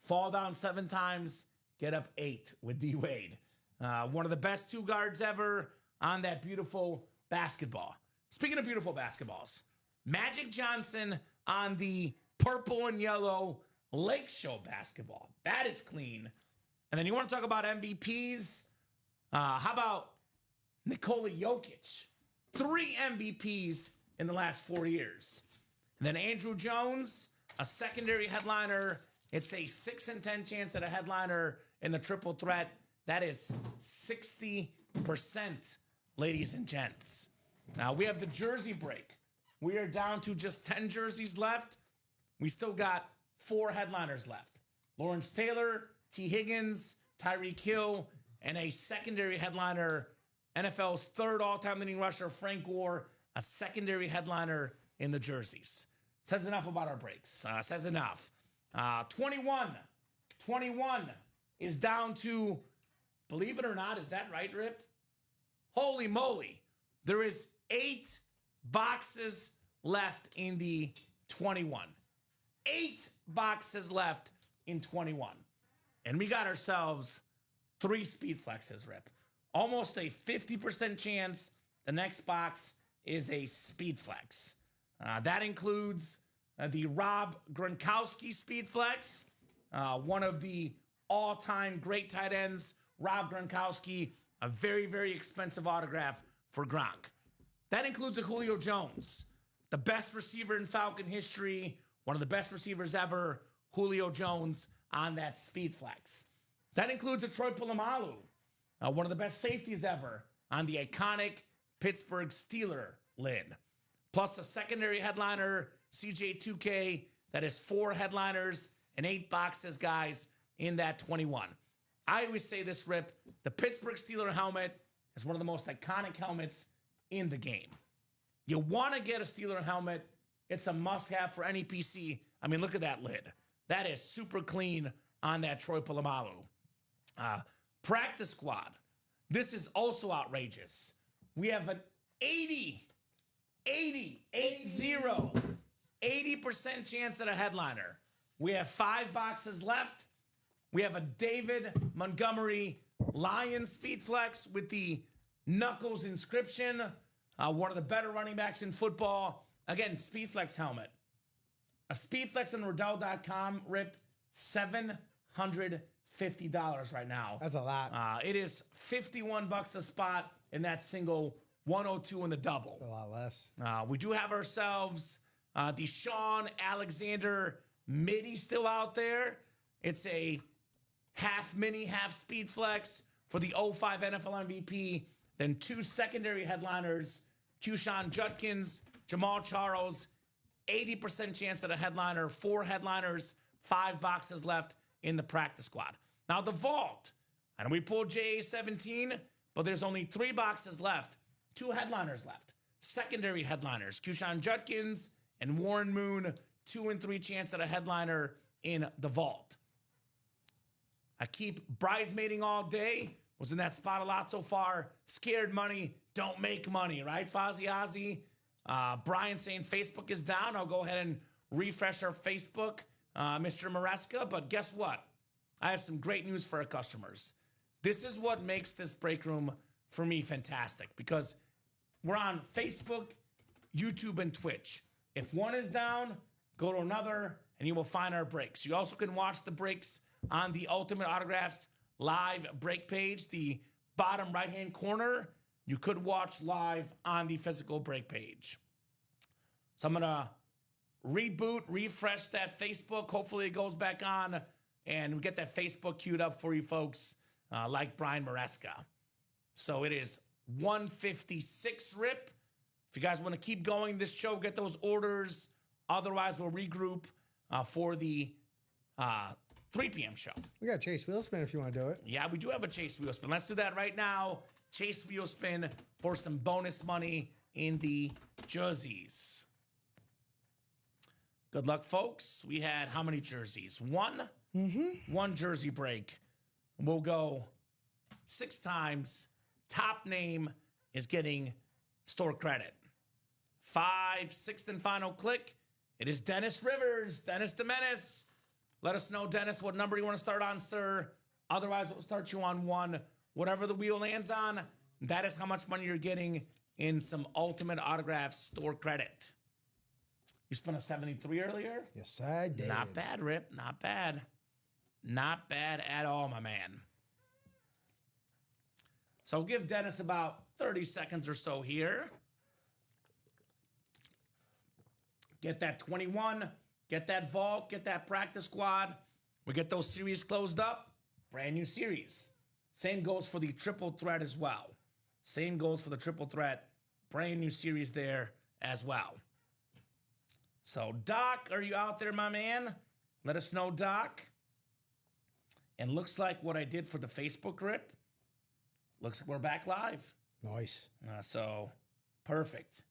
Fall down 7 times, get up 8 with D. Wade. One of the best 2 guards ever on that beautiful basketball. Speaking of beautiful basketballs, Magic Johnson on the purple and yellow Lake Show basketball. That is clean. And then you want to talk about MVPs? How about Nikola Jokic? 3 MVPs in the last 4 years. And then Andrew Jones, a secondary headliner. It's a 6 in 10 chance at a headliner in the triple threat. That is 60%, ladies and gents. Now we have the jersey break. We are down to just 10 jerseys left. We still got 4 headliners left. Lawrence Taylor, T. Higgins, Tyreek Hill, and a secondary headliner, NFL's 3rd all-time leading rusher, Frank Gore, a secondary headliner in the jerseys. Says enough about our breaks. Says enough. 21 is down to, believe it or not, is that right, Rip? Holy moly. There is 8 boxes left in the 21. 8 boxes left in 21. And we got ourselves 3 speed flexes, Rip. Almost a 50% chance the next box is a speed flex. That includes the Rob Gronkowski speed flex, one of the all-time great tight ends, Rob Gronkowski, a very, very expensive autograph for Gronk. That includes a Julio Jones, the best receiver in Falcon history, one of the best receivers ever, Julio Jones on that speed flex. That includes a Troy Polamalu, one of the best safeties ever on the iconic Pittsburgh Steeler lid. Plus a secondary headliner, CJ2K, that is 4 headliners and 8 boxes, guys, in that 21. I always say this, Rip, the Pittsburgh Steeler helmet is one of the most iconic helmets in the game. You want to get a Steeler helmet. It's a must-have for any PC. I mean, look at that lid. That is super clean on that Troy Polamalu. Practice squad. This is also outrageous. We have an 80% chance at a headliner. We have 5 boxes left. We have a David Montgomery Lion Speed Flex with the Knuckles inscription. One of the better running backs in football. Again, Speed Flex helmet. A Speed Flex on Rodell.com, Rip, $750 right now. That's a lot. It is $51 a spot in that single, 102 in the double. That's a lot less. We do have ourselves the Sean Alexander midi still out there. It's a half mini, half speed flex for the 05 NFL MVP. Then 2 secondary headliners, Q-Sean Judkins, Jamal Charles, 80% chance at a headliner, 4 headliners, 5 boxes left in the practice squad. Now the vault, and we pulled JA17, but there's only 3 boxes left, 2 headliners left. secondary headliners, Kushan Judkins and Warren Moon, 2 and 3 chance at a headliner in the vault. I keep bridesmaiding all day. Was in that spot a lot so far. Scared money, don't make money, right? Fozzie Ozzy. Brian saying Facebook is down. I'll go ahead and refresh our Facebook, Mr. Maresca. But guess what? I have some great news for our customers. This is what makes this break room for me fantastic, because we're on Facebook, YouTube, and Twitch. If one is down, go to another, and you will find our breaks. You also can watch the breaks on the Ultimate Autographs live break page, the bottom right-hand corner. You could watch live on the physical break page. So I'm going to reboot, refresh that Facebook. Hopefully it goes back on, and we get that Facebook queued up for you folks, like Brian Maresca. So it is 156 Rip. If you guys want to keep going this show, get those orders. Otherwise, we'll regroup for the 3 p.m. show. We got Chase Wheelspin if you want to do it. Yeah, we do have a Chase Wheelspin. Let's do that right now. Chase Wheelspin for some bonus money in the jerseys. Good luck, folks. We had how many jerseys? One? One jersey break. We'll go 6 times. Top name is getting store credit. 5, 6th and final click. It is Dennis Rivers. Dennis the Menace. Let us know, Dennis, what number you want to start on, sir. Otherwise, we'll start you on 1. Whatever the wheel lands on, that is how much money you're getting in some Ultimate Autographs store credit. You spent a 73 earlier? Yes, I did. Not bad, Rip. Not bad. Not bad at all, my man. So give Dennis about 30 seconds or so here. Get that 21. Get that vault. Get that practice squad. We get those series closed up. Brand new series. Same goes for the triple threat as well. Same goes for the triple threat. Brand new series there as well. So, Doc, are you out there, my man? Let us know, Doc. And looks like what I did for the Facebook Rip. Looks like we're back live. Nice. So, perfect.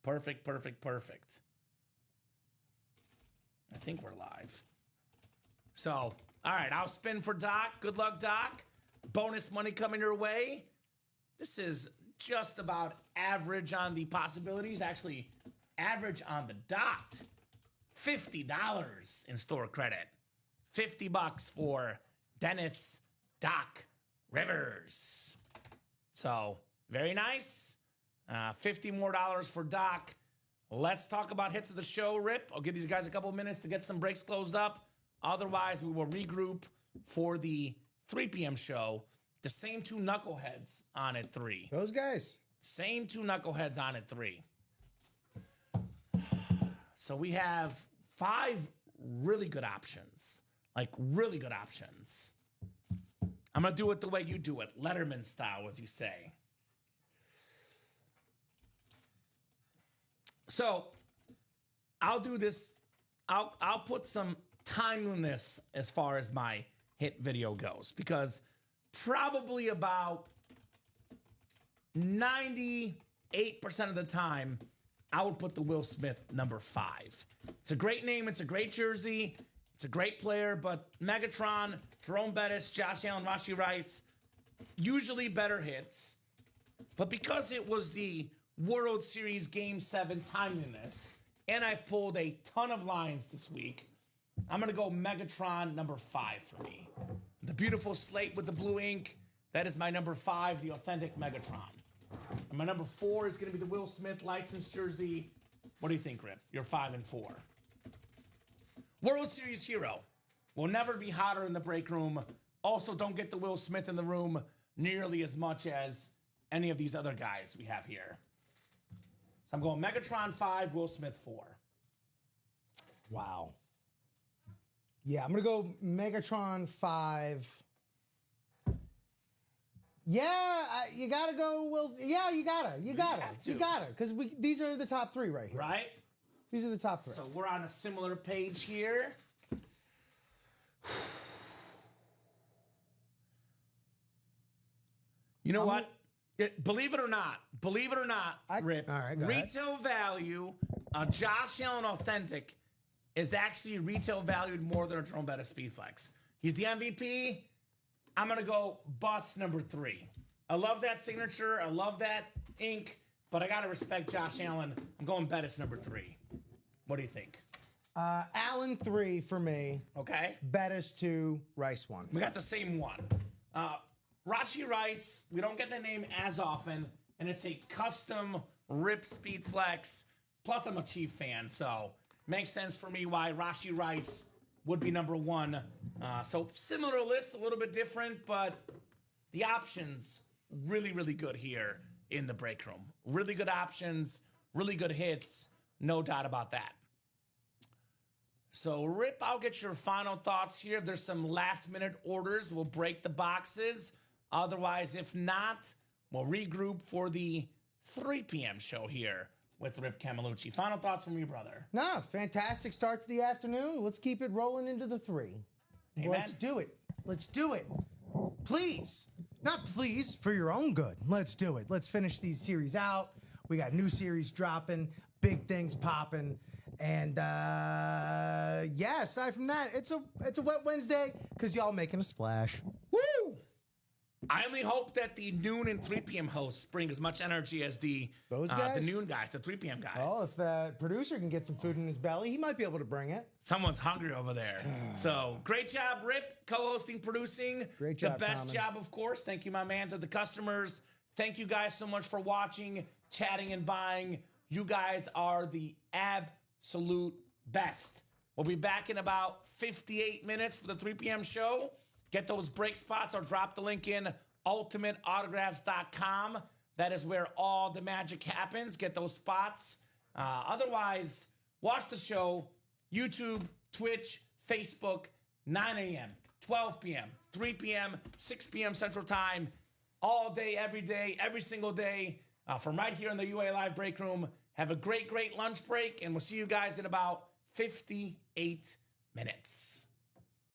Perfect. I think we're live. So, all right, I'll spin for Doc. Good luck, Doc. Bonus money coming your way. This is just about average on the possibilities. Actually, average on the dot. $50 in store credit. $50 for Dennis Doc Rivers. So, very nice. $50 more for Doc. Let's talk about hits of the show, Rip. I'll give these guys a couple minutes to get some breaks closed up. Otherwise, we will regroup for the 3 p.m. show. The same 2 knuckleheads on at 3. Those guys. Same 2 knuckleheads on at 3. So we have 5 really good options. Like, really good options. I'm going to do it the way you do it. Letterman style, as you say. So I'll do this. I'll put some timeliness as far as my hit video goes, because probably about 98% of the time, I would put the Will Smith number 5. It's a great name. It's a great jersey. It's a great player, but Megatron, Jerome Bettis, Josh Allen, Rashi Rice, usually better hits. But because it was the World Series Game 7 timeliness, and I've pulled a ton of lines this week, I'm going to go Megatron number 5 for me. The beautiful slate with the blue ink, that is my number 5, the authentic Megatron. And my number 4 is going to be the Will Smith licensed jersey. What do you think, Rip? You're 5 and 4. World Series hero will never be hotter in the break room. Also, don't get the Will Smith in the room nearly as much as any of these other guys we have here. So I'm going Megatron 5, Will Smith 4. Wow. Yeah, I'm going to go Megatron 5. Yeah, you got to go Will. Yeah, you got to. You got to. Because these are the top 3 right here. Right? These are the top 3. So we're on a similar page here. You know what? Believe it or not, Rip, all right, go ahead. retail value, Josh Allen Authentic is actually retail valued more than a Jerome Bettis Speedflex. He's the MVP. I'm going to go bust number 3. I love that signature. I love that ink, but I got to respect Josh Allen. I'm going Bettis number 3. What do you think? Allen 3 for me. Okay. Bettis 2, Rice 1. We got the same one. Rashi Rice, we don't get the name as often, and it's a custom Rip Speedflex. Plus, I'm a Chief fan, so makes sense for me why Rashi Rice would be number 1. So similar list, a little bit different, but the options really, really good here in the break room. Really good options, really good hits, no doubt about that. So, Rip, I'll get your final thoughts here. If there's some last-minute orders, we'll break the boxes. Otherwise, if not, we'll regroup for the 3 p.m. show here with Rip Camelucci. Final thoughts from you, brother. No, fantastic start to the afternoon. Let's keep it rolling into the 3. Amen. Let's do it. Let's do it. Please. Not please, for your own good. Let's do it. Let's finish these series out. We got new series dropping, big things popping. And yeah, aside from that, it's a wet Wednesday because y'all making a splash. Woo! I only hope that the noon and 3 p.m. hosts bring as much energy as the noon guys, the 3 p.m. guys. Oh, if the producer can get some food in his belly, he might be able to bring it. Someone's hungry over there. So great job, Rip, co-hosting, producing. Great job, the best Kamen. job, of course. Thank you, my man, to the customers. Thank you guys so much for watching, chatting, and buying. You guys are the absolute best. We'll be back in about 58 minutes for the 3 p.m. show. Get those break spots. I'll drop the link in ultimateautographs.com. That is where all the magic happens. Get those spots. Otherwise, watch the show. YouTube, Twitch, Facebook, 9 a.m., 12 p.m., 3 p.m., 6 p.m. Central Time. All day, every single day. From right here in the UA Live break room. Have a great lunch break, and we'll see you guys in about 58 minutes.